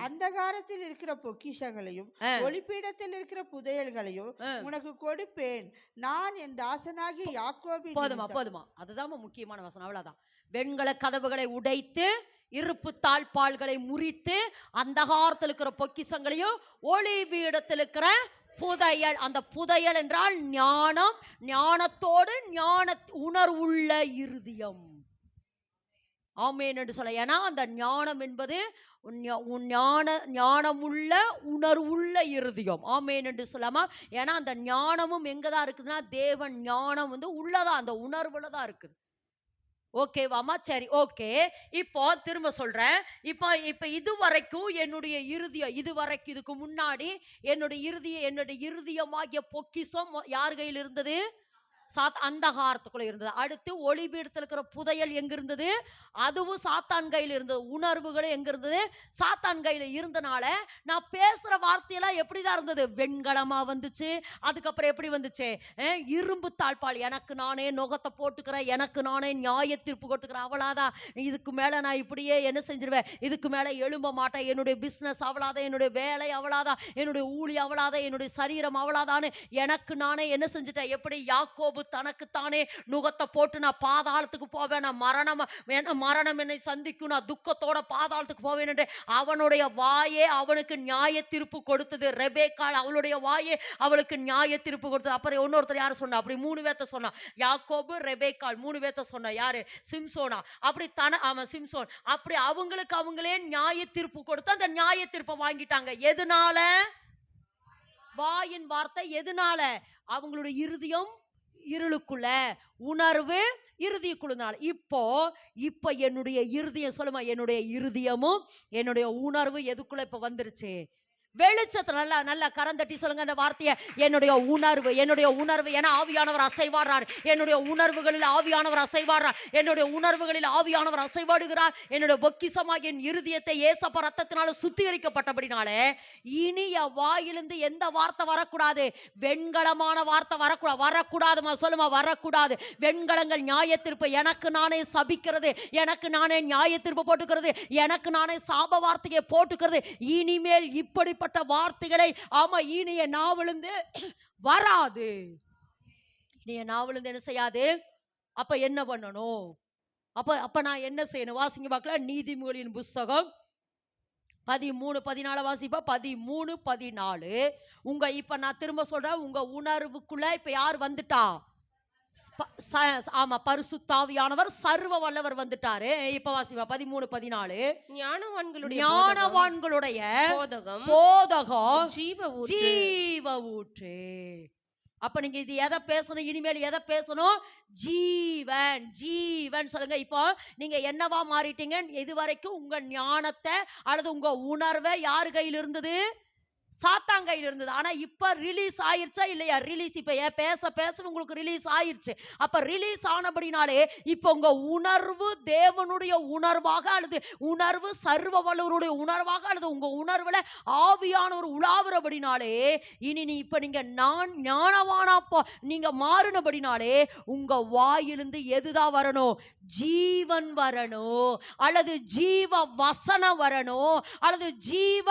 அந்தகாரத்தில் இருக்கிற பொக்கிஷங்களையும் ஒளிப்பீடத்தில் இருக்கிற புதையல்களையும் உனக்கு கொடுப்பேன். நான் என் தாசனாகிய யாக்கோபின். போதுமா. அதுதான் முக்கியமான வசனம். அவ்வளவுதான். வெண்கல கதவுகளை உடைத்து இருப்பு தாழ்பால்களை முறித்து அந்தகாரத்தில் இருக்கிற பொக்கிஷங்களையும் ஒளிபீடத்தில் இருக்கிற புதையல். அந்த புதையல் என்றால் ஞானம். ஞானத்தோடு உணர்வுள்ள இருதயம். ஆமென் என்று சொல்ல. ஏன்னா அந்த ஞானம் என்பது ஞானமுள்ள உணர்வுள்ள இருதயம். ஆமென் என்று சொல்லாமா? ஏன்னா அந்த ஞானமும் எங்கதான் இருக்குதுன்னா, தேவன் ஞானம் உள்ளதா, அந்த உணர்வுல தான் இருக்குது. ஓகேவாமா? சரி, ஓகே. இப்போ திரும்ப சொல்றேன். இப்போ இதுவரைக்கும் என்னுடைய இருதயம், இதுக்கு முன்னாடி என்னுடைய இருதயமாகிய பொக்கிஷம் யார் கையில் இருந்தது? அந்தகாரத்துக்குள்ள இருந்தது. அடுத்து ஒளிபீடத்தில் இருக்கிற புதையல் எங்க இருந்தது? அதுவும் சாத்தான் கையில் இருந்தது. உணர்வுகளும் எங்க இருந்தது? சாத்தான் கையில் இருந்தனால நான் பேசுற வார்த்தையெல்லாம் எப்படிதான் இருந்தது? வெண்கலமா வந்துச்சு. அதுக்கப்புறம் எப்படி வந்துச்சு? இரும்பு தாழ்பால். எனக்கு நானே நுகத்தை போட்டுக்கிறேன், எனக்கு நானே நியாய தீர்ப்பு கொடுத்துக்கிறேன். அவளாதான், இதுக்கு மேல நான் இப்படியே என்ன செஞ்சிருவேன், இதுக்கு மேல எழும்ப மாட்டேன், என்னுடைய பிசினஸ் அவளாதான், என்னுடைய வேலை அவளாதான், என்னுடைய ஊழி அவளாதான், என்னுடைய சரீரம் அவளாதான்னு எனக்கு நானே என்ன செஞ்சுட்டேன்? எப்படி யாக்கோபு தனக்குத்தானே நுகத்தை போட்டு நான் பாதாளத்துக்கு போவேன், நான் மரணம் என்னை சந்திக்கும், நான் துக்கத்தோட பாதாளத்துக்கு போவேன் என்று அவனுடைய வாயே அவனுக்கு நியாய தீர்ப்பு கொடுத்தது. ரெபேக்காள், அவளுடைய வாயே அவளுக்கு நியாய தீர்ப்பு கொடுத்தது. அப்புறம் இன்னொருத்தர் யாரு சொன்னா? அப்படி 3 பேர்த்த சொன்னா. யாக்கோபு, ரெபேக்காள் 3 பேர்த்த சொன்னா. யாரு? சிம்சோனா. அப்படி அவன் சிம்சோன். அப்படி அவங்களே நியாய தீர்ப்பு கொடுத்து அந்த நியாய தீர்ப்பை வாங்கிட்டாங்க. எதனால? வாயின் வார்த்தை. எதனால? அவங்களுடைய இருதயம் இருளுக்குள்ள, உணர்வு இருதயக்குள்ளனால. இப்போ என்னுடைய இருதயம், சொல்லுமா, என்னுடைய இருதயமும் என்னுடைய உணர்வு எதுக்குள்ள இப்ப வந்துருச்சு? வெளிச்சத்துல. நல்லா கரந்தட்டி சொல்லுங்க அந்த வார்த்தையை. என்னுடைய உணர்வு. ஏன்னா ஆவியானவர் அசைவாடுறார். என்னுடைய உணர்வுகளில் ஆவியானவர் அசைவாடுகிறார். என்னுடைய பொக்கிஷமாகிய என் இருதயத்தை ஏசப்பா ரத்தத்தினால சுத்திகரிக்கப்பட்டபடினாலே இனி என் வாயிலிருந்து எந்த வார்த்தை வரக்கூடாது? வெண்கலமான வார்த்தை வரக்கூடாதுமா. சொல்லுமா, வரக்கூடாது. வெண்கலங்கள் நியாயத்தீர்ப்பு. எனக்கு நானே சபிக்கிறது, எனக்கு நானே நியாயத்தீர்ப்பு போட்டுக்கிறது, எனக்கு நானே சாப வார்த்தையை போட்டுக்கிறது. இனிமேல் இப்படி இப்படிப்பட்ட வார்த்தைகளை ஆமா இனிய நாவிலிருந்து வராது. இனிய நாவிலிருந்து என்ன செய்யாது? அப்ப என்ன பண்ணணும்? அப்ப நான் என்ன செய்யணும்? வாசிங்க பார்க்கலாம். நீதிமொழியின் புஸ்தகம் 13:14 வாசிப்பா. 13:14. இப்ப நான் திரும்ப சொல்றேன், உங்க உணர்வுக்குள்ள இப்ப யார் வந்துட்டா? ஆமா, பரிசுத்தாவியானவர் சர்வ வல்லவர் வந்துட்டாரு. இப்ப வாசிப்பா 13:14. ஞானவான்களுடைய போதகம் ஜீவ ஊற்று. அப்ப நீங்க இது எதை பேசணும்? இனிமேல் எதை பேசணும்? ஜீவன் ஜீவன் சொல்லுங்க. இப்போ நீங்க என்னவா மாறிட்டீங்க? இதுவரைக்கும் உங்க ஞானத்தை அல்லது உங்க உணர்வை யாரு கையில் இருந்தது? சாத்தான் கையில் இருந்தது. ஆனா இப்ப ரிலீஸ் ஆயிருச்சா இல்லையா? ரிலீஸ் இப்ப பேச பேச உங்களுக்கு ரிலீஸ் ஆயிருச்சு. அப்ப ரிலீஸ் ஆனபடினாலே இப்ப உங்க உணர்வு தேவனுடைய உணர்வாக அல்லது உணர்வு சர்வ வல்லவருடைய உணர்வாக அல்லது உங்க உணர்வுல ஆவியானவர் உலாவுறபடினாலே இனி இப்ப நீங்க ஞானவானா நீங்க மாறினபடினாலே உங்க வாயிலிருந்து எதுதான் வரணும்? ஜீவன் வரணும், அல்லது ஜீவ வசனம் வரணும், அல்லது ஜீவ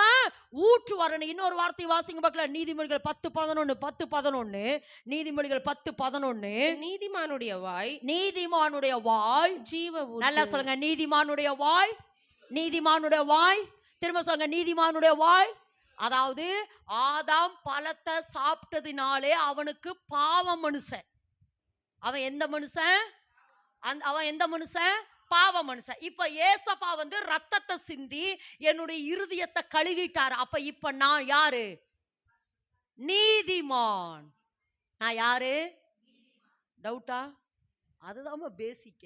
ஊற்று வரணும். இன்னொரு வார்த்தை வாசிங்க பார்க்கலாம். நீதிமொழிகள் 10:11. 10:11. நீதிமொழிகள் 10:11. நீதிமானுடைய வாய் ஜீவ ஊற்று. நல்லா சொல்லுங்க. நீதிமானுடைய வாய். திரும்ப சொல்லுங்க. நீதிமானுடைய வாய். அதாவது ஆதாம் பழத்தை சாப்பிட்டதினாலே அவனுக்கு பாவம் மனுஷன். அவன் எந்த மனுஷன்? பாவ மனுஷன். இப்ப ஏசப்பா ரத்தத்தை சிந்தி என்னுடைய இருதயத்தை கழுவிட்டார். அப்ப இப்ப நான் யாரு? நீதிமான். நான் யாரு? டவுட்டா? அதுதான் பேசிக்க.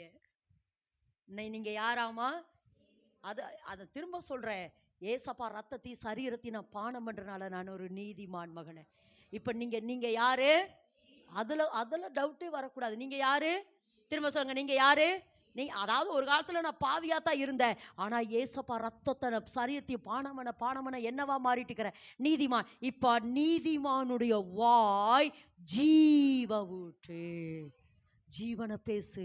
நீங்க யாராமா? அதை திரும்ப சொல்றேன். ஏசப்பா ரத்தத்தை சரீரத்தை நான் பானம் பண்றனால நான் ஒரு நீதிமான் மகனே. இப்ப நீங்க யாரு? அதுல டவுட்டே வரக்கூடாது. நீங்க யாரு? திரும்ப சொல்லுங்க. நீங்க யாரு? அதாவது ஒரு காலத்துல நான் பாவியாத்தான் இருந்தேன். ஆனா ஏசப்பா ரத்தத்தை சரீரத்தை பானமன என்னவா மாறிட்டு இருக்கிறேன்? நீதிமான். இப்ப நீதிமானுடைய வாய் ஜீவ ஊற்று. ஜீவனை பேசு.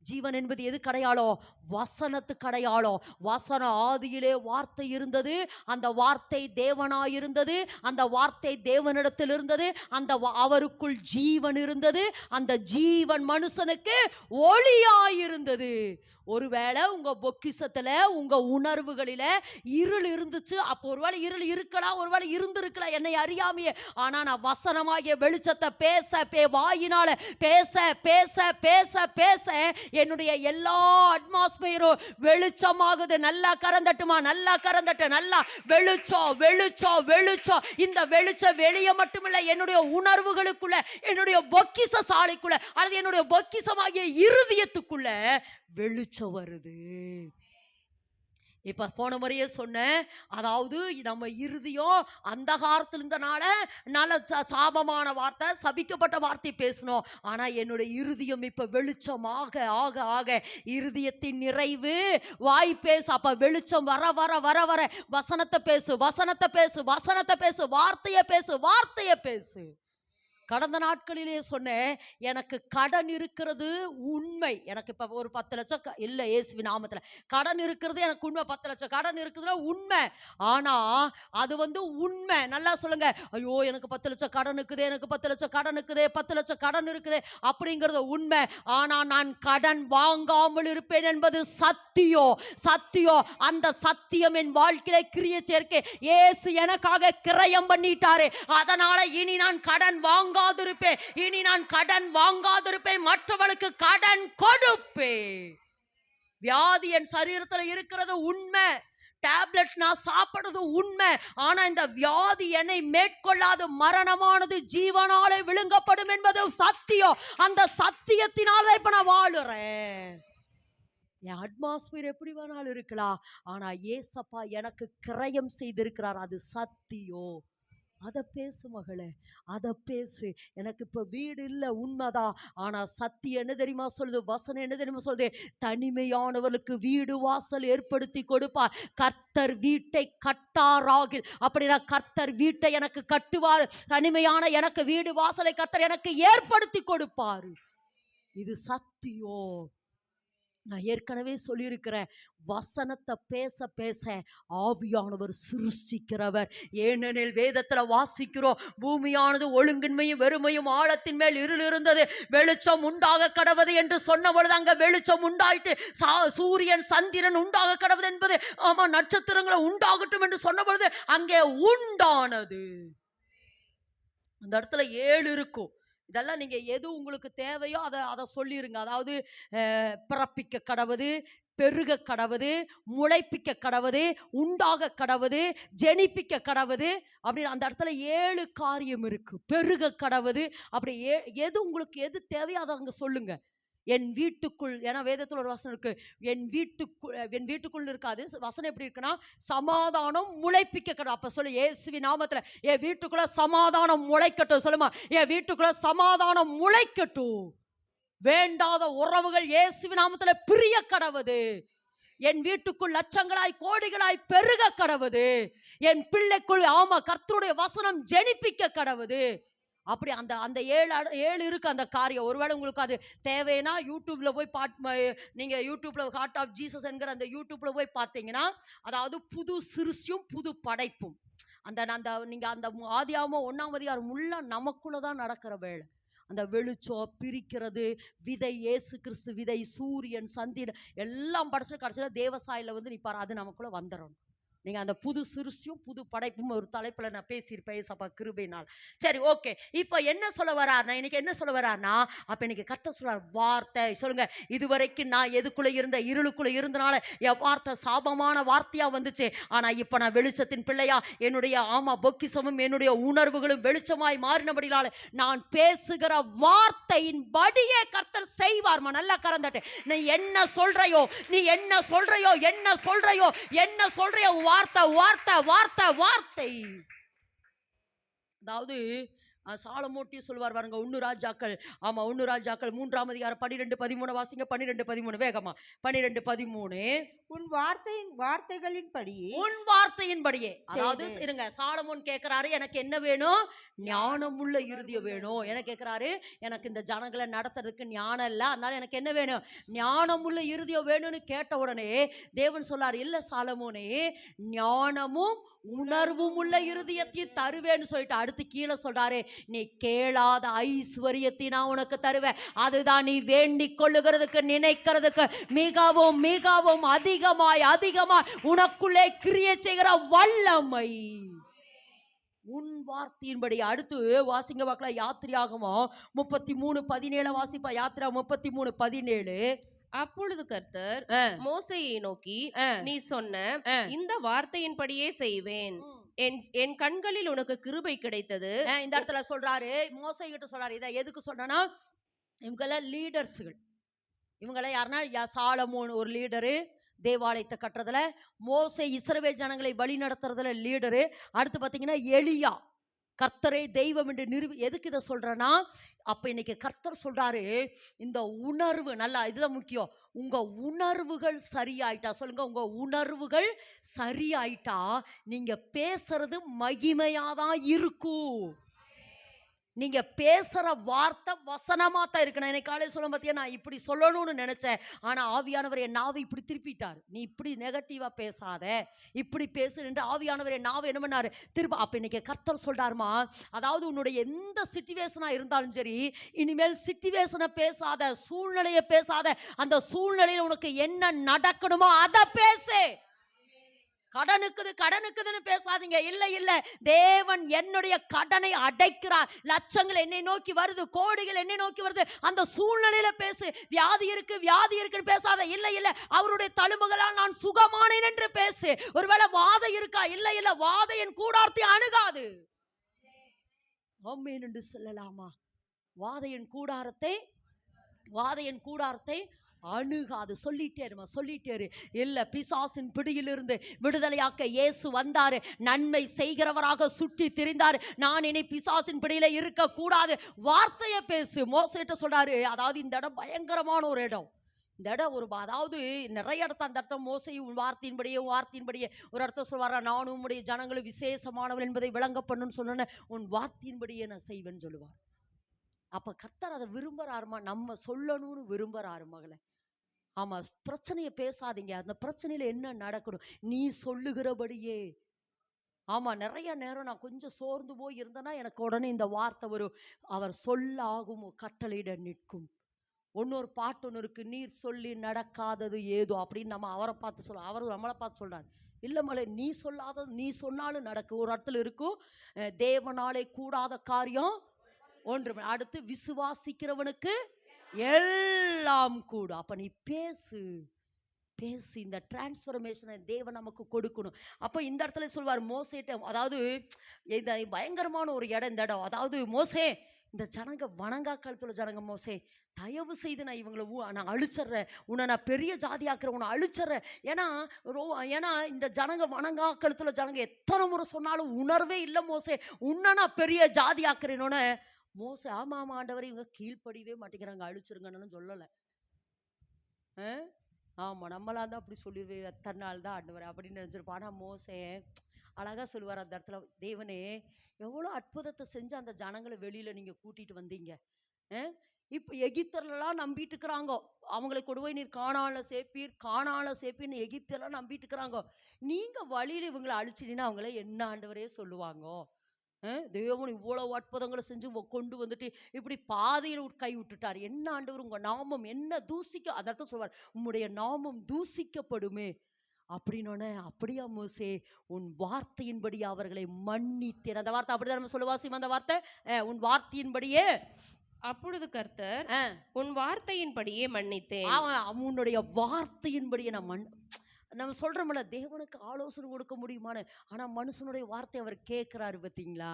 ஜீவன் என்பது எது கடையாளம்? வசனத்துக்கு அடையாளம். வசனம் ஆதியிலே வார்த்தை இருந்தது, அந்த வார்த்தை தேவனாயிருந்தது, அந்த வார்த்தை தேவனிடத்தில் இருந்தது, அந்த அவருக்குள் ஜீவன் இருந்தது, அந்த ஜீவன் மனுஷனுக்கு ஒளியாயிருந்தது. ஒருவேளை உங்க பொக்கிஷத்துல உங்க உணர்வுகளில இருள் இருந்துச்சு. அப்போ ஒருவேளை இருள் இருக்கலாம், ஒருவேளை இருந்திருக்கலாம் என்னை அறியாமையே. ஆனா நான் வசனமாகிய வெளிச்சத்தை வாயினால பேச என்னுடைய எல்லா அட்மாஸ்பியரும் வெளிச்சமாகுது. நல்லா கரந்தட்டுமா? நல்லா கரந்தட்டு. நல்லா வெளிச்சம். இந்த வெளிச்சம் வெளியே மட்டுமில்லை, என்னுடைய உணர்வுகளுக்குள்ள, என்னுடைய பொக்கிஷ சாலைக்குள்ள அல்லது என்னுடைய பொக்கிஷமாகிய இருதயத்துக்குள்ள வெளிச்சம் வருது. இப்ப போன முறையே சொன்னேன். அதாவது நம்ம இருதயம் அந்த காலத்துல இருந்தனால நல்ல சாபமான வார்த்தை, சபிக்கப்பட்ட வார்த்தை பேசணும். ஆனா என்னுடைய இருதயம் இப்ப வெளிச்சமாக ஆக ஆக இருதயத்தின் நிறைவு வாய் பேசு. அப்ப வெளிச்சம் வர வர வர வர வசனத்தை பேசு, வார்த்தையை பேசு. கடந்த நாட்களிலே சொன்னேன், எனக்கு கடன் இருக்கிறது உண்மை. எனக்கு இப்ப ஒரு 10 லட்சம் இல்ல, இயேசுவின் நாமத்துல கடன் இருக்கிறது எனக்கு உண்மை. 10 லட்சம் கடன் இருக்குதுன்னா உண்மை. ஆனா அது உண்மை. நல்லா சொல்லுங்க. ஐயோ எனக்கு 10 லட்சம் கடன் இருக்குது, எனக்கு 10 லட்சம் கடன் இருக்குது, 10 லட்சம் கடன் இருக்குது அப்படிங்கிறது உண்மை. ஆனா நான் கடன் வாங்காமல் இருப்பேன் என்பது சத்தியம். அந்த சத்தியம் என் வாழ்க்கையில கிரியை சேர்க்க இயேசு எனக்காக கிரயம் பண்ணிட்டாரு. அதனால இனி நான் கடன் வாங்காதிருப்பேன், மற்றவர்களுக்கு கடன் கொடுப்பேன். வியாதி என் சரீரத்தில் இருக்கிறது உண்மை, டேப்லெட் நான் சாப்பிடுறது உண்மை. ஆனா இந்த வியாதி என்னை மேற்கொள்ளாது, மரணமானது ஜீவனாலே விழுங்கப்படும் என்பது சத்தியம். அந்த சத்தியத்தினால இப்ப நான் வாழுறேன். என் அட்மாஸ்பியர் எப்படி வேணாலும் இருக்கலாம், ஆனா ஏசப்பா எனக்கு கிரயம் செய்திருக்கிறார். அது சத்தியம். அதை பேசு மகளே, அதை பேசு. எனக்கு இப்ப வீடு இல்லை, உண்மைதான். ஆனா சத்தியம் என்ன தெரியுமா சொல்லுது? வசனம் என்ன தெரியுமா சொல்லுது? தனிமையானவர்களுக்கு வீடு வாசல் ஏற்படுத்தி கொடுப்பார். கர்த்தர் வீட்டை கட்டாராகில். அப்படின்னா கர்த்தர் வீட்டை எனக்கு கட்டுவார். தனிமையான எனக்கு வீடு வாசலை கர்த்தர் எனக்கு ஏற்படுத்தி கொடுப்பார். இது சத்தியம். நான் ஏற்கனவே சொல்லியிருக்கிறேன், வசனத்தை பேச பேச ஆவியானவர் சிருஷ்டிக்கிறவர். ஏனெனில் வேதத்துல வாசிக்கிறோம், பூமியானது ஒழுங்கின்மையும் வெறுமையும் ஆழத்தின் மேல் இருள் இருந்தது, வெளிச்சம் உண்டாக கடவது என்று சொன்ன பொழுது அங்க வெளிச்சம் உண்டாயிட்டு, சூரியன் சந்திரன் உண்டாக கடவது என்பது, ஆமா, நட்சத்திரங்களை உண்டாகட்டும் என்று சொன்ன பொழுது அங்கே உண்டானது. அந்த இடத்துல 7 இருக்கும். இதெல்லாம் நீங்க எது உங்களுக்கு தேவையோ அதை சொல்லிருங்க. அதாவது பிறப்பிக்க கடவது, பெருக கடவது, முளைப்பிக்க கடவது, உண்டாக கடவது, ஜெனிப்பிக்க கடவது, அப்படின்னு அந்த இடத்துல 7 காரியம் இருக்கு. பெருக கடவது, அப்படி எது உங்களுக்கு எது தேவையோ அதை அங்க சொல்லுங்க. என் வீட்டுக்குள், ஏன்னா வேதத்தில் ஒரு வசனம் இருக்கு, என் வீட்டுக்குள் இருக்காது. வசனம் எப்படி இருக்குன்னா, சமாதானம் முளைப்பிக்க கடவுள். அப்ப சொல்லு, இயேசுவின் நாமத்துல என் வீட்டுக்குள்ள சமாதானம் முளைக்கட்டும். சொல்லுமா, என் வீட்டுக்குள்ள சமாதானம் முளைக்கட்டும். வேண்டாத உறவுகள் இயேசுவின் நாமத்துல பிரிய கடவுது. என் வீட்டுக்குள் லட்சங்களாய் கோடிகளாய் பெருக கடவுது. என் பிள்ளைக்குள், ஆமா, கர்த்தருடைய வசனம் ஜெனிப்பிக்க கடவுது. அப்படி அந்த அந்த 7 இருக்கு அந்த காரியம். ஒருவேளை உங்களுக்கு அது தேவைன்னா யூடியூப்ல போய் நீங்க யூடியூப்ல ஹார்ட் ஆஃப் ஜீசஸ் என்கிற அந்த யூடியூப்ல போய் பார்த்தீங்கன்னா, அதாவது புது சிருஷ்டியும் புது படைப்பும், அந்த நீங்க அந்த ஆதியாகமம் 1ஆம் அதிகாரம் உள்ள நமக்குள்ளதான் நடக்கிற வேலை. அந்த வெளிச்சம் பிரிக்கிறது, விதை இயேசு கிறிஸ்து விதை, சூரியன் சந்திரன் எல்லாம் படைச்சு கடைசியில் தேவசாயில வந்து நிப்பார். அது நமக்குள்ள வந்துடணும். நீங்க அந்த புது சிருஷ்டியும் புது படைப்பும் ஒரு தலைப்புல நான் பேசியிருப்பேன் ஏசப்பா கிருபையினால். சரி, ஓகே. இப்போ என்ன சொல்ல வரார்னா, இன்னைக்கு என்ன சொல்ல வரார்னா, அப்ப இன்னைக்கு கர்த்தர் சொல்றார், வார்த்தை சொல்லுங்க. இதுவரைக்கும் நான் எதுக்குள்ள இருந்த, இருளுக்குள்ள இருந்தனால என் வார்த்தை சாபமான வார்த்தையா வந்துச்சு. ஆனா இப்ப நான் வெளிச்சத்தின் பிள்ளையா, என்னுடைய, ஆமா, பொக்கிசமும் என்னுடைய உணர்வுகளும் வெளிச்சமாய் மாறினபடினால நான் பேசுகிற வார்த்தையின் படியே கர்த்தர் செய்வார்மா. நல்லா கறந்தட்டு, நீ என்ன சொல்றையோ, நீ என்ன சொல்றையோ, என்ன சொல்றையோ, என்ன சொல்றையோ, வார்த்தை வார்த்தை வார்த்தை வார்த்தை. அதாவது சாலமோட்டி சொல்வார் பாருங்க, 1 ராஜாக்கள், ஆமா, 1 ராஜாக்கள் 3ஆம் அதிகாரம் 12-13 வாசிங்க. 12-13 வேகமா. 12-13. உன் வார்த்தைகளின்படியே, உன் வார்த்தையின்படியே. அதாவது இருங்க, சாலமோன் கேட்கிறாரு, எனக்கு என்ன வேணும்? ஞானமுள்ள இருதயம் வேணும். என்ன கேட்கிறாரு? எனக்கு இந்த ஜனங்களை நடத்துறதுக்கு ஞானம் இல்லை, அதனால எனக்கு என்ன வேணும்? ஞானமுள்ள இருதயம் வேணும்னு கேட்ட உடனே தேவன் சொல்லார், இல்ல சாலமோனே, ஞானமும் உணர்வும் உள்ள இருதயத்தையும் தருவேன்னு சொல்லிட்டு அடுத்து கீழே சொல்றாரு, நீ கேளாத ஐஸ்வர்யத்தை நான் உனக்கு தருவேன். அதுதான் நீ வேண்டிக் கொள்ளுகிறதுக்கு நினைக்கிறதுக்கு மிகவும் மிகவும் அதிகமாய் அதிகமாய் உனக்குள்ளே கிரியை செய்கிற வல்லமை. உன் வார்த்தையின்படி. அடுத்து வாசிங்க பார்க்கலாம், யாத்திரையாகமம் 33:17 வாசிப்பா. யாத்திரா 33:17. அப்பொழுது கர்த்தர் மோசேயை நோக்கி, நீ சொன்ன இந்த வார்த்தையின்படியே செய்வேன், என் கண்களில் உனக்கு கிருபை கிடைத்தது. இந்த இடத்துல சொல்றாரு, மோசே கிட்ட சொல்றாரு. இதை எதுக்கு சொல்றேன்னா, இவங்கெல்லாம் லீடர்ஸுகள். இவங்கெல்லாம் யாருன்னா, சாலமோன் ஒரு லீடரு, தேவாலயத்தை கட்டுறதுல. மோசே இஸ்ரவேல் ஜனங்களை வழி நடத்துறதுல லீடரு. அடுத்து பார்த்தீங்கன்னா எலியா, கர்த்தரே தெய்வம் என்று எதுக்கு இதை சொல்றேன்னா, அப்ப இன்னைக்கு கர்த்தர் சொல்றாரு, இந்த உணர்வு நல்லா, இதுதான் முக்கியம். உங்க உணர்வுகள் சரியாயிட்டா, சொல்லுங்க, உங்க உணர்வுகள் சரியாயிட்டா நீங்க பேசுறது மகிமையாதான் இருக்கும். நீங்க பேசுற வார்த்தை வசனமா தான் இருக்கு. நான் காலையில் சொல்ல பார்த்தியா, நான் இப்படி சொல்லணும்னு நினைச்சேன், ஆனா ஆவியானவர் என் நாவை இப்படி திருப்பிட்டார். நீ இப்படி நெகட்டிவா பேசாத, இப்படி பேசு என்று ஆவியானவர் என் நாவை என்ன பண்ணாரு? திரும்ப. அப்ப இன்னைக்கு கர்த்தர் சொல்றாருமா, அதாவது உன்னுடைய எந்த சிச்சுவேஷனா இருந்தாலும் சரி, இனிமேல் சிச்சுவேஷனை பேசாத, சூழ்நிலையை பேசாத. அந்த சூழ்நிலையில் உனக்கு என்ன நடக்கணுமோ அதை பேசு. கடனுக்குதுன்னு பேசாதீங்க. இல்ல இல்ல, தேவன் என்னுடைய கடனை அடைக்கிறார். லட்சங்கள் என்னை நோக்கி வருது, கோடிகள் என்னை நோக்கி வருது. அந்த சூழ்நிலையில பேசு. வியாதி இருக்குன்னு பேசாத. இல்ல இல்ல, அவருடைய தழும்புகளால் நான் சுகமானேன் என்று பேசு. ஒருவேளை வாதை இருக்கா? இல்ல இல்ல, வாதை என் கூடாரத்தை அணுகாது. ஆமென் என்று சொல்லலாமா? வாதையின் கூடாரத்தை அணுகாது. சொல்லிட்டேரு. இல்ல, பிசாசின் பிடியிலிருந்து விடுதலையாக்க இயேசு வந்தாரு, நன்மை செய்கிறவராக சுற்றி திரிந்தாரு. நான் இனி பிசாசின் பிடியில இருக்க கூடாது. வார்த்தையை பேசு. மோசேட்ட சொல்றாரு, அதாவது இந்த இடம் பயங்கரமான ஒரு இடம். இந்த இடம் அதாவது நிறைய இடத்த, அந்த இடத்த மோசே வார்த்தையின்படியே ஒரு இடத்த சொல்வாரா, நானும் உம்முடைய ஜனங்களும் விசேஷமானவர் என்பதை விளங்க பண்ணுன்னு சொன்ன, உன் வார்த்தையின்படியே நான் செய்வேன்னு சொல்லுவார். அப்ப கர்த்தர் அதை விரும்புறாருமா? நம்ம சொல்லணும்னு விரும்புறாரு மகளே. ஆமா, பிரச்சனைய பேசாதீங்க. அந்த பிரச்சனையில என்ன நடக்கணும்? நீ சொல்லுகிறபடியே. ஆமா, நெறைய நேரம் நான் கொஞ்சம் சோர்ந்து போய் இருந்தேன்னா, எனக்கு உடனே இந்த வார்த்தை வரும். அவர் சொல்லாகும் கட்டளையிட நிற்கும். இன்னொரு பாட்டு ஒண்ணு இருக்கு. நீர் சொல்லி நடக்காதது ஏதோ அப்படின்னு நம்ம அவரை பார்த்து சொல்ல அவரு நம்மளை பார்த்து சொல்றாரு. இல்ல மலை, நீ சொல்லாதது நீ சொன்னாலும் நடக்கும். ஒரு இடத்துல இருக்கும், தேவனாலே கூடாத காரியம் ஒன்று. அடுத்து விசுவாசிக்கிறவனுக்கு எல்லாம் கூடும். அப்ப நீ பேசு பேசி இந்த டிரான்ஸ்ஃபர்மேஷனை தேவன் நமக்கு கொடுக்கணும். அப்போ இந்த இடத்துல சொல்வார் மோசேட்ட, அதாவது இந்த பயங்கரமான ஒரு இடம் இந்த இடம். அதாவது மோசே, இந்த ஜனங்க வணங்கா காலத்துல ஜனங்க, மோசே தயவு செய்து நான் இவங்களை நான் அழிச்சிட்றேன், உன்னை நான் பெரிய ஜாதி ஆக்குறேன், உன்னை அழிச்சிட்றேன். ஏன்னா இந்த ஜனங்க வணங்கா காலத்துல ஜனங்க எத்தனை முறை சொன்னாலும் உணர்வே இல்லை மோசே, உன்னை நான் பெரிய ஜாதி ஆக்குறேன்னு. மோசே ஆமா ஆமா ஆண்டவரை, இவங்க கீழ்ப்படியவே மாட்டேங்கிறாங்க, அழிச்சிருங்கன்னு சொல்லலை. ஆமா, நம்மளா தான் அப்படி சொல்லிடுவேன், எத்தனை நாள் தான் ஆண்டவர் அப்படின்னு நினைச்சிருப்போம். ஆனா மோசே அழகா சொல்லுவார் அந்த இடத்துல, தேவனே எவ்வளோ அற்புதத்தை செஞ்சு அந்த ஜனங்களை வெளியில நீங்க கூட்டிட்டு வந்தீங்க. இப்ப எகிப்தர்லாம் நம்பிட்டு இருக்கிறாங்க, அவங்களை கொண்டு போய் நீர் கானால சேர்ப்பீர்னு எகிப்தர்லாம் நம்பிட்டு இருக்கிறாங்க. நீங்க வழியில இவங்களை அழிச்சிட்டீங்கன்னா அவங்கள என்ன ஆண்டவரே சொல்லுவாங்க? தேவன் இவ்வளவு அற்புதங்களை செஞ்சு கொண்டு வந்துட்டு இப்படி பாதையில் கை விட்டுட்டார், என்ன ஆண்டவர் உங்க நாமம் என்ன தூசிக்க, அதற்கு சொல்வார், உம்முடைய நாமம் தூசிக்கப்படுமே அப்படின்னு. அப்படியா மோசே, உன் வார்த்தையின்படி அவர்களை மன்னித்தேன். அந்த வார்த்தை அப்படிதான் நம்ம சொல்லுவாசி, அந்த வார்த்தை உன் வார்த்தையின்படியே. அப்பொழுது கர்த்தர் உன் வார்த்தையின்படியே மன்னித்தேன். உன்னுடைய வார்த்தையின்படியே நான் நம்ம சொல்றோம்ல, தேவனுக்கு ஆலோசனை கொடுக்க முடியுமான்னு. ஆனா மனுஷனுடைய வார்த்தை அவர் கேட்கிறாரு பார்த்தீங்களா?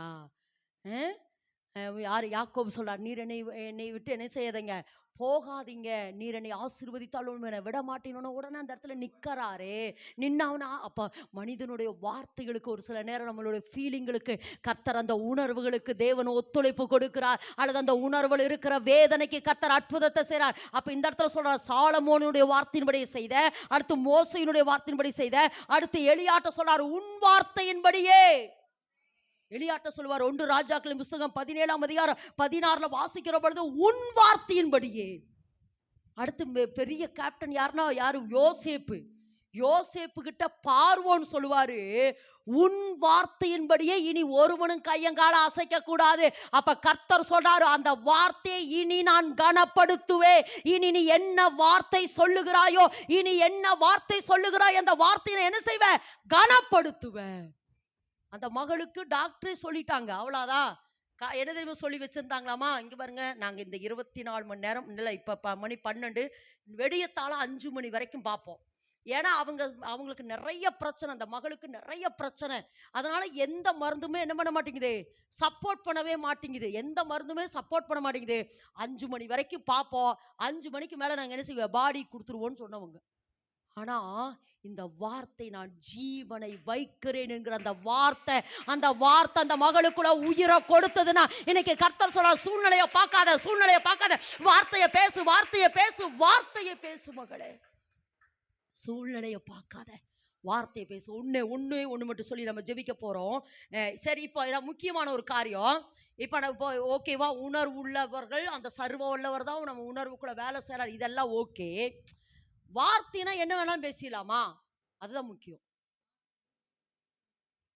யாரு? யாக்கோபு சொல்றார், நீர் என்னை விட்டு என்ன செய்யாதீங்க, போகாதீங்க, நீர் என்னை ஆசீர்வதித்தாலும் என்னை விட மாட்டேன்னு. உடனே அந்த இடத்துல நிற்கிறாரே, நின்னாவனா. அப்போ மனிதனுடைய வார்த்தைகளுக்கு ஒரு சில நேரம் நம்மளுடைய ஃபீலிங்களுக்கு கர்த்தர் அந்த உணர்வுகளுக்கு தேவன் ஒத்துழைப்பு கொடுக்கிறார், அல்லது அந்த உணர்வுகள் இருக்கிற வேதனைக்கு கர்த்தர் அற்புதத்தை செய்கிறார். அப்போ இந்த இடத்துல சொல்றார், சாலமோனுடைய வார்த்தையின்படி செய்த, அடுத்து மோசையினுடைய வார்த்தையின்படி செய்த, அடுத்து எலியாட்ட சொல்றார் உன் வார்த்தையின்படியே. எலியாட்ட சொல்லுவார், 1 ராஜாக்களின் புஸ்தகம் 17ஆம் அதிகாரம் 16ல வாசிக்கிற பொழுது உன் வார்த்தையின்படியே. அடுத்து பெரிய கேப்டன் யாருன்னா யாரு? யோசேப்பு. யோசேப்பு கிட்ட பார்வோன் சொல்லுவாரு, உன் வார்த்தையின்படியே இனி ஒருவனும் கையங்கால அசைக்க கூடாது. அப்ப கர்த்தர் சொல்றாரு, அந்த வார்த்தையை இனி நான் கனப்படுத்துவேன். இனி நீ என்ன வார்த்தை சொல்லுகிறாயோ, இனி என்ன வார்த்தை சொல்லுகிறாய், அந்த வார்த்தையை என்ன செய்வேன்? கனப்படுத்துவேன். அந்த மகளுக்கு டாக்டரே சொல்லிட்டாங்க, அவ்வளோதான். என்ன தெரியுமா சொல்லி வச்சிருந்தாங்களாமா, இங்க பாருங்க, நாங்க இந்த 24 மணி நேரம் இல்லை, இப்ப மணி 12, வெடியத்தால 5 மணி வரைக்கும் பார்ப்போம். ஏன்னா அவங்களுக்கு நிறைய பிரச்சனை, அந்த மகளுக்கு நிறைய பிரச்சனை. அதனால எந்த மருந்துமே என்ன பண்ண மாட்டேங்குது, சப்போர்ட் பண்ணவே மாட்டேங்குது. எந்த மருந்துமே சப்போர்ட் பண்ண மாட்டேங்குது. 5 மணி வரைக்கும் பார்ப்போம், 5 மணிக்கு மேல நாங்க என்ன செய்வோம், பாடி கொடுத்துருவோம்னு சொன்னவங்க. ஆனா இந்த வார்த்தை, நான் ஜீவனை வைக்கிறேன் என்கிற அந்த வார்த்தை அந்த மகளுக்குள்ள உயிரை கொடுத்ததுன்னா, இன்னைக்கு கர்த்தர் சொல்ற, சூழ்நிலையை பார்க்காத, வார்த்தையை பேசு மகளே, சூழ்நிலையை பார்க்காத, வார்த்தையை பேசு. ஒண்ணு மட்டும் சொல்லி நம்ம ஜெபிக்க போறோம். சரி, இப்போ முக்கியமான ஒரு காரியம். இப்போ ஓகேவா, உணர்வு உள்ளவர்கள், அந்த சர்வ உள்ளவர் தான் நம்ம உணர்வுக்குள்ள வேலை செய்யறாரு, இதெல்லாம் ஓகே. வார்த்தைனா என்ன வேணாலும் பேசலாமா? அதுதான் முக்கியம்.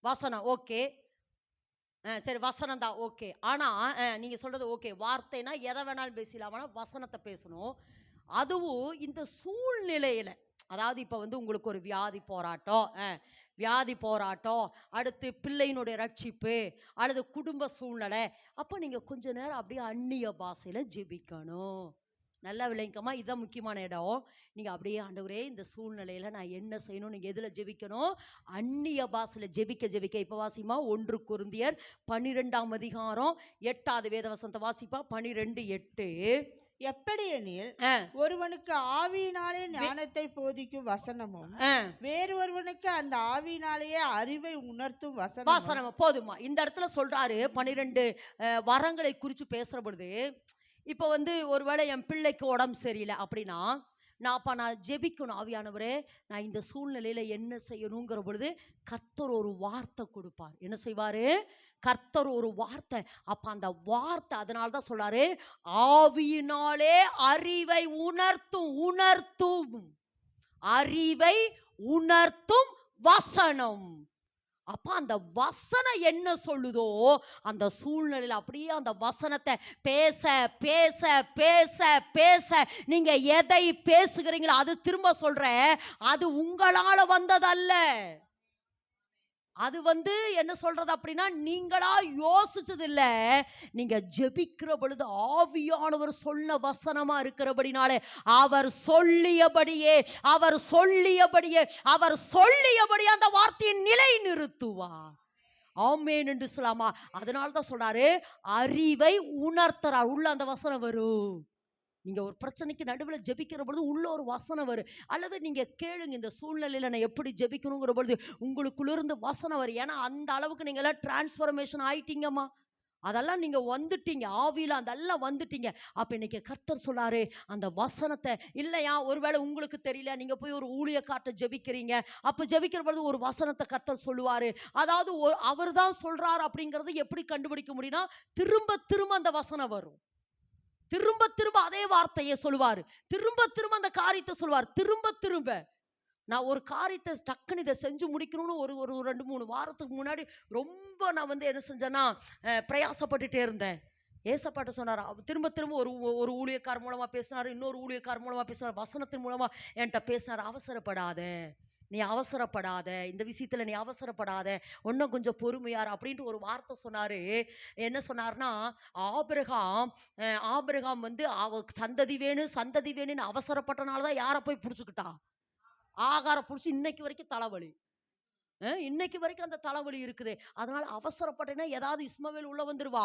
வசனம் ஓகே, சரி, வசனம் தான் ஓகே. ஆனா நீங்க சொல்றது ஓகே, வார்த்தைனா எதை வேணாலும் பேசலாமா? வசனத்தை பேசணும். அதுவும் இந்த சூழ்நிலையில, அதாவது இப்ப உங்களுக்கு ஒரு வியாதி போராட்டம், அடுத்து பிள்ளையினுடைய ரட்சிப்பு, அல்லது குடும்ப சூழ்நிலை, அப்ப நீங்க கொஞ்ச நேரம் அப்படியே அந்நிய பாஷையில ஜெபிக்கணும். நல்லா விளங்கமா, இதுதான் முக்கியமான இடம். நீங்க அப்படியே, ஆண்டவரே இந்த சூழ்நிலையில நான் என்ன செய்யணும், நீங்க எதுல ஜெபிக்கணும்? அந்நிய பாஷையில ஜெபிக்க. இப்ப வாசிமா 1 கொரிந்தியர் 12ஆம் அதிகாரம் 8வது வேதவசனத்தை வாசிப்பா. 12:8. எப்படி எனில், ஒருவனுக்கு ஆவியினாலே ஞானத்தை போதிக்கும் வசனமும், வேறொருவனுக்கு அந்த ஆவியினாலேயே அறிவை உணர்த்தும் வசனம். போதுமா? இந்த இடத்துல சொல்றாரு 12 வரங்களை குறித்து பேசுற பொழுது, இப்போ ஒருவேளை என் பிள்ளைக்கு உடம்பு சரியில்லை அப்படின்னா, நான் ஜெபிக்கணும். ஆவியானவரே, நான் இந்த சூழ்நிலையில என்ன செய்யணுங்கிற பொழுது கர்த்தர் ஒரு வார்த்தை கொடுப்பார். என்ன செய்வாரு? கர்த்தர் ஒரு வார்த்தை. அப்ப அந்த வார்த்தை, அதனால தான் சொல்றாரு, ஆவியினாலே அறிவை உணர்த்தும் அறிவை உணர்த்தும் வசனம். அப்ப அந்த வசனம் என்ன சொல்லுதோ அந்த சூழ்நிலையில அப்படியே அந்த வசனத்தை பேச பேச பேச பேச, நீங்க எதை பேசுகிறீங்களோ, அது திரும்ப சொல்றேன், அது உங்களால வந்ததல்ல. அது என்ன சொல்றது அப்படின்னா, நீங்களா யோசிச்சது இல்ல. நீங்க ஜெபிக்கிற பொழுது ஆவியானவர் சொன்ன வசனமா இருக்கிறபடினாலே, அவர் சொல்லியபடியே அந்த வார்த்தையை நிலை நிறுத்துவார். ஆமென் என்று சொல்லாமா? அதனால தான் சொல்றாரு, அறிவை உணர்த்துறார். உள்ள அந்த வசனம் வரும். நீங்க ஒரு பிரச்சனைக்கு நடுவுல ஜெபிக்கிற பொழுது உள்ள ஒரு வசனம் வரும். அல்லது நீங்க கேளுங்க, இந்த சூழ்நிலையில நான் எப்படி ஜெபிக்கணுங்கிற பொழுது உங்களுக்குள்ளிருந்து வசனம் வரும். ஏன்னா அந்த அளவுக்கு நீங்க எல்லாம் டிரான்ஸ்ஃபர்மேஷன் ஆயிட்டீங்கம்மா. அதெல்லாம் நீங்க வந்துட்டீங்க, ஆவியில அதெல்லாம் வந்துட்டீங்க. அப்ப இன்னைக்கு கர்த்தர் சொல்லாரு, அந்த வசனத்தை இல்லையா, ஒருவேளை உங்களுக்கு தெரியல, நீங்க போய் ஒரு ஊழியக்காரட்ட ஜெபிக்கிறீங்க. அப்ப ஜெபிக்கிற பொழுது ஒரு வசனத்தை கர்த்தர் சொல்லுவாரு. அதாவது அவர் தான் சொல்றாரு அப்படிங்கறது எப்படி கண்டுபிடிக்க முடியும்னா, திரும்ப திரும்ப அந்த வசனம் வரும். திரும்ப திரும்ப அதே வார்த்தையை சொல்லுவாரு. திரும்ப திரும்ப அந்த காரியத்தை சொல்லுவார். திரும்ப திரும்ப நான் ஒரு காரியத்தை டக்குன்னு இதை செஞ்சு முடிக்கணும்னு ஒரு 2-3 வாரத்துக்கு முன்னாடி ரொம்ப நான் என்ன செஞ்சேன்னா, பிரயாசப்பட்டுட்டே இருந்தேன். ஏசப்பாட்ட சொன்னார். திரும்ப திரும்ப ஒரு ஊழியக்கார் மூலமா பேசினாரு, இன்னொரு ஊழியக்கார் மூலமா பேசினார், வசனத்தின் மூலமா என்கிட்ட பேசினார். நீ அவசரப்படாத, இந்த விஷயத்துல நீ அவசரப்படாத, இன்னும் கொஞ்சம் பொறுமையார் அப்படின்ட்டு ஒரு வார்த்தை சொன்னாரு. என்ன சொன்னார்னா, ஆபிரகாம் சந்ததி வேணும்னு அவசரப்பட்டனால தான் யாரை போய் பிடிச்சுக்கிட்டான்? ஆகாரம் பிடிச்சி இன்னைக்கு வரைக்கும் தலைவலி. இன்னைக்கு வரைக்கும் அந்த தலைவலி இருக்குது. அதனால அவசரப்பட்டேன்னா ஏதாவது இஸ்மவேல் உள்ள வந்துருவா.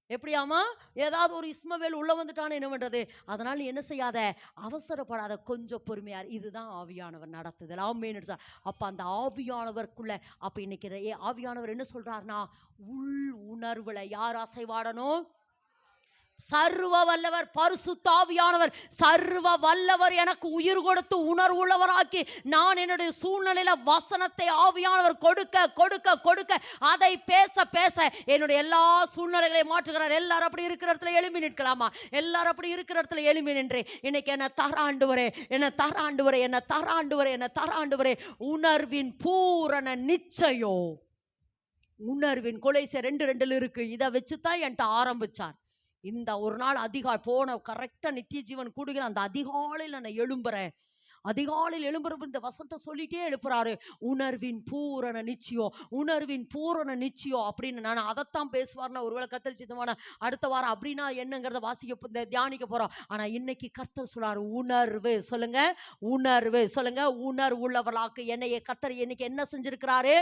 எப்படியாமா? ஏதாவது ஒரு இஸ்மவேல் உள்ள வந்துட்டான்னு என்ன பண்றது? அதனால நீ என்ன செய்யாத, அவசரப்படாத, கொஞ்சம் பொறுமையார். இதுதான் ஆவியானவர் நடத்துதல். ஆமென். அப்ப அந்த ஆவியானவருக்குள்ள, அப்ப இன்னைக்கு ஆவியானவர் என்ன சொல்றாருன்னா, உள் உணர்வுல யார் அசைவாடணும்? சர்வ வல்லவர் பரிசுத்த ஆவியானவர், சர்வ வல்லவர் எனக்கு உயிர் கொடுத்து உணர்வுள்ளவராக்கி, நான் என்னுடைய சூழ்நிலையில வசனத்தை ஆவியானவர் கொடுக்க கொடுக்க கொடுக்க, அதை பேச பேச என்னுடைய எல்லா சூழ்நிலைகளையும் மாற்றுகிறார். எல்லாரும் அப்படி இருக்கிற இடத்துல எழும்பி நிற்கலாமா? எல்லாரும் அப்படி இருக்கிற இடத்துல எழும்பி நின்று, இன்னைக்கு என்ன தராண்டுவரே, உணர்வின் பூரண நிச்சயம். உணர்வின் கொலைசை 2:2 இருக்கு. இதை வச்சுதான் என்கிட்ட ஆரம்பிச்சார். இந்த ஒரு நாள் போன கரெக்டா நித்திய ஜீவன் கூடுகிற அந்த அதிகாலையில் நான் எழும்புறேன். அதிகாலையில் எழும்புறப்ப இந்த வசனத்தை சொல்லிட்டே எழுப்புறாரு. உணர்வின் பூரண நிச்சயம் அப்படின்னு. நான் அதைத்தான் பேசுவார்னா ஒருவேளை கர்த்தர் சித்தமான அடுத்த வாரம் அப்படின்னா என்னங்கிறத தியானிக்க போறோம். ஆனா இன்னைக்கு கர்த்தர் சொல்றாரு, உணர்வு. சொல்லுங்க, உணர்வுள்ளவர்களாக்கு என்னைய கர்த்தர் இன்னைக்கு என்ன செஞ்சிருக்கிறாரு?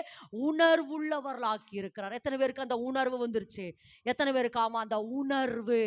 உணர்வுள்ளவர்களாக்கி இருக்கிறார். எத்தனை பேருக்கு அந்த உணர்வு வந்துருச்சு? எத்தனை பேருக்கு? ஆமா, அந்த உணர்வு